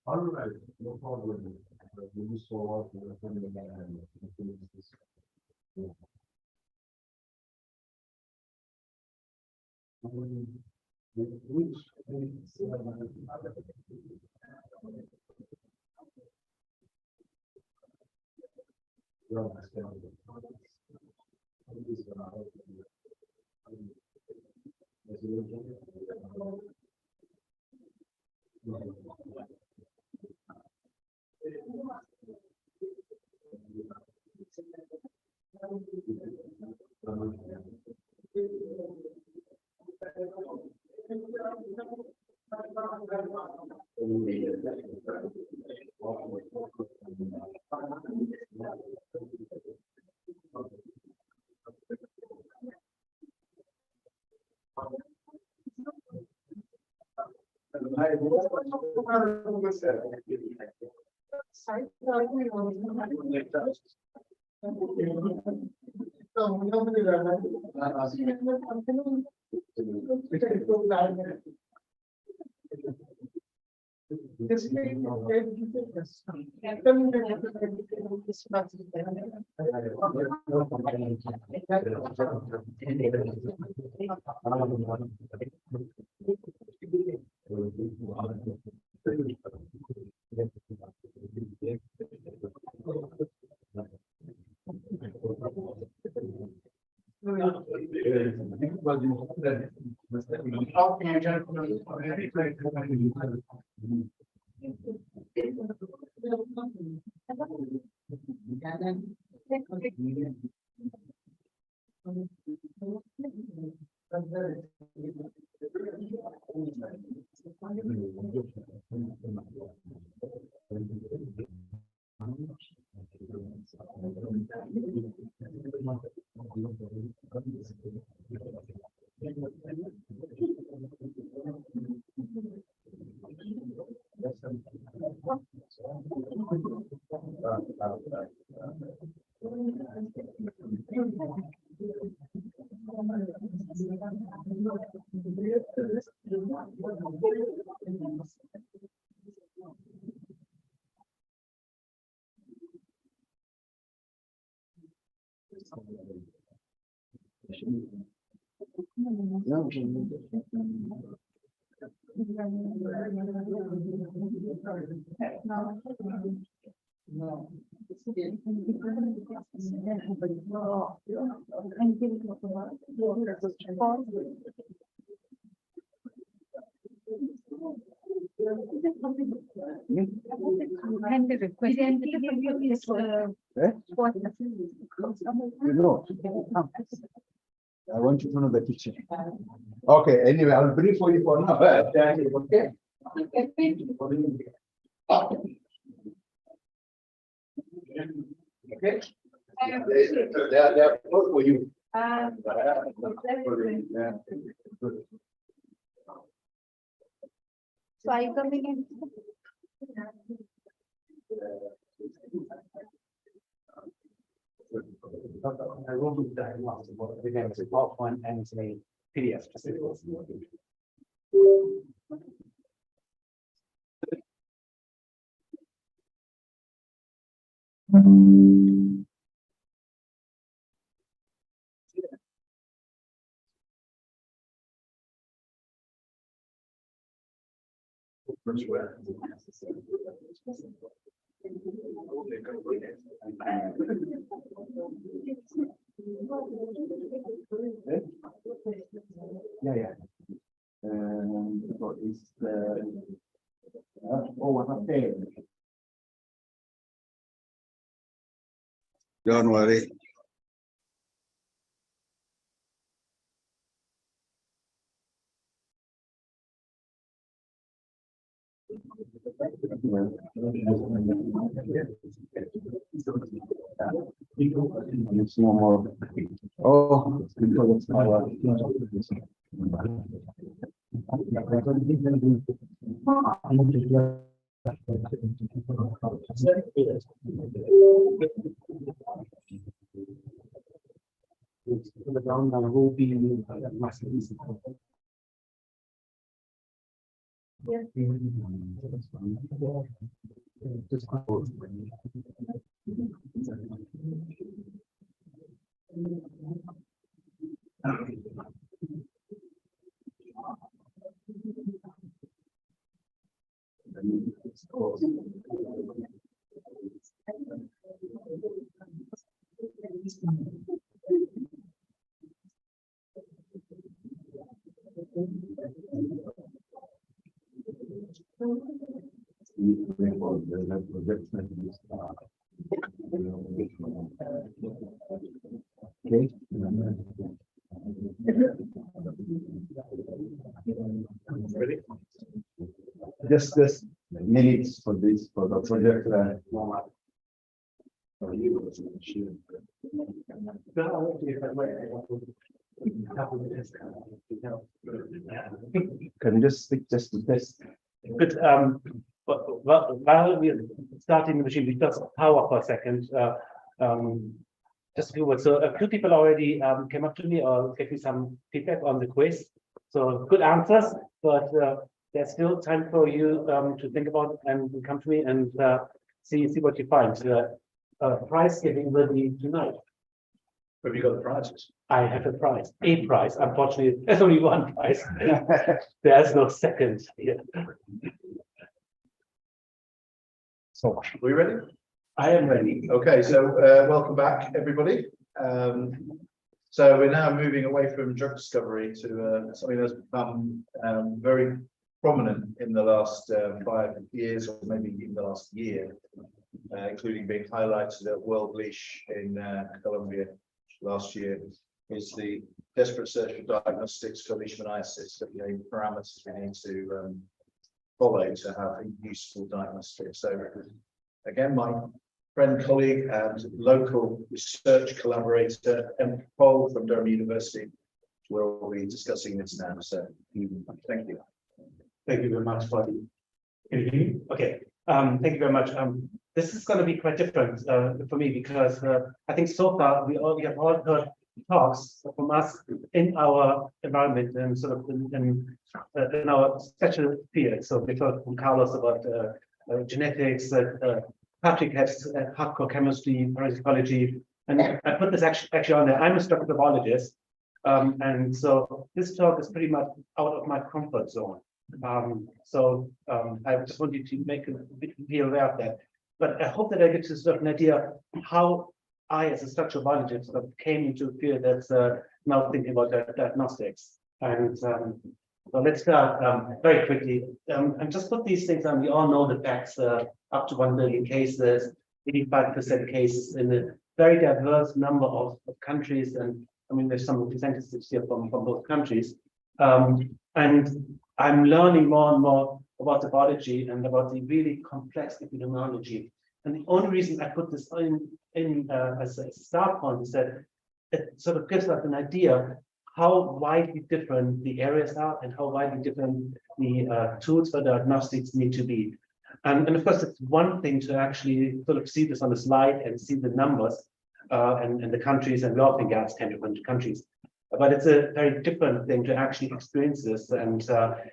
[SPEAKER 5] All right, no problem. We move forward to
[SPEAKER 3] And the request.
[SPEAKER 1] You know, I want you to know the kitchen. Okay, anyway, I'll brief for you for now. Okay. Okay. They are both for you. Yeah.
[SPEAKER 3] So are you coming in?
[SPEAKER 5] I will do that. Again, it's a PowerPoint and it's a PDF.
[SPEAKER 1] Yeah. So it's okay.
[SPEAKER 9] Don't worry.
[SPEAKER 1] It's no more. Oh, it's because it's our.
[SPEAKER 5] The ground will be
[SPEAKER 1] Okay.
[SPEAKER 2] Ready?
[SPEAKER 1] Just minutes for this, for the project. Can you just speak just to test?
[SPEAKER 5] But while we're starting the machine, we just power for a second. Just a few words. So a few people already came up to me or gave me some feedback on the quiz. So good answers, but there's still time for you to think about and come to me and see what you find. Prize giving will be tonight.
[SPEAKER 2] Have you got the prizes?
[SPEAKER 5] I have a prize. Unfortunately, there's only one prize. There's no second here.
[SPEAKER 1] So,
[SPEAKER 2] Are we ready?
[SPEAKER 5] I am ready.
[SPEAKER 2] Okay, so welcome back, everybody. So we're now moving away from drug discovery to something that's become very prominent in the last 5 years, or maybe even the last year, including being highlighted at World Leash in Colombia last year, is the desperate search for diagnostics for Leishmaniasis, the parameters we need to follow to have useful diagnostics. So again, my friend, colleague, and local research collaborator, Em Paul from Durham University, will be discussing this now. So thank you.
[SPEAKER 5] Thank you very much for the. Can you hear me? Okay. Thank you very much. This is going to be quite different for me because I think so far we have all heard talks from us in our environment and sort of in our special field. So we heard from Carlos about genetics. Patrick has hardcore chemistry, parasitology, and I put this actually on there. I'm a structural biologist, and so this talk is pretty much out of my comfort zone. I just want you to be aware of that. But I hope that I get to sort of an idea how I, as a structural biologist, sort of came into a field that's now thinking about diagnostics. And so let's start very quickly and just put these things on. We all know the facts. Up to 1 million cases, 85% cases in a very diverse number of countries. And I mean, there's some representatives here from both countries. And I'm learning more and more about the biology and about the really complex epidemiology. And the only reason I put this in as a start point is that it sort of gives us an idea how widely different the areas are and how widely different the tools for diagnostics need to be. And of course, it's one thing to actually sort of see this on the slide and see the numbers and the countries, and we all think it's 10 different countries. But it's a very different thing to actually experience this and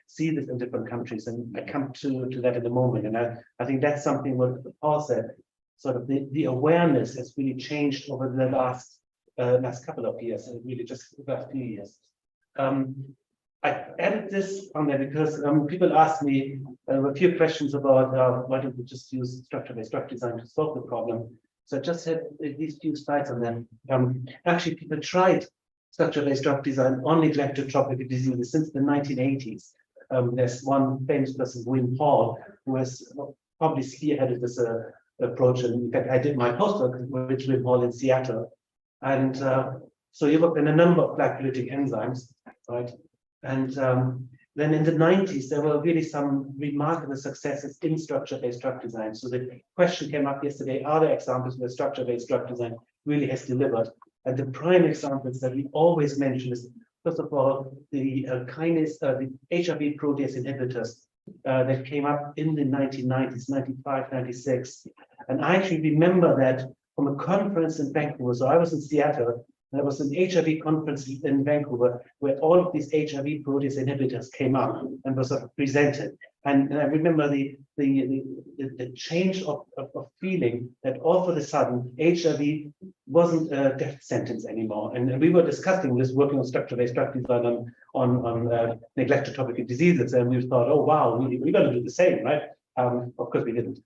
[SPEAKER 5] see this in different countries. And I come to that in a moment. And I think that's something what Paul said, sort of the awareness has really changed over the last couple of years, and really just the last few years. I added this on there because people asked me a few questions about why don't we just use structure-based drug design to solve the problem. So I just had these few slides on them. Actually, people tried structure-based drug design on neglected tropical diseases since the 1980s. There's one famous person, William Hall, who has probably spearheaded this approach. And in fact, I did my postdoc with William Hall in Seattle. And so he looked at a number of glycolytic enzymes, right? And Then in the 90s, there were really some remarkable successes in structure-based drug design. So the question came up yesterday, are there examples where structure-based drug design really has delivered? And the prime examples that we always mention is, first of all, the kinase, the HRV protease inhibitors that came up in the 1990s, 95, 96. And I actually remember that from a conference in Vancouver. So I was in Seattle. There was an HIV conference in Vancouver where all of these HIV protease inhibitors came up and was presented. And I remember the change of feeling that all of a sudden HIV wasn't a death sentence anymore. And we were discussing this, working on structure-based drug design on neglected tropical diseases, and we thought, oh wow, we're going to do the same, right? Of course we didn't.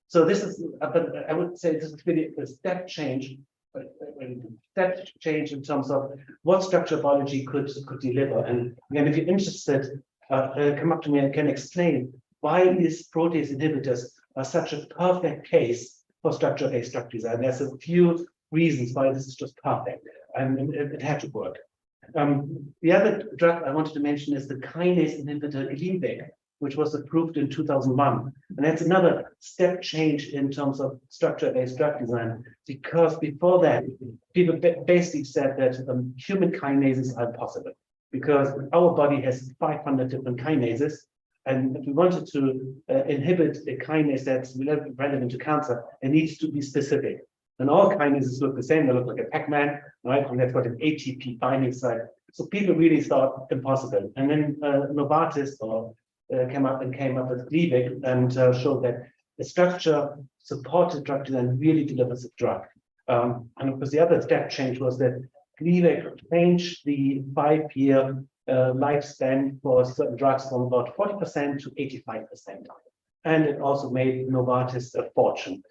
[SPEAKER 5] So this is, but I would say this is really a step change. Step change in terms of what structural biology could deliver. And again, if you're interested, come up to me and can explain why these protease inhibitors are such a perfect case for structure-based drug design. There's a few reasons why this is just perfect, and it had to work. The other drug I wanted to mention is the kinase inhibitor Gleevec, which was approved in 2001. And that's another step change in terms of structure-based drug design, because before that, people basically said that human kinases are impossible, because our body has 500 different kinases. And if we wanted to inhibit a kinase that's relevant to cancer, it needs to be specific. And all kinases look the same. They look like a Pac-Man, right? And they've got an ATP binding site. So people really thought impossible. And then Novartis came up with Gleevec and showed that the structure-supported drug design really delivers a drug. And of course, the other step change was that Gleevec changed the 5-year lifespan for certain drugs from about 40% to 85%. And it also made Novartis a fortune.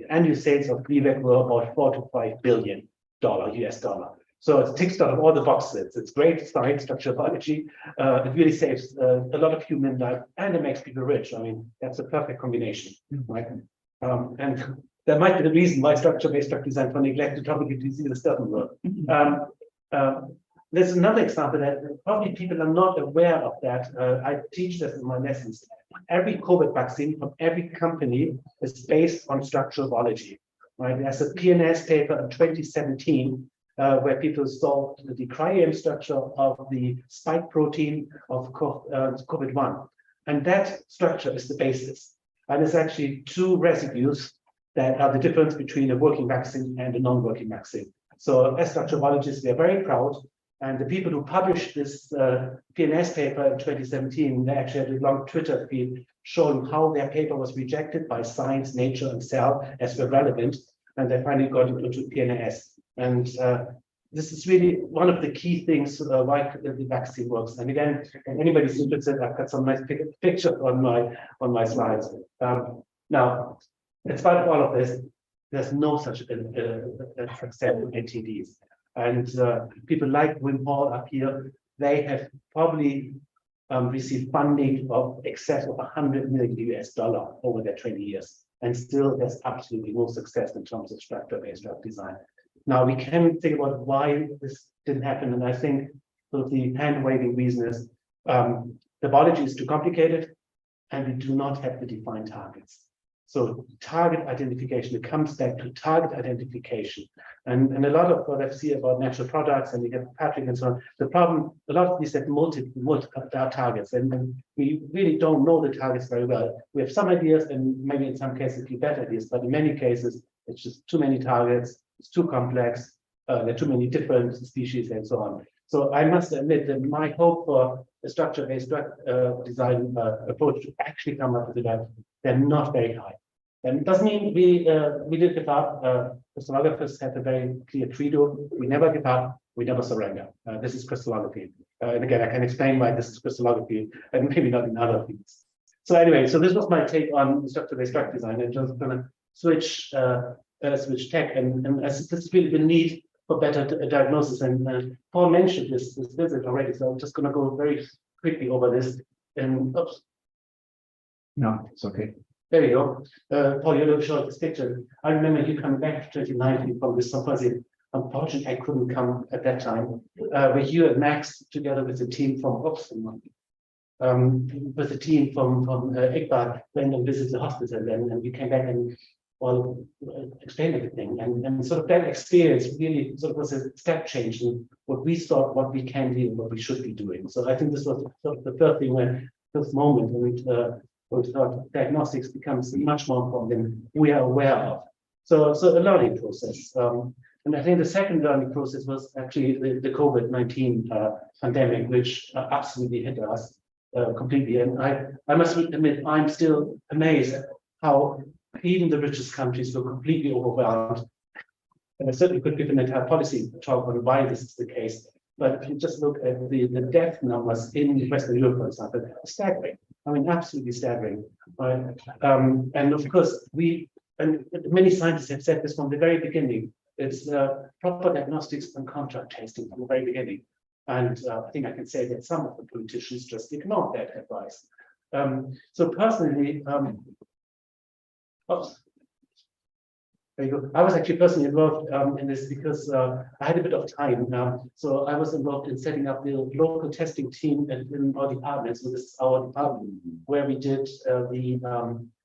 [SPEAKER 5] Annual sales of Gleevec were about $4 to $5 billion US dollar. So it ticks out of all the boxes. It's great science, structural biology. It really saves a lot of human life, and it makes people rich. I mean, that's a perfect combination, right? And that might be the reason why structure-based drug design for neglected tropical diseases doesn't work. There's another example that probably people are not aware of that. I teach this in my lessons. Every COVID vaccine from every company is based on structural biology, right? There's a PNAS paper in 2017 where people solved the cryo-EM structure of the spike protein of COVID-1. And that structure is the basis. And it's actually two residues that are the difference between a working vaccine and a non-working vaccine. So as structural biologists, we are very proud. And the people who published this PNAS paper in 2017, they actually had a long Twitter feed showing how their paper was rejected by Science, Nature, and Cell as irrelevant. And they finally got into PNAS. And this is really one of the key things why the vaccine works. And again, if anybody's interested, I've got some nice pictures on my slides. Now, in spite of all of this, there's no such success in ATDs. And people like Wim Hall up here, they have probably received funding of excess of $100 million US over their 20 years. And still, there's absolutely no success in terms of structure-based drug design. Now, we can think about why this didn't happen. And I think sort of the hand-waving reason is the biology is too complicated, and we do not have the defined targets. So target identification, it comes back to target identification. And a lot of what I see about natural products, and we have Patrick and so on, the problem, a lot of these have multiple targets, and we really don't know the targets very well. We have some ideas, and maybe in some cases, we better ideas, but in many cases, it's just too many targets, it's too complex, there are too many different species, and so on. So I must admit that my hope for a structure-based drug design approach to actually come up with a drug, they're not very high. And it doesn't mean we did give up. Crystallographers have a very clear credo. We never give up, we never surrender. This is crystallography. And again, I can explain why this is crystallography and maybe not in other fields. So anyway, so this was my take on structure-based drug design. And just gonna switch tech, and this is really the need for better diagnosis. And Paul mentioned this visit already, so I'm just gonna go very quickly over this. And oops. No, it's okay. There we go. Paul, you're showing this picture. I remember you coming back to 2019 from this symposium. unfortunately I couldn't come at that time, where you and Max, together with the team from Oxford, with the team from ICBA, went and visited the hospital, and we came back and explained everything, and sort of that experience really sort of was a step change in what we thought, what we can do, what we should be doing. So I think this was sort of the first thing first moment when we thought diagnostics becomes much more important than we are aware of. So a learning process. And I think the second learning process was actually the COVID-19 pandemic, which absolutely hit us completely. And I must admit, I'm still amazed how even the richest countries were completely overwhelmed. And I certainly could give an entire policy talk on why this is the case. But if you just look at the death numbers in Western Europe, for example, staggering. I mean, absolutely staggering. Right? And of course, many scientists have said this from the very beginning. It's proper diagnostics and contract testing from the very beginning. And I think I can say that some of the politicians just ignored that advice. So personally, there you go. I was actually personally involved in this because I had a bit of time. So I was involved in setting up the local testing team in our department. So this is our department where we did the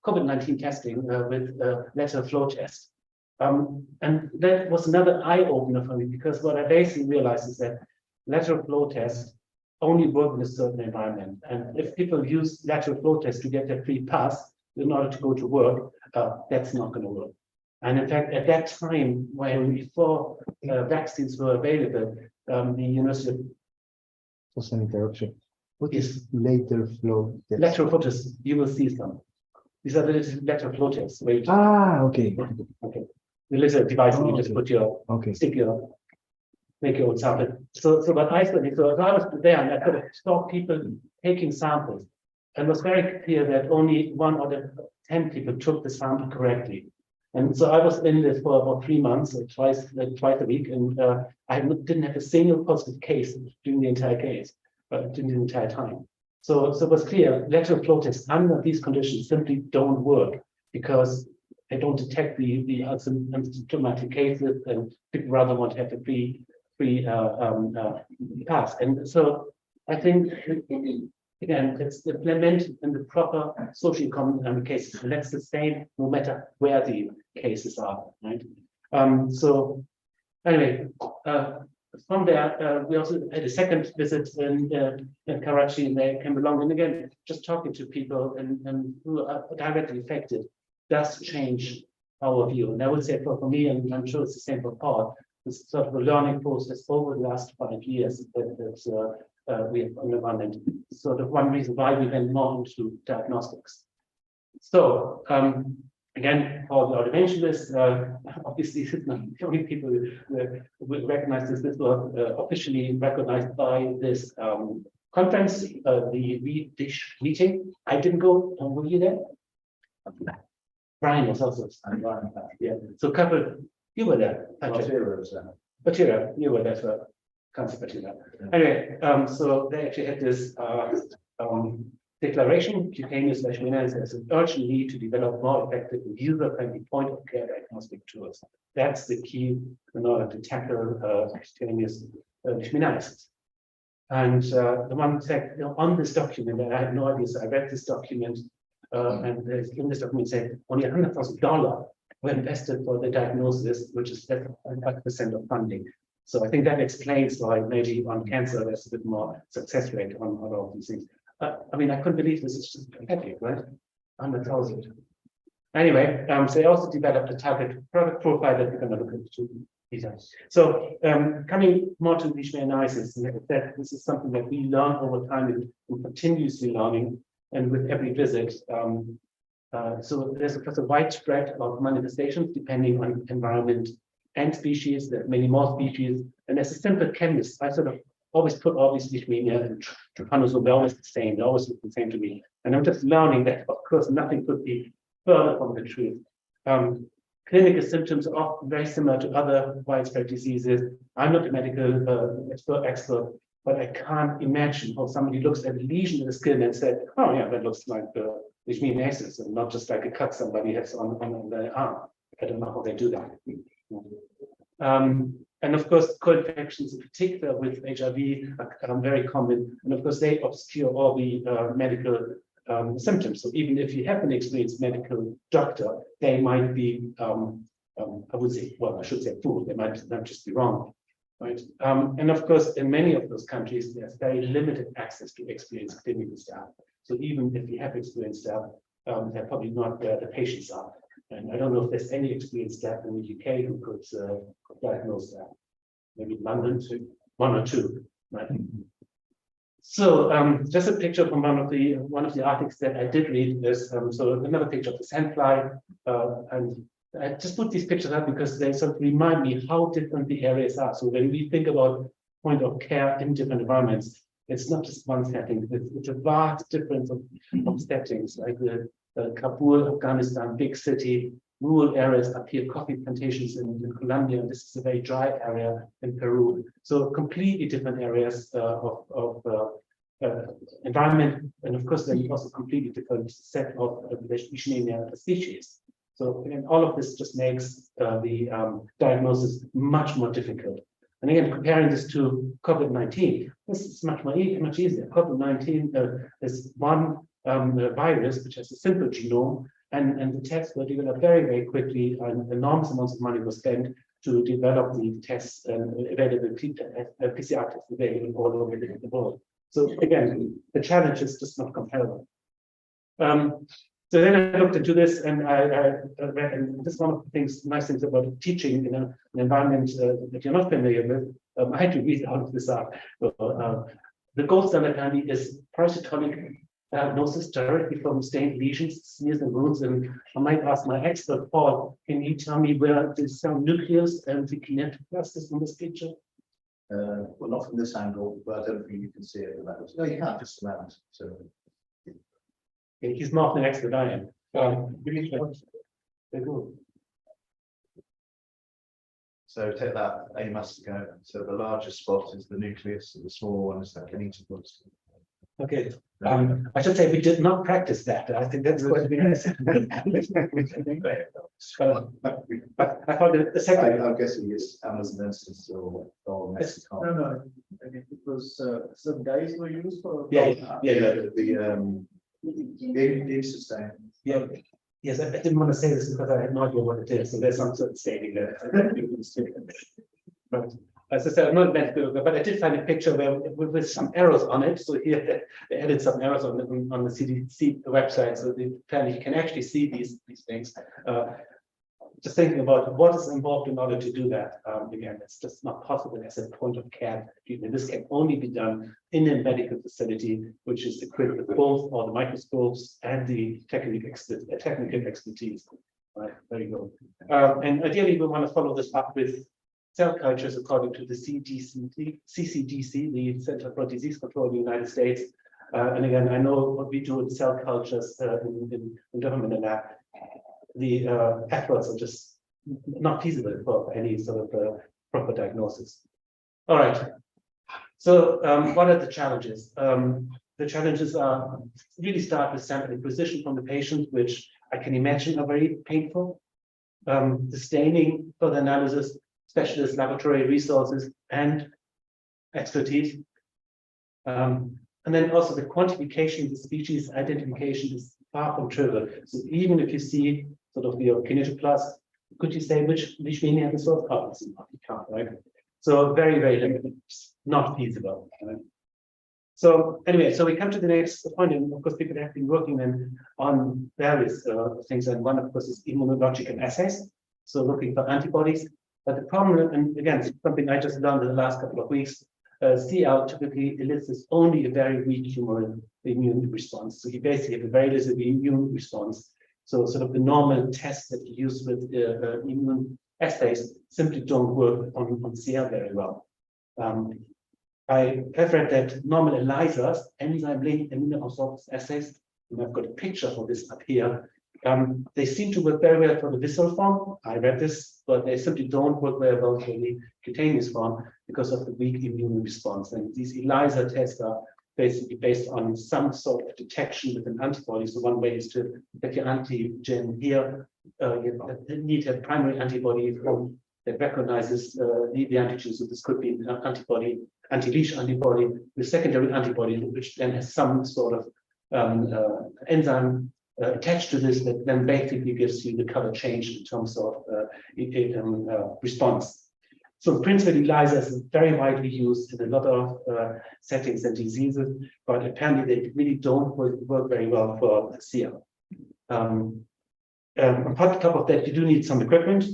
[SPEAKER 5] COVID-19 testing with lateral flow test. And that was another eye-opener for me, because what I basically realized is that lateral flow tests only work in a certain environment. And if people use lateral flow tests to get their free pass in order to go to work, that's not going to work. And in fact, at that time, before vaccines were available, the University of...
[SPEAKER 1] Just an interruption. What is lateral flow test?
[SPEAKER 5] Lateral flow tests, you will see some. These are the little lateral flow tests. Where you
[SPEAKER 1] okay.
[SPEAKER 5] Okay. The little device you just put your, make your own sample. So but I studied, so I was there and I could have saw people taking samples. And it was very clear that only 1 out of 10 people took the sample correctly. And so I was in this for about 3 months, twice a week, and I didn't have a single positive case during the entire time. So it was clear lateral flow tests under these conditions simply don't work, because they don't detect the asymptomatic cases, and people rather want to have a free pass. And so I think, again, it's implemented in the proper socioeconomic cases, and that's the same no matter where the cases are, right? So anyway, from there, we also had a second visit in Karachi, and they came along, and again, just talking to people and who are directly affected does change our view. And I would say for me, and I'm sure it's the same for Paul, it's sort of a learning process over the last 5 years that we have undergone, and sort of one reason why we went more into diagnostics. So again, Paul already mentioned this. Obviously, not the only people who recognize this. This was officially recognized by this conference, the REDISH meeting. I didn't go. Were you there? Brian was also. Yeah. So, couple, you were there. Batira, you were there for cancer Batira. Anyway, so they actually had this declaration, cutaneous leishmaniasis has an urgent need to develop more effective and user-friendly point-of-care diagnostic tools. That's the key in order to tackle cutaneous leishmaniasis. And the one said, on this document, and I had no idea, so I read this document, and in this document said only $100,000 were invested for the diagnosis, which is 5% of funding. So I think that explains why maybe on cancer there's a bit more success rate on all of these things. I mean, I couldn't believe this is just epic, right? 100,000. Anyway, so they also developed a target product profile that we're going to look into details. So coming more to leishmaniasis, that this is something that we learn over time and continuously learning, and with every visit. So there's a widespread of manifestations depending on environment and species. There are many more species, and as a simple chemist, I sort of always put all these leishmania and trypanosomes, they're always the same, they always look the same to me. And I'm just learning that, of course, nothing could be further from the truth. Clinical symptoms are often very similar to other widespread diseases. I'm not a medical expert, but I can't imagine how somebody looks at a lesion in the skin and said, oh yeah, that looks like leishmaniasis, and not just like a cut somebody has on their arm. I don't know how they do that. And of course, co-infections in particular with HIV are very common. And of course, they obscure all the medical symptoms. So even if you have an experienced medical doctor, they might be, I would say, well, I should say fool, they might just be wrong. Right. And of course, in many of those countries, there's very limited access to experienced clinical staff. So even if you have experienced staff, they're probably not where the patients are. And I don't know if there's any experienced staff in the UK who could diagnose that. Maybe London, one or two, right? So just a picture from one of the articles that I did read is so another picture of the sandfly, and I just put these pictures up because they sort of remind me how different the areas are. So when we think about point of care in different environments, it's not just one setting, it's a vast difference of settings, like the Kabul, Afghanistan, big city, rural areas up here, coffee plantations in Colombia, and this is a very dry area in Peru. So completely different areas of environment, and of course then also completely different set of Leishmania species. So again, all of this just makes the diagnosis much more difficult. And again, comparing this to COVID-19, this is much easier. COVID-19 is one virus which has a simple genome, and the tests were developed very, very quickly, and enormous amounts of money was spent to develop the tests and available PCR tests available all over the world. So again, the challenge is just not comparable. So then I looked into this, and I read, and this is one of the nice things about teaching in an environment that you're not familiar with. I had to read all of this out. The gold standard apparently is parasitologic diagnosis directly from stained lesions, smears, and wounds. And I might ask my expert, Paul, can you tell me where the cell nucleus and the kinetoplast is in this picture?
[SPEAKER 2] Well, not from this angle, but I don't think you can see it. No, you can't, just around. So.
[SPEAKER 5] He's not an expert, I am. Very good.
[SPEAKER 2] So take that, A must go. So the largest spot is the nucleus, and the smaller one is that kinetoplast.
[SPEAKER 5] Okay. I should say we did not practice that. I think that's going to be nice. But I found it the second.
[SPEAKER 2] I'm guessing it's Amazonas or Mexico.
[SPEAKER 4] No, I mean, it was some dyes were used for.
[SPEAKER 2] The sustain.
[SPEAKER 5] Yeah. Yes, I didn't want to say this because I had no idea what it is. So there's some sort of stating there. But as I said, I'm not a medical, but I did find a picture where with some errors on it. So here they added some errors on the CDC website, so apparently you can actually see these things. Just thinking about what is involved in order to do that. Again, it's just not possible as a point of care treatment. This can only be done in a medical facility, which is equipped with both all the microscopes and the technical expertise. Right, very good. And ideally, we want to follow this up with cell cultures according to the CCDC, the Center for Disease Control in the United States. And again, I know what we do in cell cultures in government and that. The efforts are just not feasible for any sort of proper diagnosis. All right. So what are the challenges? The challenges are really start with sample acquisition from the patient, which I can imagine are very painful. The staining for the analysis, specialist laboratory resources and expertise. And then also the quantification of the species identification is far from trivial. So even if you see sort of your kinetoplast, could you say which Leishmania have the source? Oh, you can't, right? So very, very limited, not feasible. Right? So anyway, so we come to the next point, and of course, people have been working then on various things, and one of course is immunological assays. So looking for antibodies, but the problem, and again, something I just learned in the last couple of weeks, CL typically elicits only a very weak humoral immune response. So you basically have a very little immune response. So sort of the normal tests that you use with immune assays simply don't work on CL very well. I have read that normal ELISAs, enzyme-linked immunosorbence assays, and I've got a picture for this up here. They seem to work very well for the visceral form. I read this, but they simply don't work very well for the cutaneous form because of the weak immune response. And these ELISA tests are basically based on some sort of detection with an antibody. So one way is to get your antigen here. You need a primary antibody from that recognizes the antigens. So this could be an antibody, anti-leash antibody, the secondary antibody, which then has some sort of enzyme attached to this that then basically gives you the color change in terms of response. So principally, ELISA is very widely used in a lot of settings and diseases, but apparently they really don't work very well for CL. On top of that, you do need some equipment.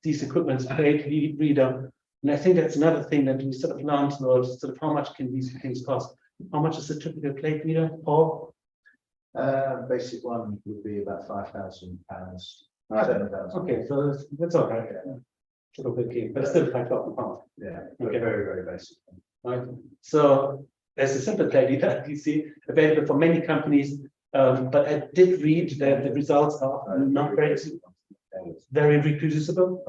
[SPEAKER 5] These equipments plate reader, and I think that's another thing that we sort of learned, or sort of how much can these things cost? How much is a typical plate reader, Paul?
[SPEAKER 2] Basic one would be about £5,000.
[SPEAKER 5] Okay, so that's all right. Okay, but it's still £5,000.
[SPEAKER 2] Yeah,
[SPEAKER 5] Okay.
[SPEAKER 2] very, very basic.
[SPEAKER 5] Right. So there's a simple plate reader you see available for many companies, but I did read that the results are not very reproducible.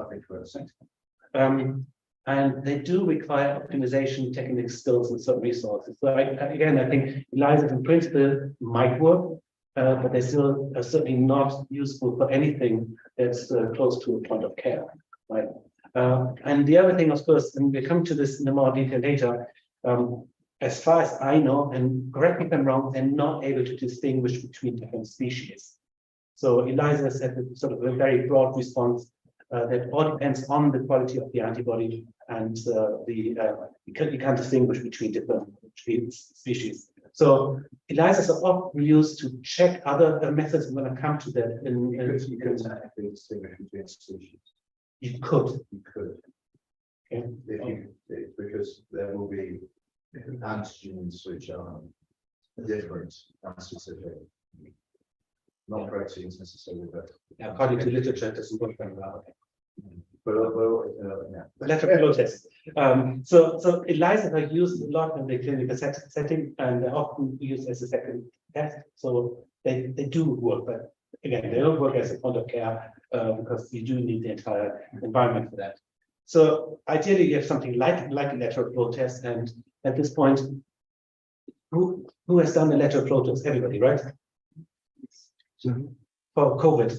[SPEAKER 5] And they do require optimization technical skills and certain resources. So again, I think ELISA in principle might work, but they're still certainly not useful for anything that's close to a point of care, right? And the other thing, of course, and we'll come to this in more detail later, as far as I know, and correct me if I'm wrong, they're not able to distinguish between different species. So ELISA has sort of a very broad response that all depends on the quality of the antibody, and you can't distinguish between different species. So ELISAs are often used to check other methods. I'm going to come to that.
[SPEAKER 2] You could technically distinguish between species.
[SPEAKER 5] You could.
[SPEAKER 2] You could.
[SPEAKER 5] Okay.
[SPEAKER 2] Because there will be antigens which are different and specific. Not proteins necessarily, but
[SPEAKER 5] According to literature, it doesn't work very well.
[SPEAKER 2] yeah.
[SPEAKER 5] Lateral flow test. So ELISA are used a lot in the clinical setting, and they're often used as a second test. So they do work, but again, they don't work as a point of care because you do need the entire environment for that. So ideally, you have something like a lateral flow test, and at this point, who has done the lateral flow test? Everybody, right? For COVID.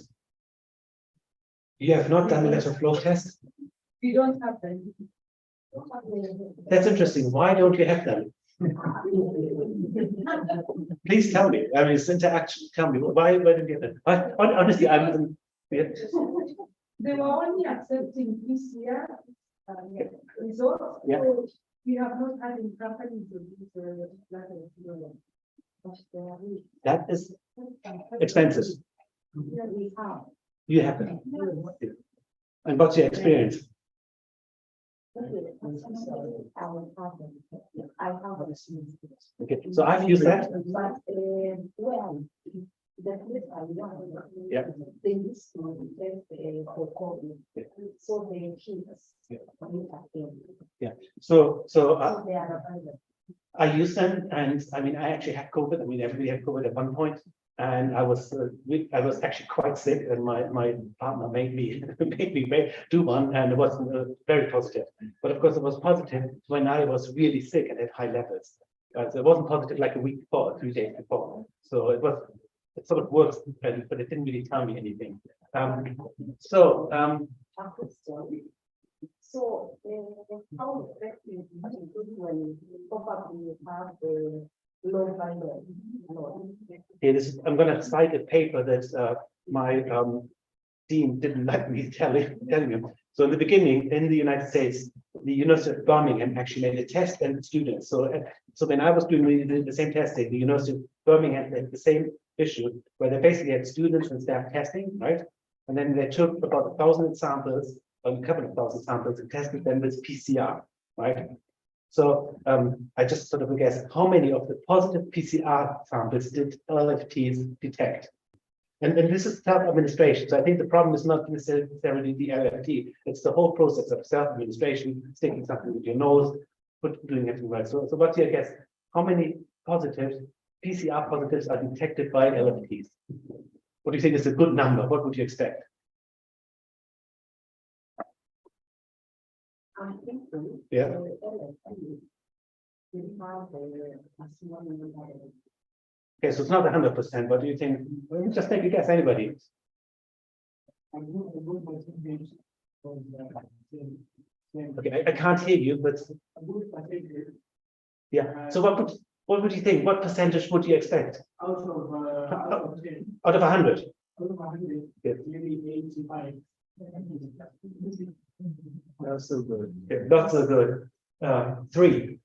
[SPEAKER 5] You have not done the lateral flow test?
[SPEAKER 6] We don't have them.
[SPEAKER 5] That's interesting. Why don't you have them? Please tell me. I mean, it's interaction. Tell me why don't you have them? Honestly, I'm. Yeah.
[SPEAKER 6] They were only accepting this year results.
[SPEAKER 5] Yeah.
[SPEAKER 6] So we have not had any companies to use
[SPEAKER 5] That is expensive.
[SPEAKER 6] Yeah, we have.
[SPEAKER 5] You have them. And what's your experience?
[SPEAKER 6] I have.
[SPEAKER 5] Okay, so I've used that.
[SPEAKER 6] But well, the place I want.
[SPEAKER 5] Yeah.
[SPEAKER 6] They used to test for COVID.
[SPEAKER 5] Yeah.
[SPEAKER 6] So they keep us.
[SPEAKER 5] Yeah. So
[SPEAKER 6] They are available.
[SPEAKER 5] I use them, and I mean, I actually had COVID. I mean, everybody had COVID at one point, and I was actually quite sick, and my partner made me do one, and it was very positive. But of course, it was positive when I was really sick and at high levels. So it wasn't positive like a week before, 3 days before. So it sort of works, but it didn't really tell me anything.
[SPEAKER 6] So, how effective is it when probably have the low fiber?
[SPEAKER 5] I'm going to cite a paper that my dean didn't like me telling him. So in the beginning, in the United States, the University of Birmingham actually made a test and students. So when I was doing the same testing, the University of Birmingham had the same issue where they basically had students and staff testing, right? And then they took about 1,000 samples, a couple of thousand samples, and tested them with PCR, right? So I just sort of guess how many of the positive PCR samples did LFTs detect? And this is self-administration. So I think the problem is not necessarily the LFT, it's the whole process of self-administration, sticking something with your nose, doing everything right. So what's your guess? How many positives, PCR positives are detected by LFTs? What do you think is a good number? What would you expect?
[SPEAKER 6] I think so.
[SPEAKER 5] Yeah. Okay, so it's not 100%. What do you think? Well, just take a guess, anybody. Okay, I can't hear you, but yeah. So what would you think? What percentage would you expect?
[SPEAKER 8] Out of 10.
[SPEAKER 5] Out of 100?
[SPEAKER 8] Out of 100,
[SPEAKER 5] Yeah.
[SPEAKER 8] maybe 85.
[SPEAKER 5] Not so good. Yeah, not so good. 3%.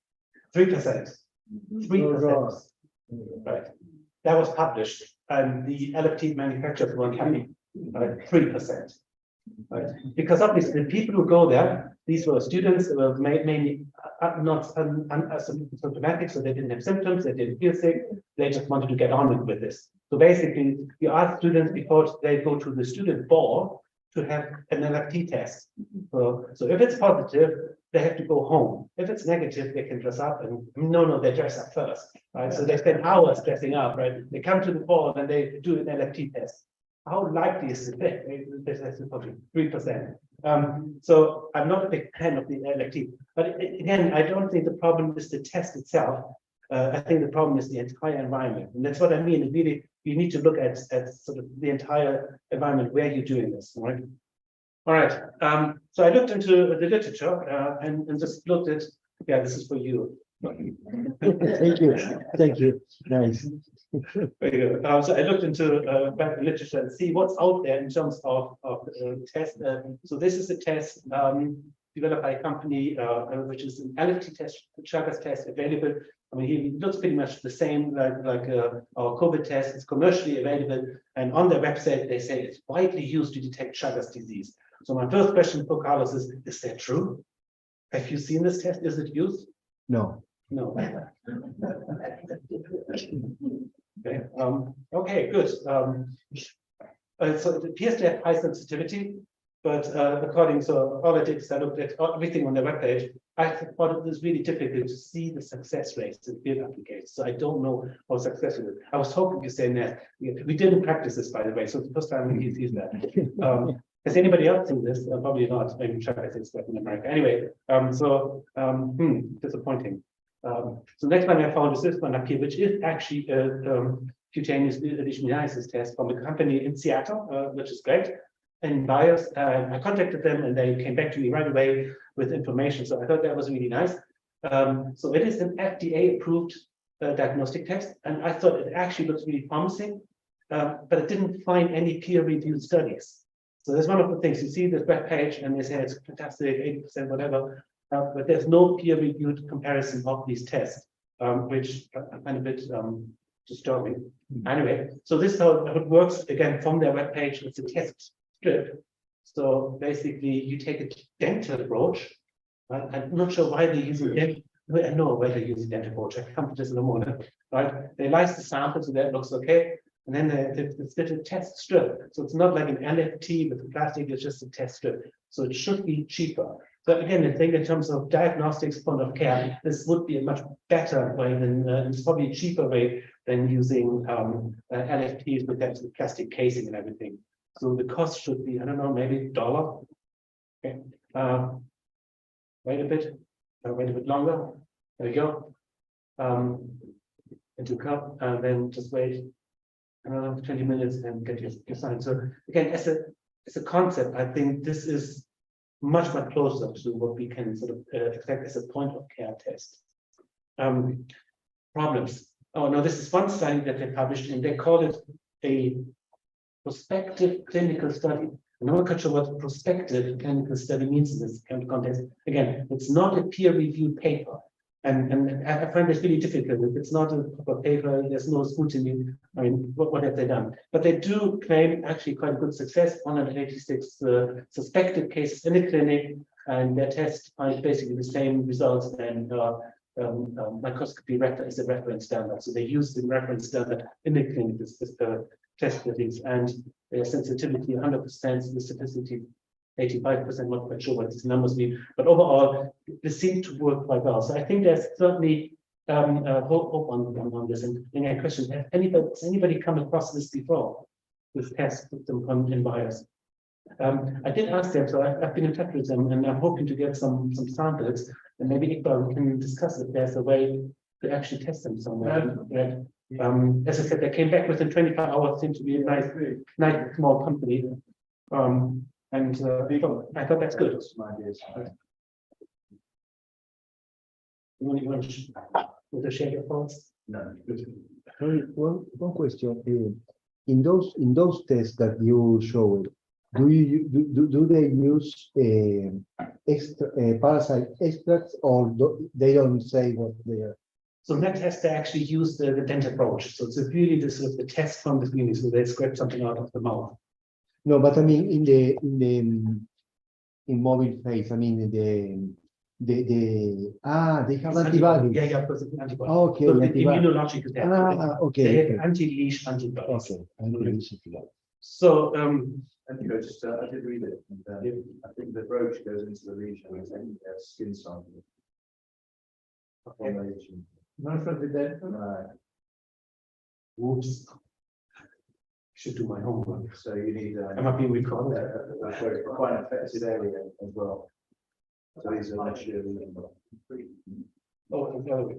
[SPEAKER 5] 3%. Right. That was published, and the LFT manufacturers weren't happy. 3%. Right. Because obviously the people who go there, these were students who were mainly not symptomatic, so they didn't have symptoms, they didn't feel sick, they just wanted to get on with this. So basically, you ask students before they go to the student ball to have an LFT test. So if it's positive, they have to go home. If it's negative, they can dress up, and no, they dress up first, right? So they spend hours dressing up, right? They come to the ball and they do an LFT test. How likely is it? This is probably 3%. So I'm not a big fan of the LFT, but again, I don't think the problem is the test itself. I think the problem is the entire environment, and that's what I mean. Really, you need to look at sort of the entire environment where you're doing this, right? All right. So I looked into the literature and just looked at. Yeah, this is for you.
[SPEAKER 1] Thank you, nice.
[SPEAKER 5] Very good. So I looked into literature and see what's out there in terms of test. So this is a test developed by a company which is an LFT test, Chagas test available. I mean, it looks pretty much the same like our COVID test. It's commercially available, and on their website they say it's widely used to detect Chagas disease. So my first question for Carlos is that true? Have you seen this test? Is it used?
[SPEAKER 1] No.
[SPEAKER 5] No. Okay. Okay, good. So it appears to have high sensitivity, but according to all I did is I looked at everything on their webpage. I thought it was really difficult to see the success rates in field applications. So I don't know how successful it is. I was hoping you say that. We didn't practice this, by the way, so it's the first time he's used that. Has anybody else seen this? Probably not. Maybe Chagas is in America. Anyway, disappointing. So next one I found is this one up here, which is actually a cutaneous leishmaniasis test from a company in Seattle, which is great. And buyers, I contacted them and they came back to me right away with information. So I thought that was really nice. So it is an FDA-approved diagnostic test, and I thought it actually looks really promising, but it didn't find any peer-reviewed studies. So that's one of the things you see this web page, and they say it's fantastic, 80%, whatever. But there's no peer-reviewed comparison of these tests, which I find a bit disturbing. Anyway, so this is how it works. Again, from their webpage, it's a test strip. So basically, you take a dental approach. I'm not sure why they're using dental. I know why they're using dental approach. I come to this in a moment. Right? They lyse the sample so that looks okay. And then it's a test strip. So it's not like an LFT with the plastic, it's just a test strip. So it should be cheaper. So again, I think in terms of diagnostics point of care, this would be a much better way than, it's probably a cheaper way than using LFTs with that plastic casing and everything. So the cost should be, I don't know, maybe $1. Okay. Wait a bit longer. There we go. Into cup, and then just wait another 20 minutes and get your sign. So again, as a concept, I think this is much closer to what we can sort of expect as a point of care test. Problems. Oh no, this is one study that they published, and they call it a prospective clinical study. I'm not quite sure what prospective clinical study means in this kind of context. Again, it's not a peer-reviewed paper. And I find this really difficult. If it's not a proper paper, there's no scrutiny. I mean, what have they done? But they do claim actually quite good success. 186 suspected cases in the clinic, and their test finds basically the same results. And microscopy is a reference standard. So they use the reference standard in the clinic as the test studies, and their sensitivity 100%, specificity 85%, not quite sure what these numbers mean, but overall, they seem to work quite well. So I think there's certainly hope on this. And a question: has anybody come across this before? This test system in buyers. I did ask them, so I've been in touch with them, and I'm hoping to get some samples, and maybe Iqbal, we can discuss if there's a way to actually test them somewhere. Right? As I said, they came back within 25 hours. Seems to be a nice small company. And I thought that's good. You want to share your thoughts?
[SPEAKER 2] No.
[SPEAKER 1] Sorry, one question. In those tests that you showed, do they use extra parasite extracts, or they don't say what they are?
[SPEAKER 5] So in that test, they actually use the dent approach. So it's really the sort of the test from the screening, so they scrape something out of the mouth.
[SPEAKER 1] No, but I mean in mobile phase. I mean they have antibodies.
[SPEAKER 5] Yeah, because of the antibody.
[SPEAKER 1] Okay,
[SPEAKER 5] So the
[SPEAKER 1] antibody.
[SPEAKER 5] immunological test.
[SPEAKER 1] Okay.
[SPEAKER 5] They
[SPEAKER 1] Okay.
[SPEAKER 5] have anti-leash antibodies.
[SPEAKER 1] Okay. Antibodies.
[SPEAKER 5] So
[SPEAKER 2] And you know, just I did read it, and I think the brooch goes into the lesion with a skin sample. On the lesion.
[SPEAKER 4] Not from the dental.
[SPEAKER 2] Right.
[SPEAKER 5] whoops. Should do my homework.
[SPEAKER 2] So you need.
[SPEAKER 5] Am I being recorded?
[SPEAKER 2] Quite an affected area as well. So these are actually.
[SPEAKER 5] Oh, and the other way.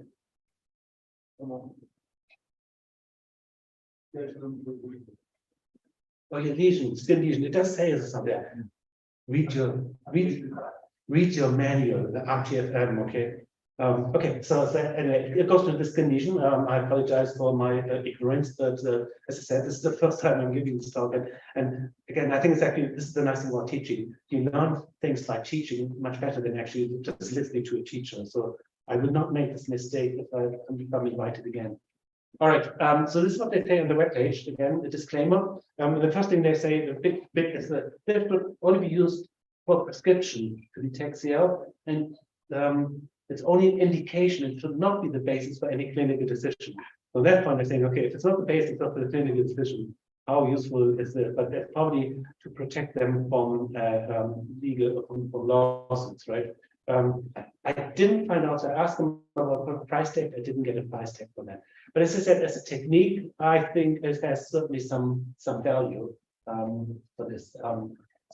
[SPEAKER 5] Oh, your lesion, skin lesion, it does say something there. Read your manual, the RTFM, okay? Okay, so anyway, it goes to the skin lesion. I apologize for my ignorance, but as I said, this is the first time I'm giving this talk. And again, I think it's actually, this is the nice thing about teaching. You learn things like teaching much better than actually just listening to a teacher. So I will not make this mistake if I become invited again. All right, so this is what they say on the webpage. Again, a disclaimer. The first thing they say, the big is that they should only be used for prescription to detect CL, and it's only an indication. It should not be the basis for any clinical decision. So that point, they're saying, okay, if it's not the basis of the clinical decision, how useful is it? But that's probably to protect them from from lawsuits, right? I didn't find out. I asked them about a price tag. I didn't get a price tag for that. But as I said, as a technique, I think it has certainly some value for this.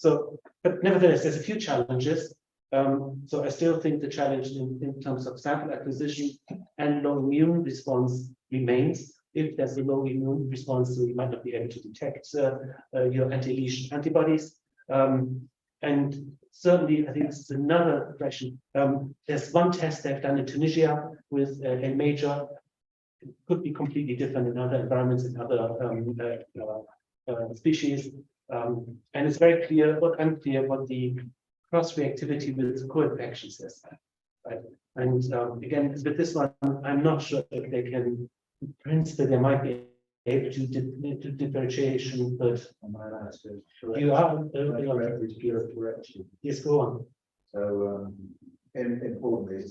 [SPEAKER 5] But nevertheless, there's a few challenges. So I still think the challenge in terms of sample acquisition and low immune response remains. If there's a low immune response, so you might not be able to detect your anti-lesion antibodies. And certainly, I think this is another question. There's one test they've done in Tunisia with a major. It could be completely different in other environments, in other species. And it's very clear, but unclear what the cross-reactivity with co-infections is. Right? And again, with this one, I'm not sure if they can, in principle, they might be able to do differentiation, but you are yes, go on.
[SPEAKER 2] So importantly,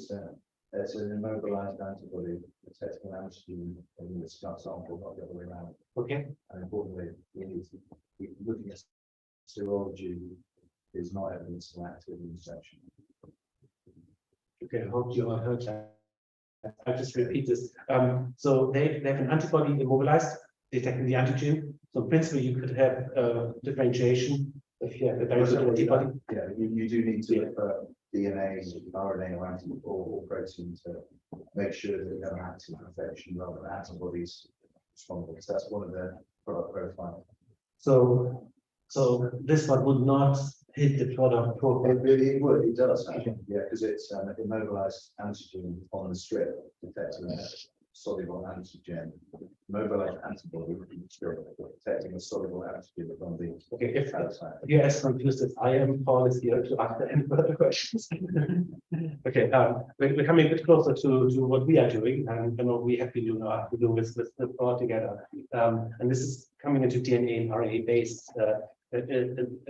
[SPEAKER 2] it's an immobilized antibody detecting antigen in the scut sample, not the other way around.
[SPEAKER 5] Okay.
[SPEAKER 2] And importantly, looking at serology is not evidence of active infection.
[SPEAKER 5] Okay, I hope you all heard that. I'll just repeat this. So they have an antibody immobilized, detecting the antigen. So in principle, you could have differentiation if you have a very good antibody.
[SPEAKER 2] Yeah, you do need to look for DNA, RNA, or antibody or protein to make sure that you have an active infection rather than antibodies responding. So that's one of the product profiles.
[SPEAKER 5] So this one would not hit the product profile.
[SPEAKER 2] It would, it does actually, yeah, because it's an immobilized antigen on the strip detecting a soluble antigen, mobilized antibody on the strip detecting a soluble antigen on the.
[SPEAKER 5] Okay, if you're as confused as I am, Paul is here to answer any further questions. Okay, we're coming a bit closer to what we are doing and what we have been doing with the thought together. And this is coming into DNA and RNA based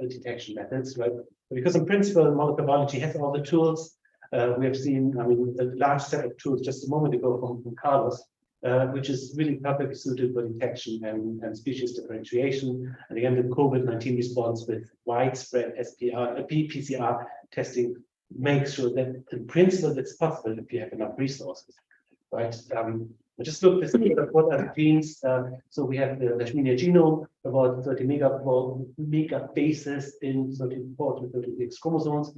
[SPEAKER 5] detection methods, right? Because in principle, molecular biology has all the tools. We have seen, I mean, a large set of tools just a moment ago from Carlos, which is really perfectly suited for detection and species differentiation. And again, the COVID-19 response with widespread PCR testing makes sure that in principle it's possible if you have enough resources, right? I just looked at what are the genes. So we have the Leishmania genome, about 30 megabases in 34 to 36 chromosomes,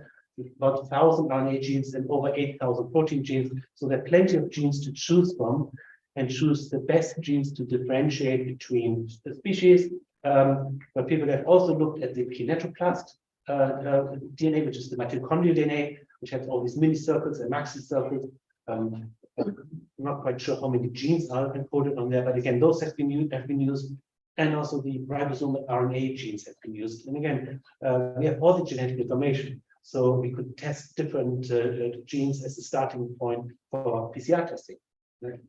[SPEAKER 5] about 1,000 RNA genes and over 8,000 protein genes. So there are plenty of genes to choose from and choose the best genes to differentiate between the species. But people have also looked at the kinetoplast. DNA, which is the mitochondrial DNA, which has all these mini circuits and maxi circuits. I'm not quite sure how many genes are encoded on there, but again, those have been used, and also the ribosomal RNA genes have been used. And again, we have all the genetic information, so we could test different genes as a starting point for PCR testing. Right?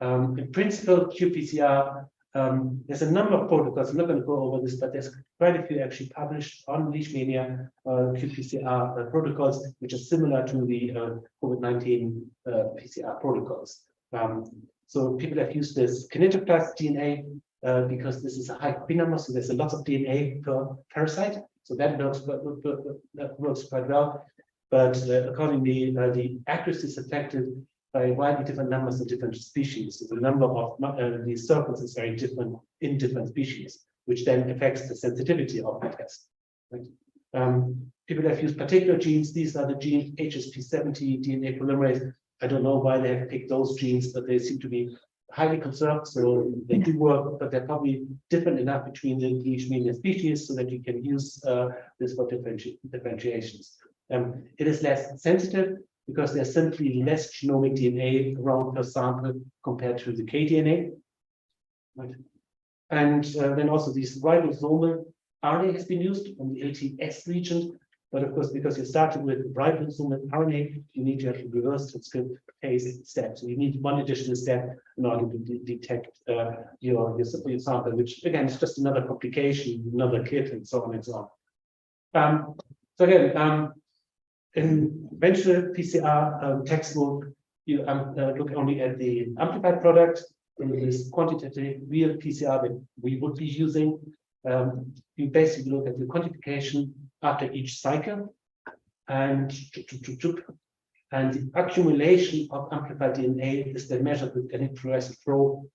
[SPEAKER 5] In principle, qPCR, there's a number of protocols. I'm not going to go over this, but there's quite a few actually published on Leishmania qPCR protocols, which are similar to the COVID-19 PCR protocols. So people have used this kinetoplast DNA because this is a high copy number, so there's a lot of DNA per parasite. So that works quite well. But accordingly, the accuracy is affected by widely different numbers of different species. So the number of these circles is very different in different species, which then affects the sensitivity of the test. Right? People have used particular genes. These are the genes HSP70 DNA polymerase. I don't know why they have picked those genes, but they seem to be highly conserved, so they do work, but they're probably different enough between the Leishmania species so that you can use this for differentiations. It is less sensitive because there's simply less genomic DNA around per sample compared to the kDNA. Right? And then also these ribosomal RNA has been used on the ATS region. But of course, because you're starting with ribosomal RNA, you need to have a reverse transcriptase step. So you need one additional step in order to detect your sample, which again is just another complication, another kit, and so on and so on. So again, in conventional PCR textbook, you look only at the amplified product. In this quantitative real PCR that we would be using, you basically look at the quantification after each cycle, and the accumulation of amplified DNA is then measured with an influorescent probe,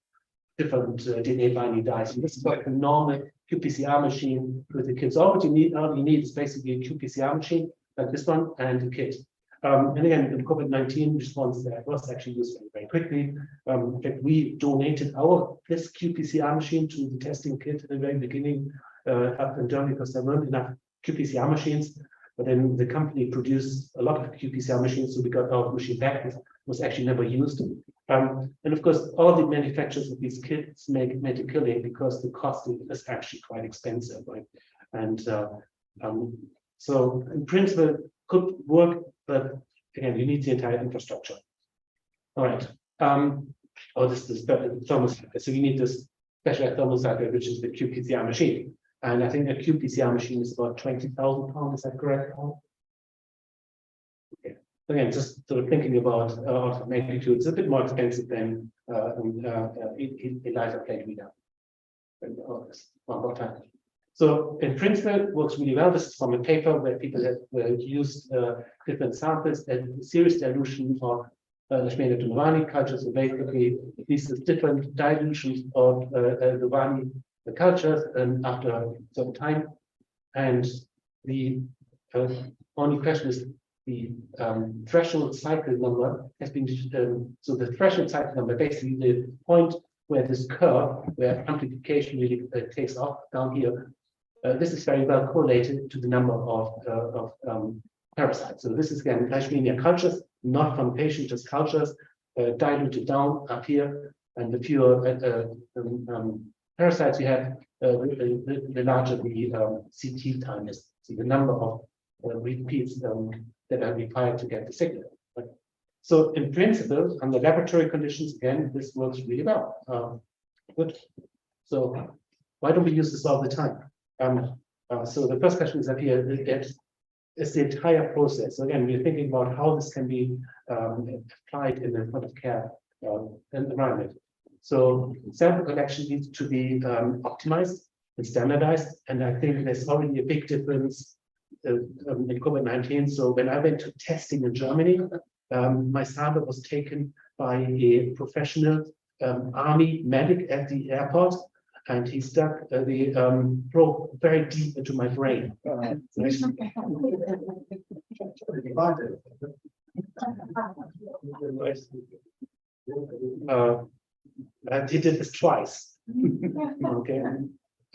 [SPEAKER 5] different DNA binding dyes. And this is like a normal qPCR machine with the kit. So all you need is basically a qPCR machine like this one and a kit. And again, the COVID-19 response that was actually used very quickly. In fact, we donated this qPCR machine to the testing kit at the very beginning up in Germany because there weren't enough qPCR machines. But then the company produced a lot of qPCR machines, so we got our machine back. It was actually never used. And of course, all the manufacturers of these kits made a killing because the cost is actually quite expensive, right? And so in principle, could work, but again, you need the entire infrastructure. All right. This is the thermocycle. So you need this specialized thermocycle, which is the qPCR machine. And I think a qPCR machine is about £20,000. Is that correct? Okay. Again, just sort of thinking about order of magnitude, it's a bit more expensive than ELISA plate reader. One more time. So in principle, it works really well. This is from a paper where people have used different samples and series dilution of Leishmania tunovani cultures. So basically, these are different dilutions of tunovani cultures after a certain time. And the only question is the threshold cycle number has been, so the threshold cycle number, basically the point where this curve, where amplification really takes off down here, this is very well correlated to the number of parasites. So this is again Leishmania cultures, not from patient, just cultures, diluted down up here, and the fewer parasites you have, the larger the CT time is. So the number of repeats that are required to get the signal. Right? So in principle, under laboratory conditions, again, this works really well. Good. So why don't we use this all the time? So the first question is up here, is the entire process. So again, we're thinking about how this can be applied in a point of care environment. So sample collection needs to be optimized and standardized. And I think there's already a big difference in COVID-19. So when I went to testing in Germany, my sample was taken by a professional army medic at the airport, and he stuck the probe very deep into my brain. He did this twice. Okay.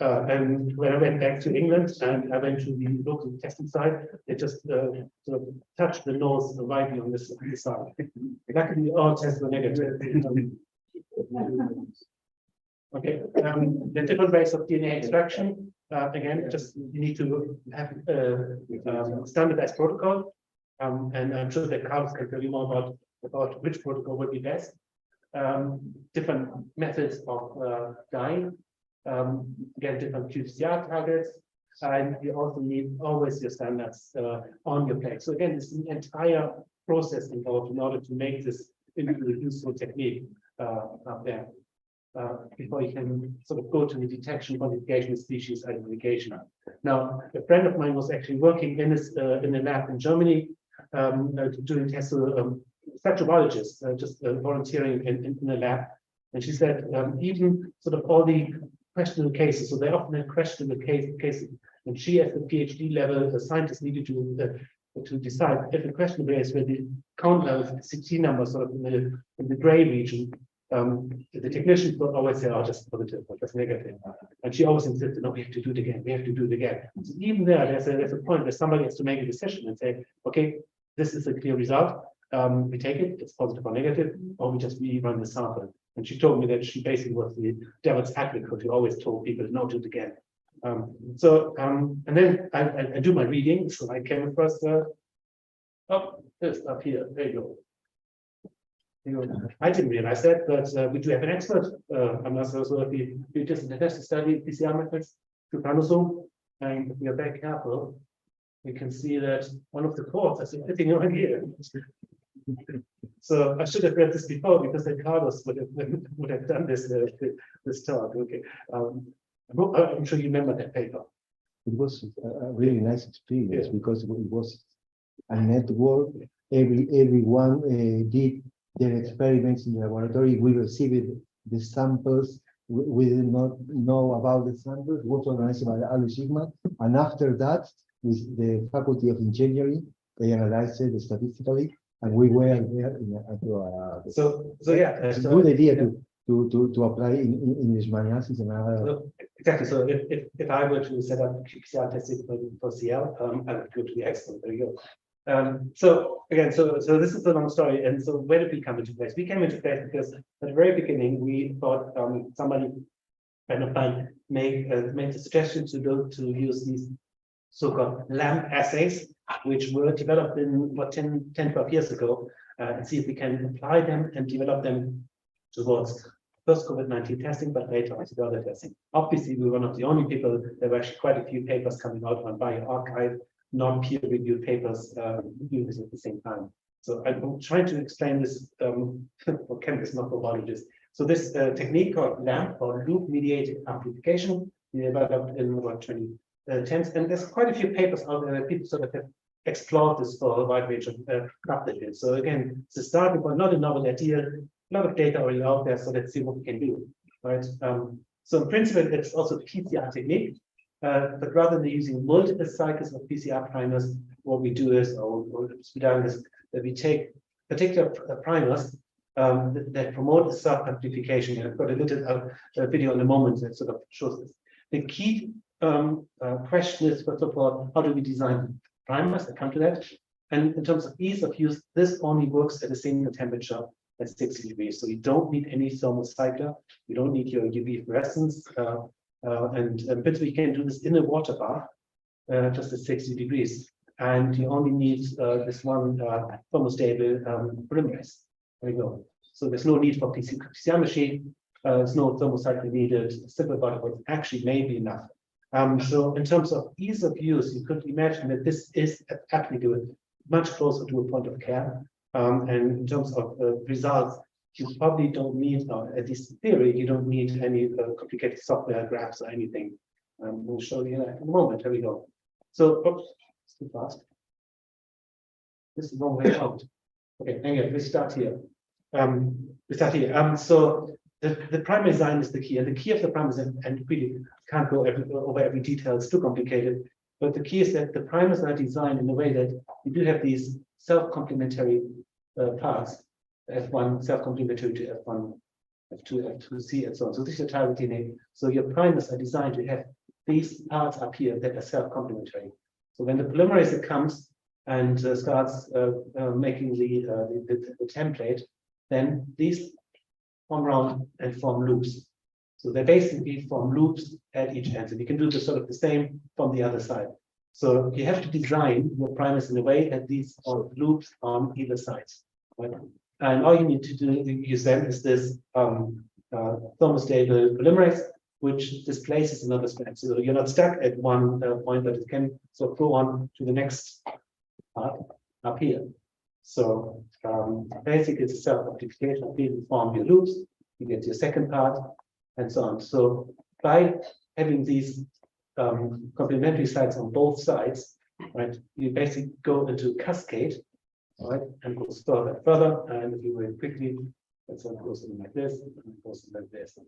[SPEAKER 5] And when I went back to England and I went to the local testing site, they just sort of touched the nose lightly on this side. Luckily, all tests were negative. Okay, the different ways of DNA extraction. Again, just you need to have standardized protocol, and I'm sure that Carlos can tell you more about which protocol would be best. Different methods of dyeing. Again, different qPCR targets, and you also need always your standards on your plate. So again, it's an entire process involved in order to make this into a useful technique up there. Before you can sort of go to the detection, quantification, species identification. Now, a friend of mine was actually working in a lab in Germany, doing tests with structural biologists, just volunteering in a lab. And she said, even sort of all the questionable cases, so they often have questionable cases, and she, at the PhD level, the scientist needed to decide if the questionable is where the count level, the CT number, sort of in the gray region. The technicians would always say, "Oh, just positive or just negative," and she always insisted, "No, we have to do it again. We have to do it again." So even there's a point where somebody has to make a decision and say, "Okay, this is a clear result. We take it. It's positive or negative, or we just rerun the sample." And she told me that she basically was the devil's advocate who always told people, "No, do it again." And then I do my reading, so I came across this up here. There you go. I didn't realize that, but we do have an expert. I'm not so sure if we just to study PCR methods to Panosome, and if we are very careful, we can see that one of the ports is sitting right here. So I should have read this before, because then Carlos would have done this talk. Okay, I'm sure you remember that paper.
[SPEAKER 1] It was a really nice experience, because it was a network. Everyone did their experiments in the laboratory. We received the samples. We did not know about the samples. It was organized by Leishmaniasis, and after that, with the Faculty of Engineering, they analyzed it statistically, and we were there.
[SPEAKER 5] So yeah,
[SPEAKER 1] it's a good idea to apply in Leishmaniasis and other.
[SPEAKER 5] Exactly. So if I were to set up PCR testing for CL, I would go to the expert. There you go. So again, so this is a long story. And so where did we come into place? We came into place because at the very beginning we thought somebody, friend of mine, made the suggestion to use these so-called LAMP assays, which were developed in what 10, 12 years ago, and see if we can apply them and develop them towards first COVID-19 testing, but later on to other testing. Obviously, we were not the only people. There were actually quite a few papers coming out on bioRxiv, non-peer-reviewed papers doing this at the same time. So I'm trying to explain this for chemists, not for biologists. So this technique called LAMP, or loop-mediated amplification, we developed in about 2010s, and there's quite a few papers out there that people sort of have explored this for a wide range of applications. So again, it's a starting point, not a novel idea, a lot of data already out there, so let's see what we can do, right? So in principle, it's also a PCR technique. But rather than using multiple cycles of PCR primers, what we do is, that we take particular primers that promote the self-amplification. I've got a little video in a moment that sort of shows this. The key question is, first of all, how do we design primers? I come to that. And in terms of ease of use, this only works at a single temperature at 60 degrees. So you don't need any thermal cycler. You don't need your UV fluorescence. But we can do this in a water bath, just at 60 degrees. And you only need this one thermostable polymerase. There you go. So there's no need for PCR machine. There's no thermocycle needed. Simple butterfly actually may be enough. So in terms of ease of use, you could imagine that this is applicable much closer to a point of care. And in terms of results, you probably don't need, at least in theory, you don't need any complicated software graphs or anything. We'll show you that in a moment. Here we go. So, oops, it's too fast. This is the wrong way out. Okay, anyway, we start here. So the primary design is the key, and the key of the primers, and really can't go over every detail, it's too complicated. But the key is that the primers are designed in a way that you do have these self-complementary parts. F1 self-complementary to F1 F2, F2C, and so on. So this is your target DNA. So your primers are designed to have these parts up here that are self-complementary. So when the polymerase comes and starts making the template, then these form around and form loops. So they basically form loops at each end. So you can do the sort of the same from the other side. So you have to design your primers in a way that these are loops on either side. Right? And all you need to do use them is this thermostable polymerase, which displaces another strand. So you're not stuck at one point, but it can sort of go on to the next part up here. So basically, it's a self-optification. You form your loops, you get your second part, and so on. So by having these complementary sites on both sides, right, you basically go into cascade, right, and goes further. And if you very quickly, that's one goes in like this, and it goes in like this.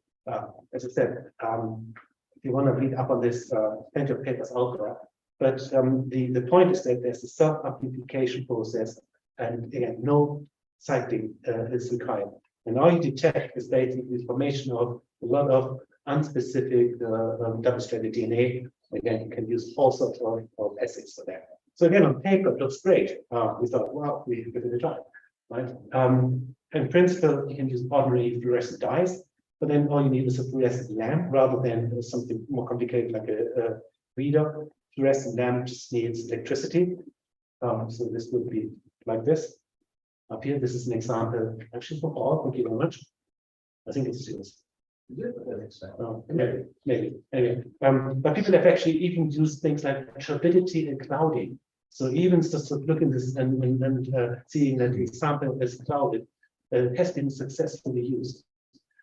[SPEAKER 5] As I said, if you want to read up on this, plenty of papers out there. But the point is that there's a self-amplification process, and again, no cycling is required. And all you detect is basically the formation of a lot of unspecific double-stranded DNA. Again, you can use all sorts of assays for that. So again, on paper, it looks great. We thought, well, we give it a try, right? In principle, you can use ordinary fluorescent dyes, but then all you need is a fluorescent lamp rather than something more complicated like a reader. Fluorescent lamp just needs electricity. So this would be like this. Up here, this is an example actually for all. Thank you very much. I think it's yours. Maybe. Anyway, but people have actually even used things like turbidity and clouding. So even just looking at this and seeing that the sample is clouded has been successfully used,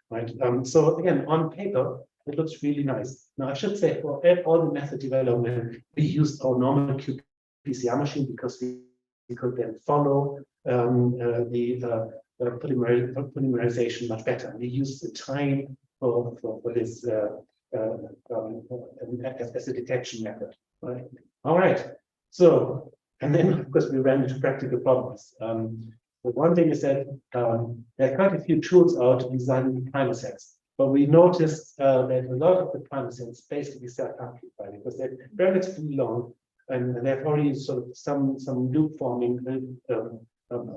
[SPEAKER 5] right? So again, on paper, it looks really nice. Now, I should say for all the method development, we used our normal qPCR machine because we could then follow the polymerization much better. We used the time for this as a detection method. Right? All right. So, and then of course we ran into practical problems. The one thing is that there are quite a few tools out to design primer sets, but we noticed that a lot of the primer sets basically self-amplify because they're relatively long and they have already sort of some loop forming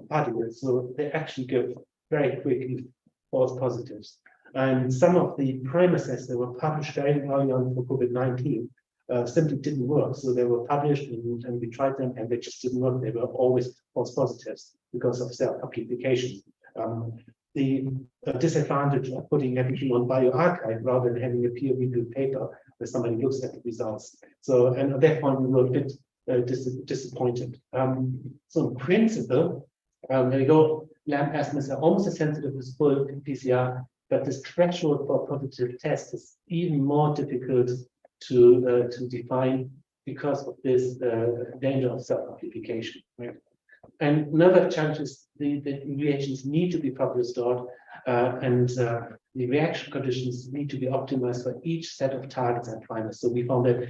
[SPEAKER 5] particles, so they actually give very quickly false positives. And some of the primer sets that were published very early on for COVID-19 simply didn't work. So they were published and we tried them and they just didn't work. They were always false positives because of self-amplification. The disadvantage of putting everything on bioRxiv rather than having a peer-reviewed paper where somebody looks at the results. So, and at that point, we were a bit disappointed. So in principle, there you go, lamp asthmas are almost as sensitive as full PCR, but this threshold for positive test is even more difficult to define because of this danger of self-amplification. Right? And another challenge is the reactions need to be properly stored, and the reaction conditions need to be optimized for each set of targets and primers. So we found that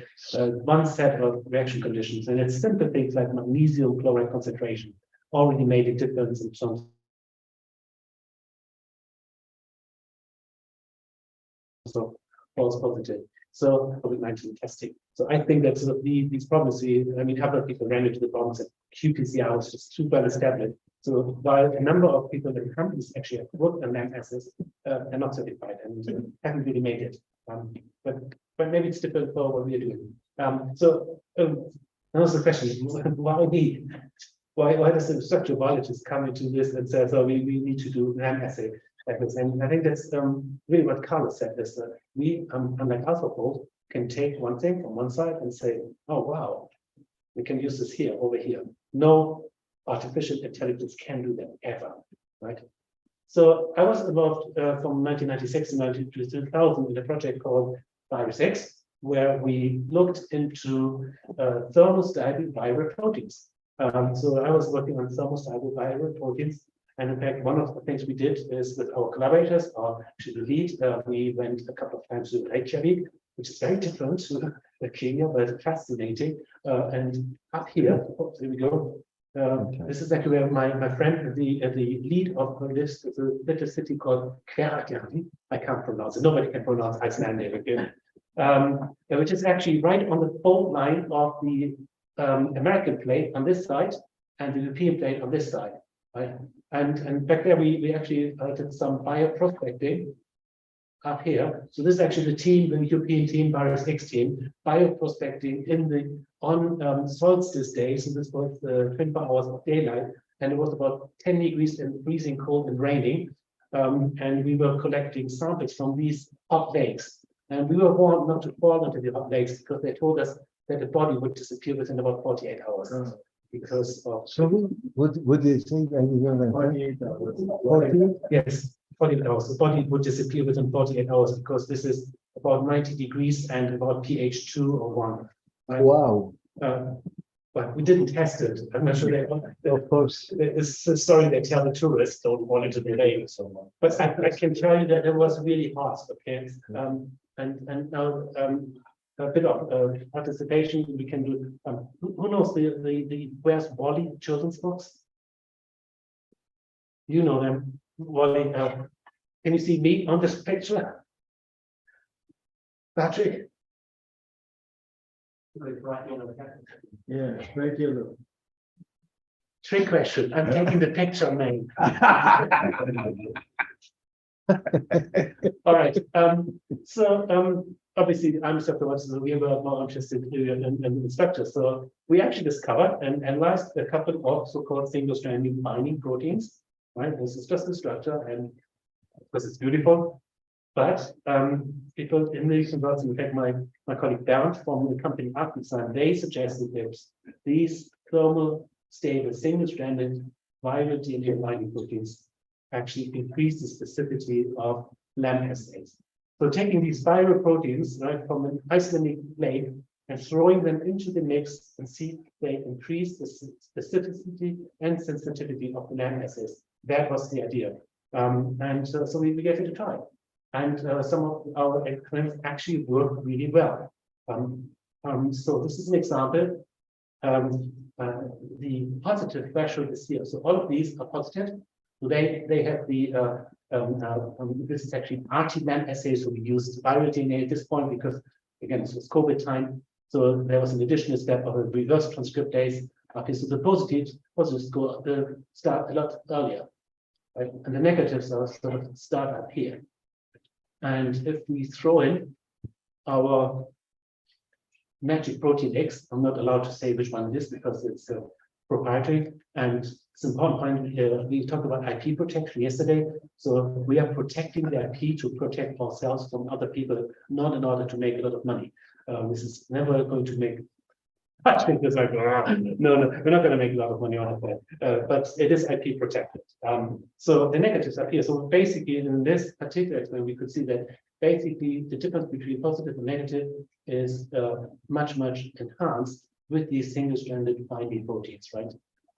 [SPEAKER 5] one set of reaction conditions, and it's simple things like magnesium chloride concentration, already made a difference in terms of false positive. So COVID-19 testing. So I think that sort of these problems, I mean, a couple of people ran into the problems that qPCR was just too well established. So while a number of people in the companies actually have worked on lamp assays, are not certified and haven't really made it. But maybe it's different for what we are doing. So that was the question: why me? Why does the structural biologist come into this and says, "Oh, we need to do lamp assay"? And I think that's really what Carlos said, is that we, unlike AlphaFold, can take one thing from one side and say, oh, wow, we can use this here, over here. No artificial intelligence can do that ever, right? So I was involved from 1996 to 2000 in a project called VirusX, where we looked into thermostable viral proteins. So I was working on thermostable viral proteins. And in fact, one of the things we did is with our collaborators, or actually the lead, we went a couple of times to Reykjavik, which is very different to Kenya, but fascinating. And up here, here we go, This is actually where my friend, the lead of this, is a little city called Kverkjärvi. I can't pronounce it. Nobody can pronounce Icelandic again. Which is actually right on the fault line of the American plate on this side and the European plate on this side. Right? And back there we actually did some bioprospecting up here. So this is actually the team, the European team, Virus X team, bioprospecting on solstice days. So this was 24 hours of daylight, and it was about 10 degrees and freezing cold and raining. And we were collecting samples from these hot lakes. And we were warned not to fall into the hot lakes because they told us that the body would disappear within about 48 hours. Because of
[SPEAKER 1] Would they think that you're gonna
[SPEAKER 4] 48 hours.
[SPEAKER 1] 40?
[SPEAKER 5] yes, 48 hours. The body would disappear within 48 hours because this is about 90 degrees and about pH 2 or 1. Right?
[SPEAKER 1] Wow,
[SPEAKER 5] But we didn't test it. I'm not sure
[SPEAKER 1] of course.
[SPEAKER 5] it's a story they tell the tourists, don't fall into the lake or so on. But I can tell you that it was really hot, okay? And now a bit of participation we can do. Who knows the Where's Wally children's books? You know them. Wally, can you see me on this picture? Patrick?
[SPEAKER 4] Yeah, right here.
[SPEAKER 5] Trick question. I'm taking the picture, man. All right. Obviously, I'm so we were more interested in structure. So we actually discovered and analyzed a couple of so-called single-stranded binding proteins. Right. This is just the structure, and because it's beautiful. But people in the results, in fact, my colleague Bernd from the company Arkansas, they suggested that these thermal stable single-stranded viral DNA binding proteins actually increase the specificity of LAMP assays. So taking these viral proteins right from an Icelandic lake and throwing them into the mix and see if they increase the specificity and sensitivity of the LAMP assays. That was the idea. So we gave it a try. And some of our experiments actually work really well. So this is an example. The positive threshold is here. So all of these are positive. So they have the this is actually RT-LAMP assays. So we used viral DNA at this point because again this was COVID time. So there was an additional step of a reverse transcriptase. Okay, so the positives go start a lot earlier, right? And the negatives are sort of start up here. And if we throw in our magic protein X, I'm not allowed to say which one it is because it's proprietary. And it's an important point. We talked about IP protection yesterday. So we are protecting the IP to protect ourselves from other people, not in order to make a lot of money. This is never going to make. I think it's like, no, we're not going to make a lot of money on it, but it is IP protected. So the negatives are here. So basically, in this particular experiment, we could see that basically the difference between positive and negative is much enhanced with these single-stranded binding proteins, right?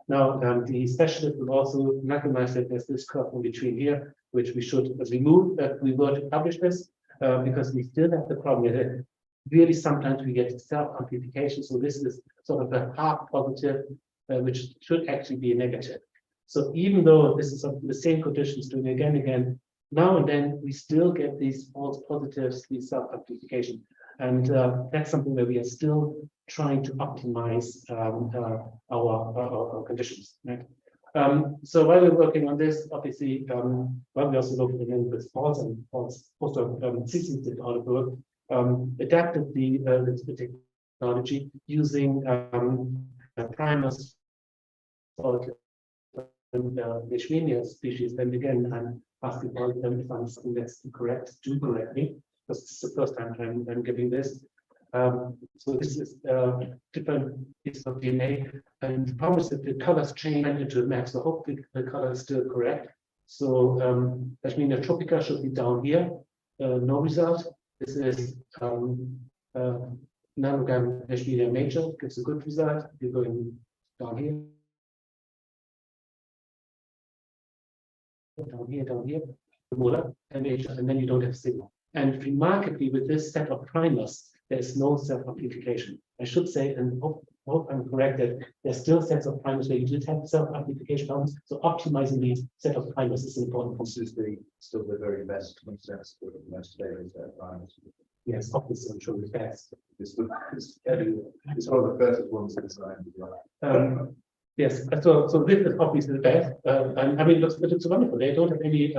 [SPEAKER 5] Now, the specialist will also recognize that there's this curve in between here, which we should remove if we were to publish this, because we still have the problem that really sometimes we get self-amplification. So this is sort of a half positive, which should actually be a negative. So even though this is the same conditions doing again and again, now and then we still get these false positives, these self-amplification. And that's something that we are still trying to optimize our conditions. Right? So while we're working on this, obviously, while we're also looking again with false and false CC did all the work, adapted the technology using primers for Leishmaniasis species. And again, I'm asking all of them if I'm saying that's incorrect, do correct me, because this is the first time I'm giving this. So this is different pieces of DNA, and the problem is that the colors change into a map. So hopefully the color is still correct. So Leishmania tropica should be down here, no result. This is nanogam Leishmania major, gives a good result. You're going down here. Down here, the molar and major, and then you don't have signal. And remarkably, with this set of primers, there is no self-amplification. I should say, and hope I'm correct that there's still sets of primers where you did have self-amplification problems. So optimizing these set of primers is important.
[SPEAKER 2] This is still the very best consensus for the most favorite primers.
[SPEAKER 5] Yes, obviously, I'm sure the best.
[SPEAKER 2] It's one of the first ones designed as well.
[SPEAKER 5] Yes, so this is obviously the best. And I mean, it looks wonderful. They don't have any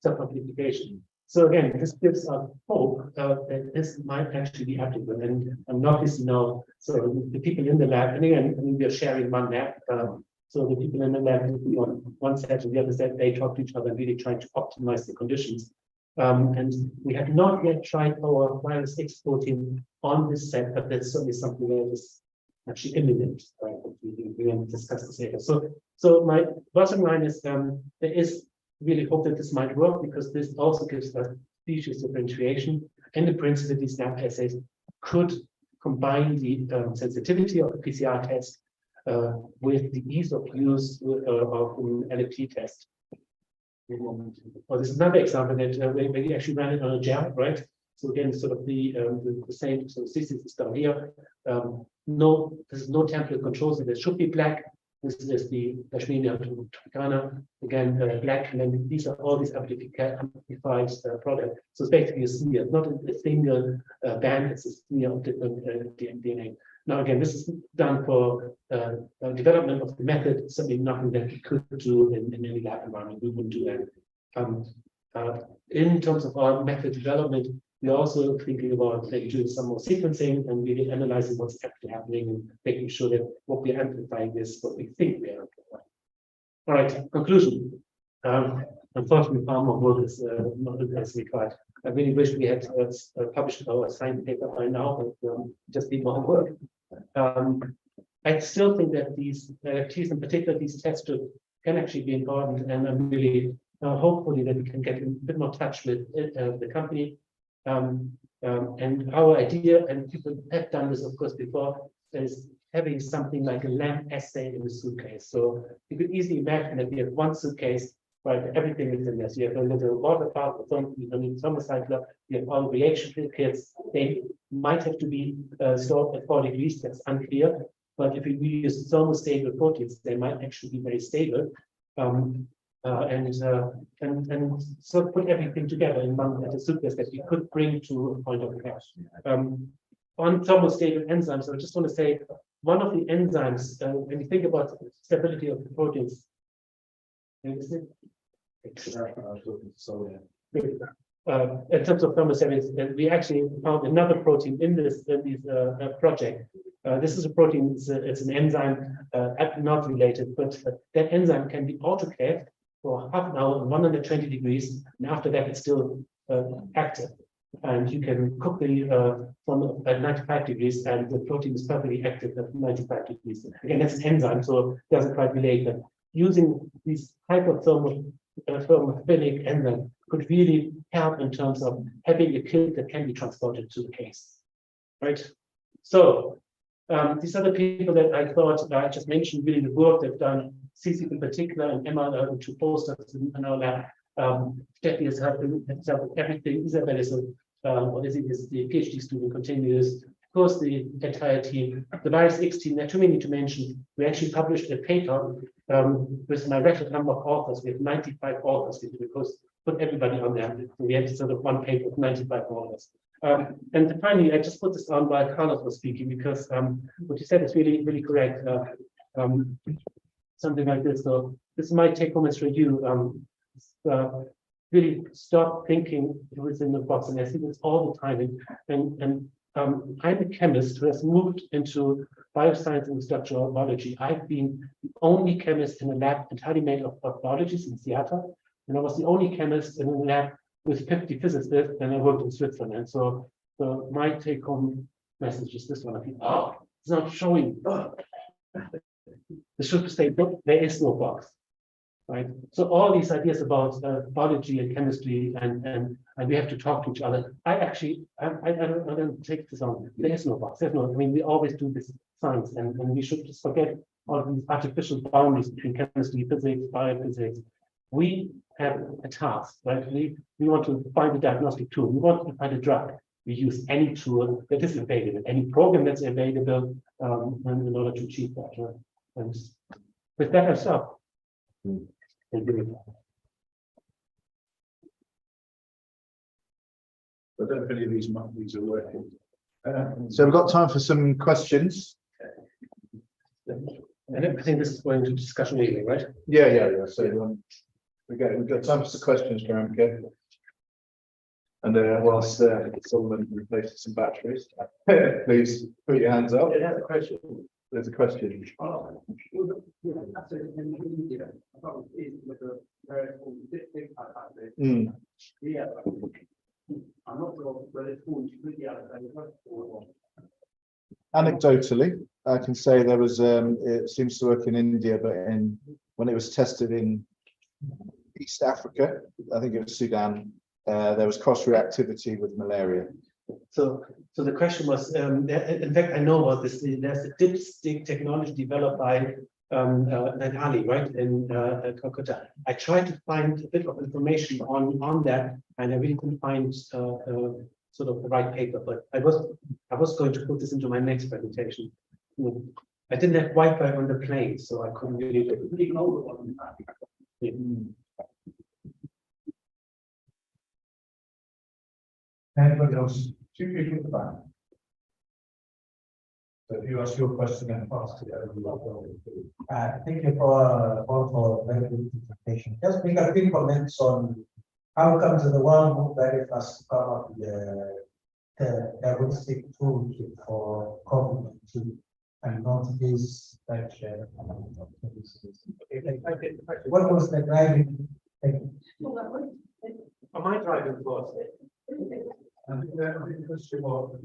[SPEAKER 5] self-amplification. So again, this gives us hope that this might actually be applicable. And I'm noticing now, so the people in the lab, and again, I mean, we are sharing one lab. So the people in the lab, on one set and the other set, they talk to each other, really trying to optimize the conditions. And we have not yet tried our virus X protein on this set, but that's certainly something that is actually imminent. We will discuss this later. So my bottom line is there is really hope that this might work, because this also gives us species differentiation. And in principle, these lab assays could combine the sensitivity of the PCR test with the ease of use of an LFT test. Well, this is another example that we actually ran it on a gel, right? So again, sort of the same. So this is down here. There's no temperature control, so there should be black. This is the Leishmaniasis tropicana. Again, black, and then these are all these amplified products. So it's basically a smear, not a single band. It's a smear of different DNA. Now, again, this is done for development of the method, certainly nothing that we could do in any lab environment. We wouldn't do that. In terms of our method development, we're also thinking about doing some more sequencing and really analyzing what's actually happening and making sure that what we're amplifying is what we think we're amplifying. All right, conclusion. Unfortunately, far more work is not as required. I really wish we had published our assigned paper by now, but just need more work. I still think that these LFTs, in particular these tests, can actually be important, and I'm really hopefully that we can get a bit more touch with the company. And our idea, and people have done this, of course, before, is having something like a LAMP assay in the suitcase. So you could easily imagine that we have one suitcase, right? Everything is in there. So you have a little water part, you don't need thermocycler, you have all the reaction kits. They might have to be stored at 4 degrees, that's unclear. But if we use thermostable proteins, they might actually be very stable. And so put everything together in one suitcase that we could bring to a point of care. On thermostable enzymes, I just want to say one of the enzymes, when you think about stability of the proteins, in terms of thermostability, we actually found another protein in this project. This is a protein, it's an enzyme not related, but that enzyme can be autoclaved for half an hour, 120 degrees, and after that it's still active. And you can cook the from at 95 degrees, and the protein is perfectly active at 95 degrees. Again, that's an enzyme, so it doesn't quite relate. But using these thermophilic enzymes could really help in terms of having a kit that can be transported to the case. Right? So these are the people that I thought I just mentioned, really the work they've done. CC in particular, and Emma, the two posters in our lab. Steffi has helped with everything. Isabel is the PhD student, continues. Of course, the entire team, the virus X team, there are too many to mention. We actually published a paper with my record number of authors. We have 95 authors because put everybody on there. We had sort of one paper with 95 authors. And finally, I just put this on while Carlos was speaking, because what you said is really, really correct. Something like this. So this might take home for you. Really stop thinking within the box, and I see this all the time. And I'm a chemist who has moved into bioscience and structural biology. I've been the only chemist in a lab entirely made of biologists in Seattle, and I was the only chemist in a lab with 50 physicists, and I worked in Switzerland. So my take-home message is this one: it's not showing. The should say there is no box, right? So all these ideas about biology and chemistry and we have to talk to each other. I don't take this on. There is no box. There's no. I mean, we always do this science, and we should just forget all these artificial boundaries between chemistry, physics, biophysics. We have a task, right? We want to find a diagnostic tool. We want to find a drug. we use any tool that is available, any program that's available in order to achieve that. And with that, I stop. Thank you.
[SPEAKER 2] I don't know if any of these are working. So we've got time for some questions.
[SPEAKER 5] I think this is going to discussion anyway, right?
[SPEAKER 2] Yeah. So we've got time for some questions, Karamka. And whilst someone replaces some batteries, please put your hands up.
[SPEAKER 5] Yeah, a question.
[SPEAKER 2] There's a question. Mm.
[SPEAKER 5] Yeah. I'm not sure whether it's completely out of
[SPEAKER 2] Anecdotally, I can say there was it seems to work in India, but when it was tested in East Africa, I think it was Sudan, there was cross-reactivity with malaria.
[SPEAKER 5] So the question was, in fact, I know about this. There's a dipstick technology developed by Nairobi, right, in Calcutta. I tried to find a bit of information on that, and I really couldn't find sort of the right paper. But I was going to put this into my next presentation. I didn't have Wi-Fi on the plane, so I couldn't really.
[SPEAKER 7] Anybody else? Two people at the back. So if you ask your question and pass it over.
[SPEAKER 9] Thank you for very good presentation. Just make a few comments on how comes the world moved very fast to come up with the diagnostic toolkit for COVID-19 and not this that what was the driving?
[SPEAKER 5] Am I driving force?
[SPEAKER 7] And the question was,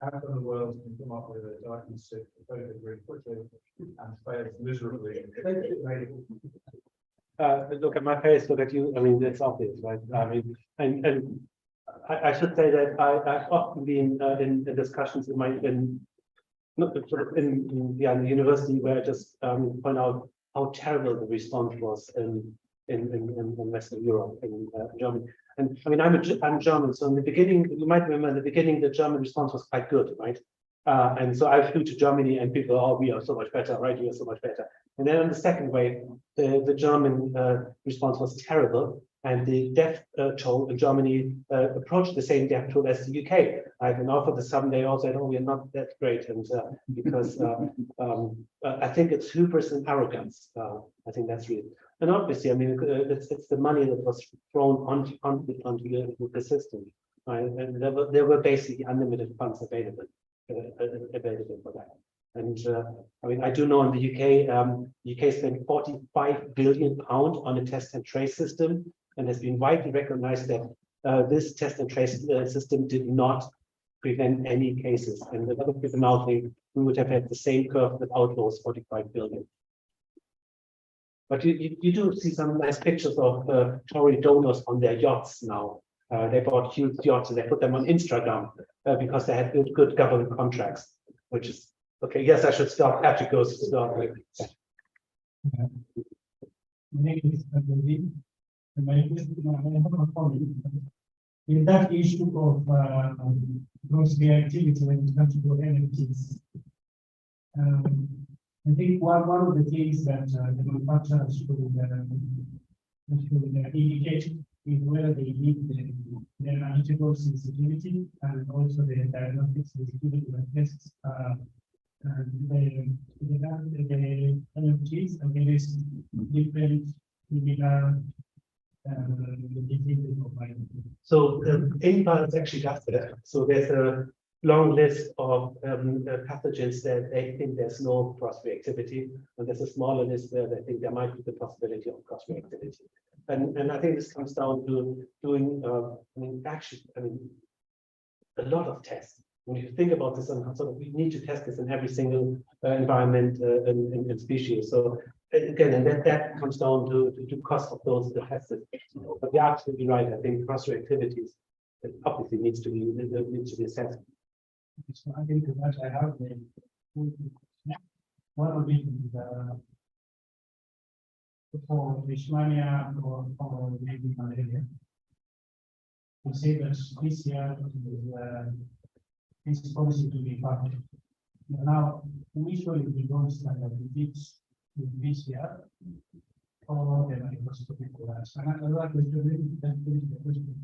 [SPEAKER 7] how come the world can come up with a diagnostic for COVID very quickly and fails miserably?
[SPEAKER 5] Look at my face, look at you. I mean, it's obvious, right? I mean, and I should say that I've often been in discussions in the university where I just point out how terrible the response was in Western Europe, in Germany. And I mean, I'm German, so in the beginning, you might remember in the beginning, the German response was quite good, right? And so I flew to Germany and people, oh, we are so much better, right? We are so much better. And then on the second wave, the German response was terrible. And the death toll in Germany approached the same death toll as the UK. And now for the sudden they all said, oh, we're not that great. And because I think it's hubris and arrogance. I think that's really. And obviously, I mean, it's the money that was thrown onto the system, right? And there were basically unlimited funds available for that. And I mean, I do know in the UK, UK spent £45 billion on a test and trace system, and has been widely recognized that this test and trace system did not prevent any cases. And a lot of people now think we would have had the same curve without those 45 billion. But you do see some nice pictures of Tory donors on their yachts now. They bought huge yachts and they put them on Instagram because they had good government contracts, which is okay. Yes, I should stop. Patrick goes to start.
[SPEAKER 8] In that issue of gross reactivity when it comes to NFTs, I think one of the things that the manufacturers should indicate is whether they need the analytical sensitivity and also the diagnostic sensitivity of tests. The NFTs and there is different similar diseases of mind.
[SPEAKER 5] So APA actually does that. So there's a long list of pathogens that they think there's no cross-reactivity, and there's a smaller list where they think there might be the possibility of cross-reactivity. And I think this comes down to doing, a lot of tests. When you think about this, and sort of we need to test this in every single environment and species. So again, and that comes down to cost of those tests. But you're absolutely right. I think cross-reactivity obviously needs to be assessed.
[SPEAKER 8] So I think that I have one of it for Leishmania or maybe malaria.
[SPEAKER 5] to say that this year is policy to be public. Now, initially we don't stand up with this year, or the microscopic collapse. And another question, that is the question.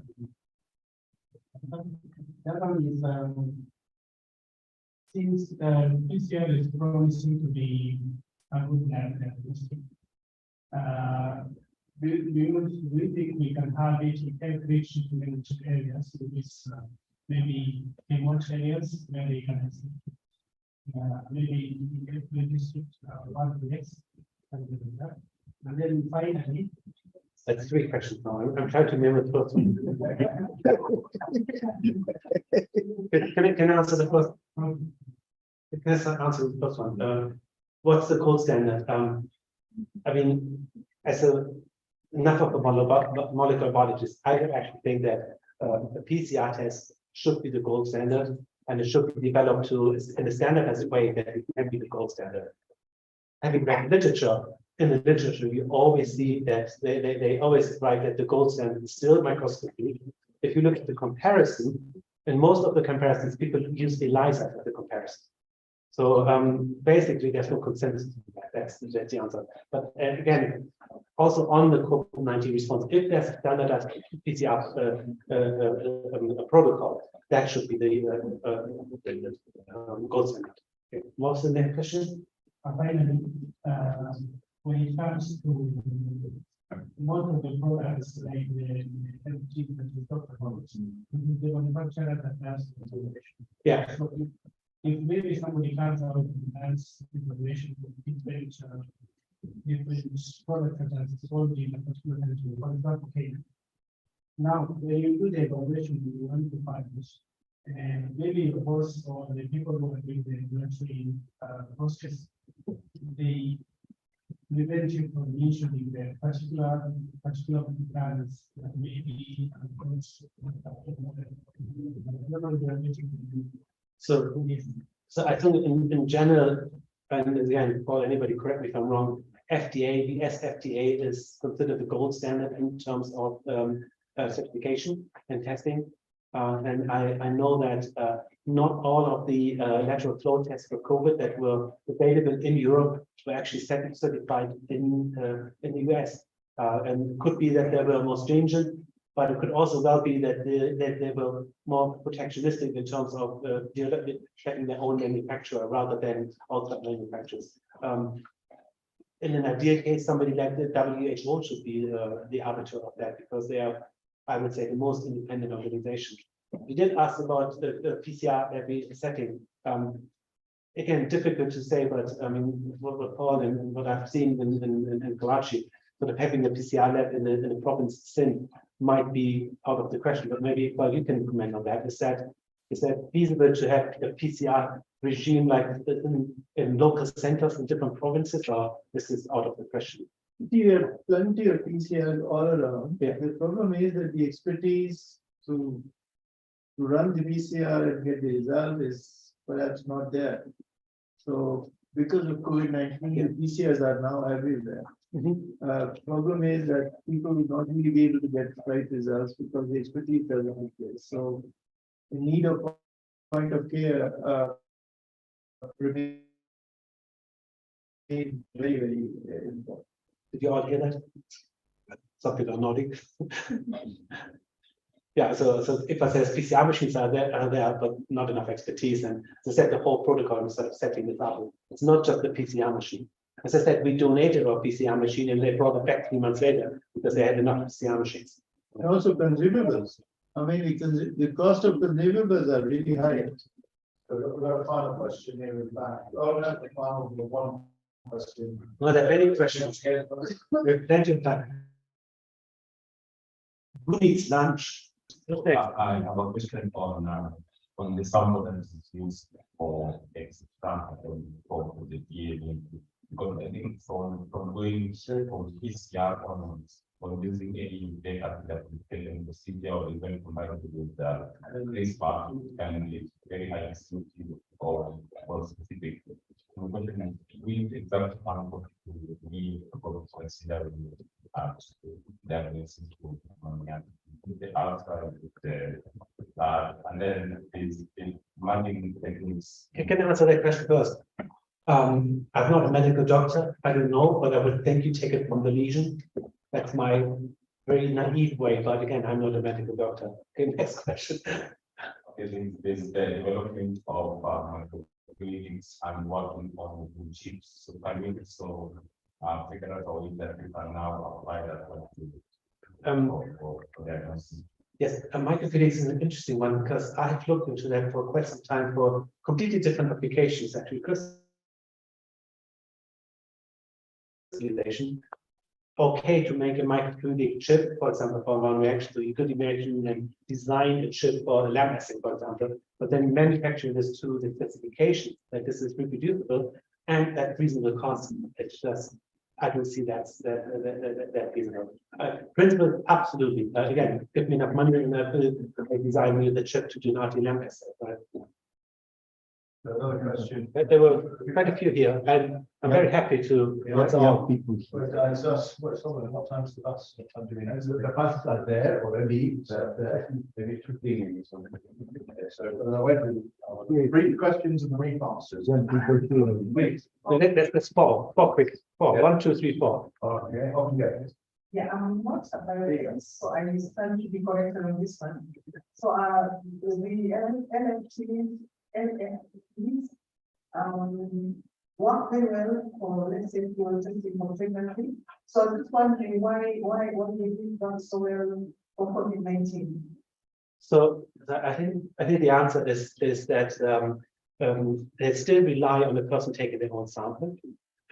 [SPEAKER 5] That one is, since this year is promising to be a good land diagnostic, do you think we can have it in every managed areas with this maybe remote areas where they can maybe in every district one place and then finally.
[SPEAKER 10] That's 3 questions now. I'm trying to remember the first one. Can I answer the first one? Can I answer the first one? What's the gold standard? I mean, as enough of a molecular biologist, I actually think that a PCR test should be the gold standard, and it should be developed in a standardized way that it can be the gold standard. Having read literature, in the literature, you always see that they always write that the gold standard is still microscopy. If you look at the comparison, in most of the comparisons, people use ELISA for the comparison. So basically, there's no consensus. That's the answer. But again, also on the COVID-19 response, if there's a standardized PCR protocol, that should be the gold standard. Okay. What's the next question?
[SPEAKER 5] Finally, when it comes to most of the products like the LG that we talked about, the manufacturer that has information.
[SPEAKER 10] Yeah.
[SPEAKER 5] So if maybe somebody comes out and has information from different products that has sold in a particular country, for example, okay. Now, when you do the evaluation, you want to find this. And maybe the host or the people who are doing the regulatory process, they prevent you from issuing the particular plans that maybe
[SPEAKER 10] So I think in general, and again, Paul, anybody correct me if I'm wrong, FDA, the SFDA is considered the gold standard in terms of certification and testing. And I know that not all of the lateral flow tests for COVID that were available in Europe were actually certified in the US. And it could be that they were more stringent, but it could also well be that they were more protectionistic in terms of checking their own manufacturer rather than outside manufacturers. In an ideal case, somebody like the WHO should be the arbiter of that, because they are, I would say, the most independent organization. We did ask about the PCR every setting. Again, difficult to say, but I mean, what Paul and what I've seen in Karachi, sort of having a PCR lab in the province Sindh might be out of the question. But maybe, well, you can comment on that. Is that feasible to have a PCR regime like in local centers in different provinces, or this is out of the question?
[SPEAKER 4] There are plenty of PCR all around.
[SPEAKER 10] Yeah.
[SPEAKER 4] The problem is that the expertise to run the PCR and get the result is perhaps not there. So because of COVID-19, the PCRs are now everywhere. Problem is that people will not really be able to get right results because the expertise doesn't exist. So the need of point of care remains very, very important.
[SPEAKER 10] Did you all hear that? Some people are nodding. Yeah, so if I say PCR machines are there, but not enough expertise, and as I said, the whole protocol is sort of setting this up. It's not just the PCR machine. As I said, we donated our PCR machine and they brought it back 3 months later because they had enough PCR machines.
[SPEAKER 4] And also consumables. I mean, the cost of consumables are really high.
[SPEAKER 9] So we've got a final question here in the back. Oh, not the final, but one question.
[SPEAKER 10] Well, there are many questions. We have plenty of time. Who needs lunch?
[SPEAKER 7] I have a question on the sample that is used for example for the DNA, because I think from going from PCR on using any data that we take in the CT or even combined with the race part and it's very high sensitivity or specific. We example sample we consider that is the outside of the and then is in mounting techniques.
[SPEAKER 10] Can I answer that question first? I'm not a medical doctor, I don't know, but I would think you take it from the lesion. That's my very naive way, but again, I'm not a medical doctor. Okay, next question.
[SPEAKER 7] Is the development of clinics and working on chips. So I mean, so figure out how that we can now apply that for diagnosis.
[SPEAKER 10] Yes, microfluidics is an interesting one because I've looked into that for quite some time for completely different applications actually. Crystallization. Okay to make a microfluidic chip, for example, for one reaction. So you could imagine and design a chip for a lamp assay, for example, but then manufacturing this to the specification that this is reproducible and at reasonable cost. It's just, I don't see that feasible. Principle, absolutely. Again, give me enough money and I design you the chip to do an RT lamp assay. Right?
[SPEAKER 4] Another question.
[SPEAKER 10] There were quite a few here, and I'm very happy to answer all.
[SPEAKER 4] What time's the bus? What time do we know? The buses are there already, maybe 15 or something. So brief questions and the brief answers. Please.
[SPEAKER 10] Let's four quick. Four. 1, 2, 3, 4.
[SPEAKER 4] Okay, on you go.
[SPEAKER 11] Yeah, I'm not a biologist, so I stand to be corrected on this one. So the LFTs work very well for, let's say, for testing for pregnancy. So I was just wondering why they did that so well for COVID-19.
[SPEAKER 10] So I think the answer is that they still rely on the person taking their own sample,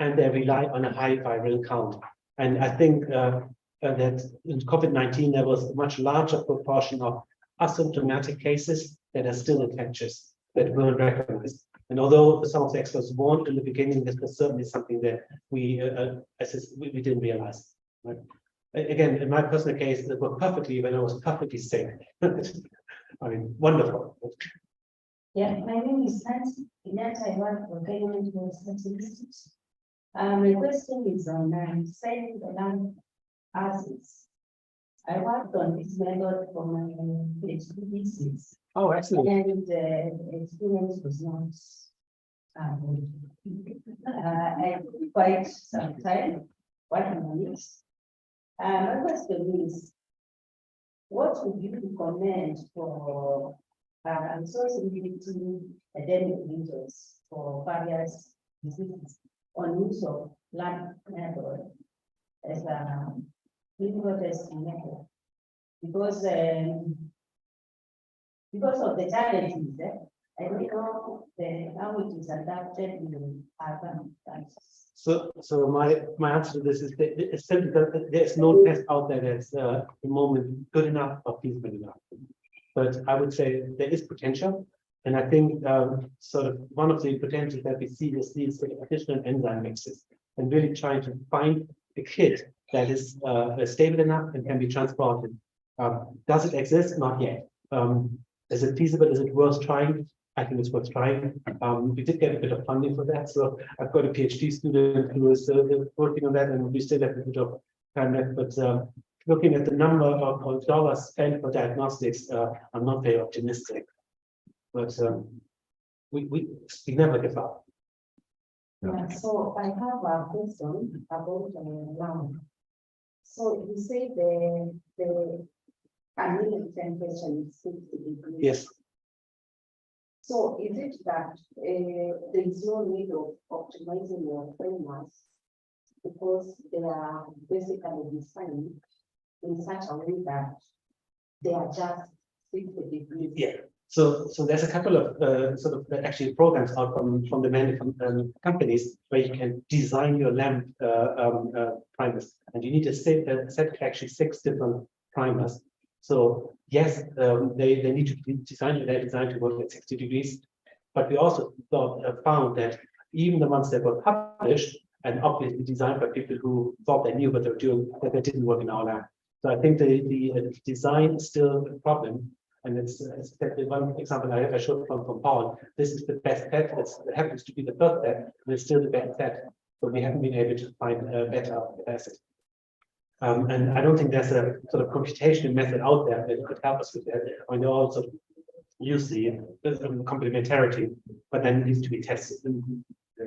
[SPEAKER 10] and they rely on a high viral count. And I think that in COVID-19 there was a much larger proportion of asymptomatic cases that are still infectious that weren't recognized. And although some of the experts warned in the beginning, this was certainly something that we didn't realize. Right? Again, in my personal case, it worked perfectly when I was perfectly sick. I mean, wonderful.
[SPEAKER 6] Yeah, my name is Hans. In that I work for government statistics. My question is on saving the land assets. I worked on this method for my PhD thesis.
[SPEAKER 10] Oh, excellent.
[SPEAKER 6] And the experience was not I quite some time working on it. My question is, what would you recommend for resource-limiting endemic regions for various diseases on use of land method as a clinical testing method? Because of the challenges, I don't know how it is adapted in urban countries.
[SPEAKER 10] So my answer to this is that it's simply that there's no test out there that's at the moment good enough or feasible enough. But I would say there is potential, and I think sort of one of the potentials that we see is these additional enzyme mixes, and really trying to find a kit that is stable enough and can be transported. Does it exist? Not yet. Is it feasible? Is it worth trying? I think it's worth trying. We did get a bit of funding for that, so I've got a PhD student who is working on that, and we still have a bit of time left. But looking at the number of dollars spent for diagnostics, I'm not very optimistic. But we never give up.
[SPEAKER 6] Yeah, so I have a question about land. So you say the ambient temperature is 60 degrees.
[SPEAKER 10] Yes.
[SPEAKER 6] So is it that there is no need of optimizing your frameworks because they are basically designed in such a way that they are just 60 degrees?
[SPEAKER 10] Yeah. So there's a couple of sort of actually programs out from the many companies where you can design your lamp primers, and you need to set actually 6 different primers. So yes, they need to be designed. They're designed to work at 60 degrees, but we also found that even the ones that were published and obviously designed by people who thought they knew what they were doing, that they didn't work in our lab. So I think the design is still a problem. And it's one example I showed from Paul. This is the best set. It happens to be the first set, and it's still the best set. But we haven't been able to find a better asset. And I don't think there's a sort of computational method out there that could help us with that. I know also use the complementarity, but then it needs to be tested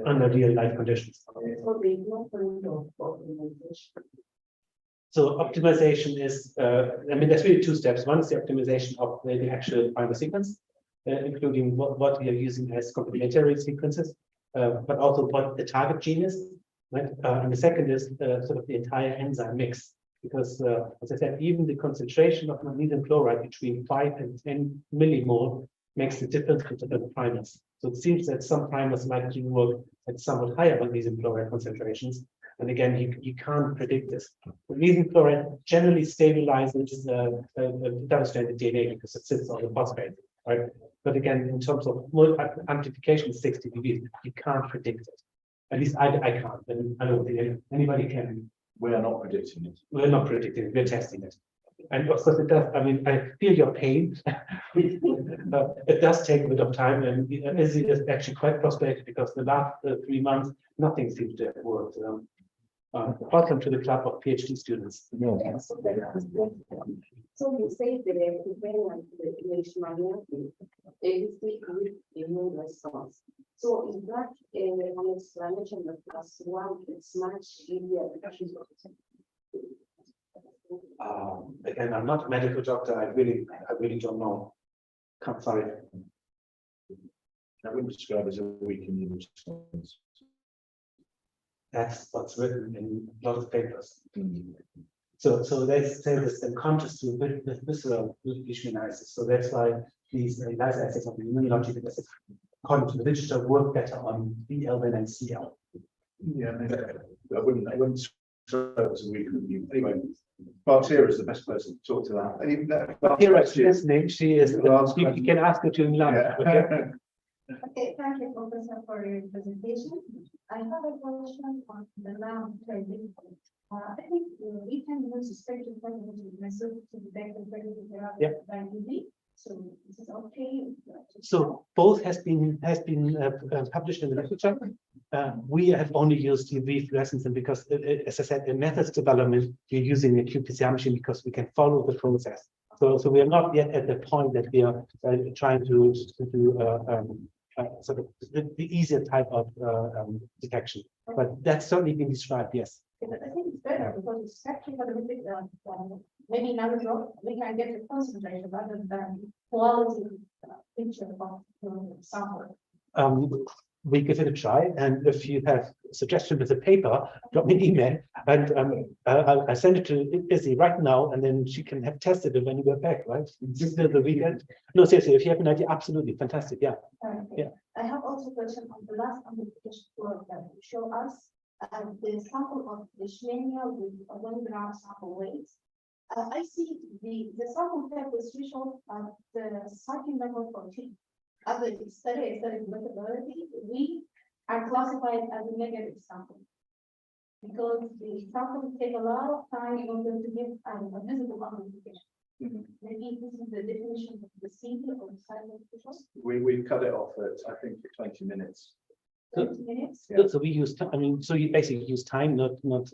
[SPEAKER 10] under real life conditions. So optimization is, I mean, there's really two steps. One is the optimization of the actual final sequence, including what we are using as complementary sequences, but also what the target gene is. Right? And the second is sort of the entire enzyme mix, because as I said, even the concentration of magnesium chloride between 5 and 10 millimole makes the difference to the primers. So it seems that some primers might even work at somewhat higher magnesium chloride concentrations. And again, you can't predict this. Magnesium chloride generally stabilizes double-stranded DNA because it sits on the phosphate, right? But again, in terms of amplification 60 dB, you can't predict it. At least I can't, and I don't think anybody can.
[SPEAKER 2] We are not predicting it.
[SPEAKER 10] We're not predicting it, we're testing it. And of course it does, I mean, I feel your pain. It does take a bit of time, and Izzy is actually quite frustrated because the last 3 months, nothing seems to have worked. Welcome to the club of PhD students.
[SPEAKER 6] Yes, so you say that prevalent Leishmaniasis is with immune response. So is that an explanation of +1? It's much easier.
[SPEAKER 10] Again, I'm not a medical doctor. I really don't know. Can't sorry.
[SPEAKER 2] I wouldn't describe it as a weak immune response.
[SPEAKER 10] That's what's written in a lot of papers. So let's say this in contrast to with visceral leishmaniasis. So that's why these lyase assays of the immunological acids, according to the literature, work better on BL than on CL.
[SPEAKER 2] Yeah, I wouldn't describe it as a weak immune. Anyway, Bartira is the best person to talk to that. And even that,
[SPEAKER 10] Here is listening. She is. You can ask her to lunch.
[SPEAKER 2] yeah.
[SPEAKER 10] Okay?
[SPEAKER 11] Okay, thank you, Professor, for your presentation. I have a question on the lab trading. I think we can use spectral method to detect the therapy by UV. So this is okay.
[SPEAKER 10] So both has been published in the literature. We have only used UV fluorescence, and because, as I said, in methods development, we're using a qPCR machine because we can follow the process. So we are not yet at the point that we are trying to do sort of the easier type of detection. But that's certainly been described, yes.
[SPEAKER 11] I think it's better because it's spectral, maybe another drop, we can get the concentration rather than quality picture of the sample.
[SPEAKER 10] We give it a try, and if you have a suggestion with a paper, drop me an email, and I send it to Izzy right now, and then she can have tested it when you go back, right? This is the weekend. No, seriously, if you have an idea, absolutely fantastic, yeah. Yeah.
[SPEAKER 11] I have also a question on the last amplification work that you show us, the sample of Leishmania with a 1 gram sample weight. I see the sample type was threshold at the cycling level 14. Other study methodology, we are classified as a negative sample because the sample take a lot of time in order to give a visible amplification. Maybe this is the definition of the single or silent threshold.
[SPEAKER 2] We cut it off at, I think, 20 minutes.
[SPEAKER 11] 20 minutes.
[SPEAKER 2] Yeah.
[SPEAKER 10] So we use time. I mean, so you basically use time, not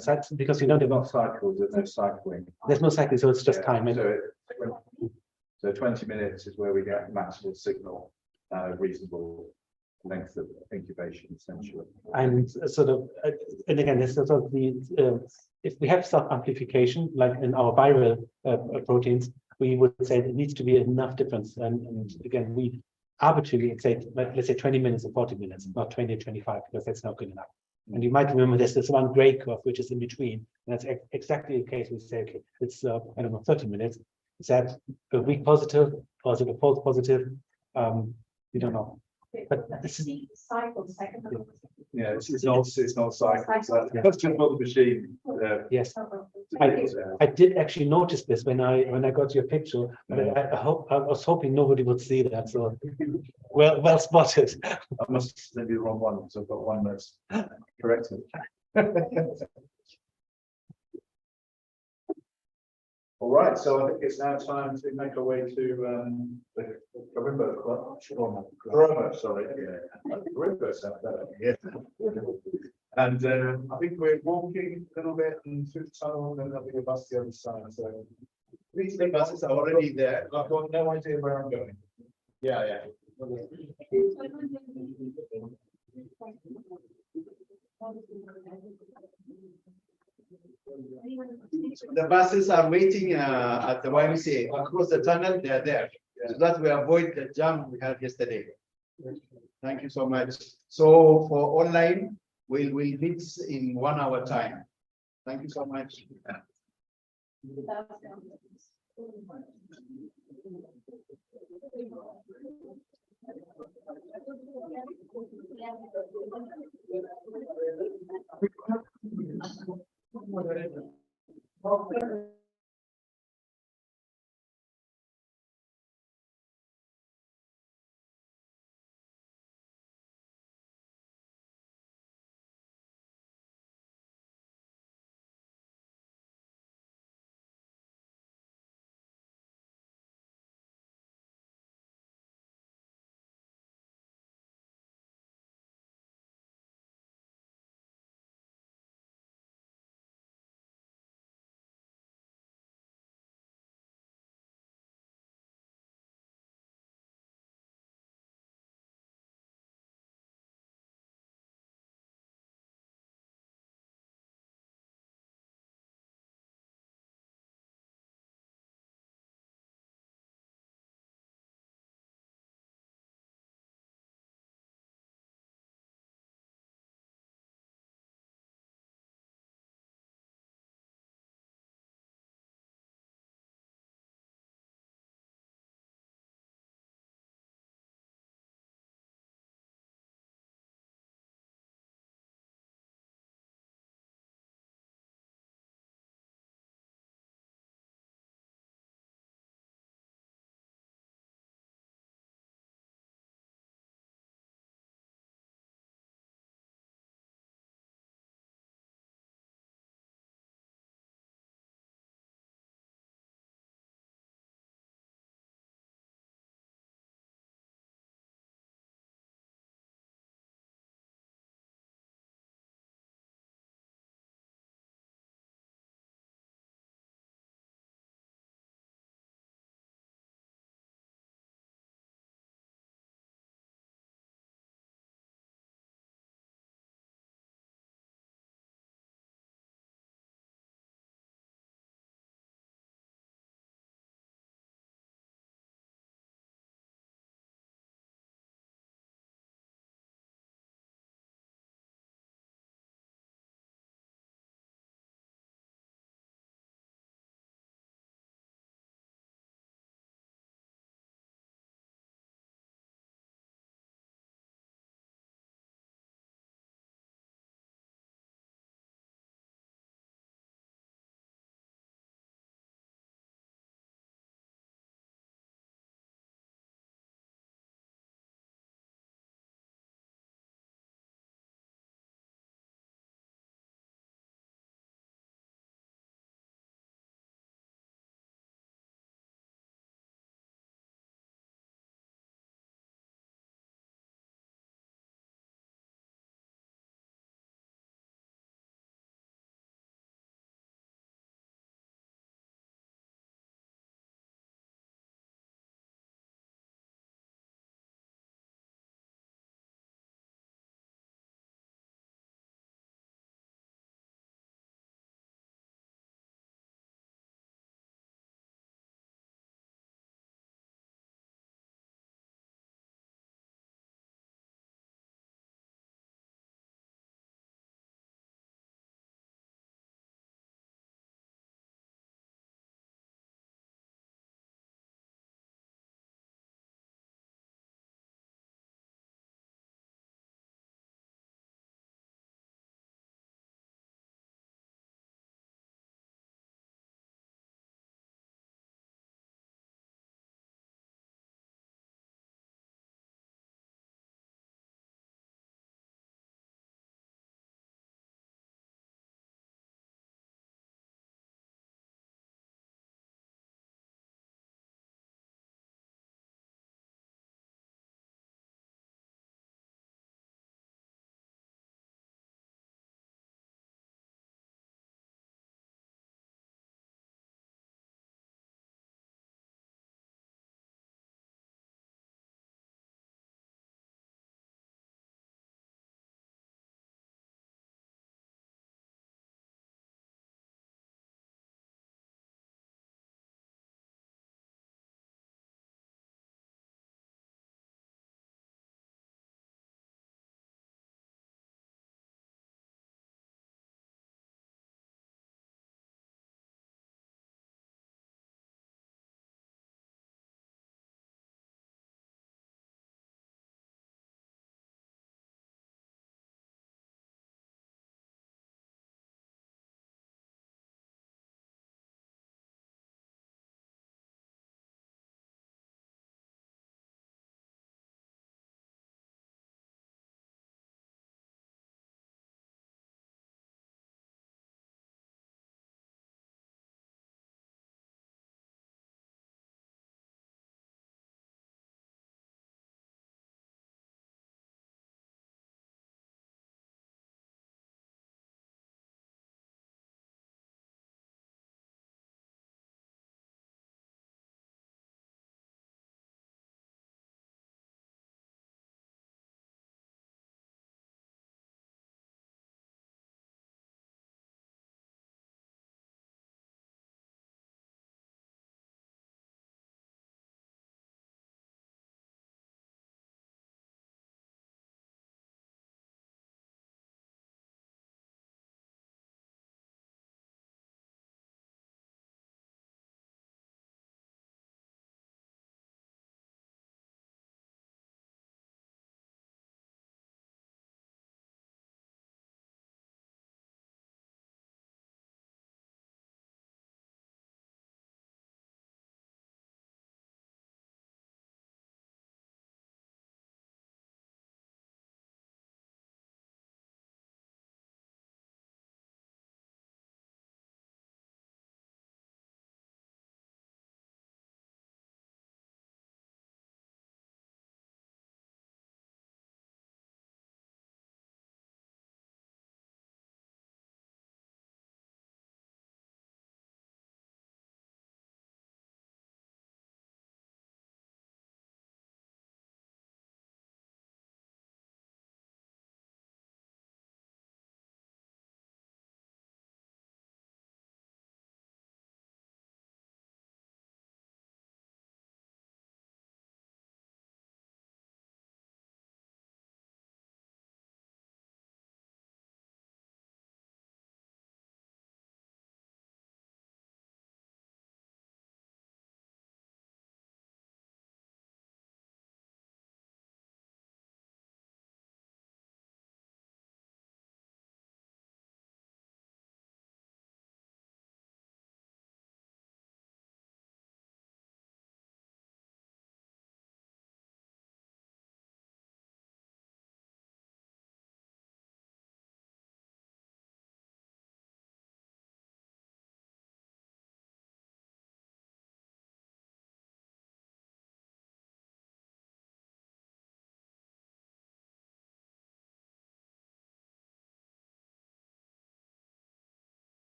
[SPEAKER 10] sites, because you don't have
[SPEAKER 2] Not cycles, there's no cycling.
[SPEAKER 10] there's no cycling, so it's just time.
[SPEAKER 2] So 20 minutes is where we get maximal signal, reasonable length of incubation, essentially.
[SPEAKER 10] And sort of, and again, this is sort of the if we have self-amplification, like in our viral proteins, we would say it needs to be enough difference. And again, we arbitrarily say, let's say 20 minutes or 40 minutes, not 20 or 25, because that's not good enough. And you might remember there's this one gray curve, which is in between. And that's exactly the case. We say, okay, it's, I don't know, 30 minutes. Is that a weak positive or is it a false positive? We don't know. But this is
[SPEAKER 11] cycle.
[SPEAKER 2] Yeah, it's not cycles. That's just what the machine.
[SPEAKER 10] yes. I did actually notice this when I got your picture, but I was hoping nobody would see that. So well spotted.
[SPEAKER 2] I must send you the wrong one because I've got one that's corrected. All right, so I think it's now time to make our way to the Carimbo Club. Carimbo, sorry. Yeah. Carimbo sounds better. Yeah. And I think we're walking a little bit and through the tunnel, and then there'll be a bus the other side. So these three buses are already there. I've got no idea where I'm going. Yeah, yeah. The buses are waiting at the YMCA across the tunnel. They are there, so that we avoid the jam we had yesterday. Thank you so much. So for online, we'll meet in 1 hour time. Thank you so much.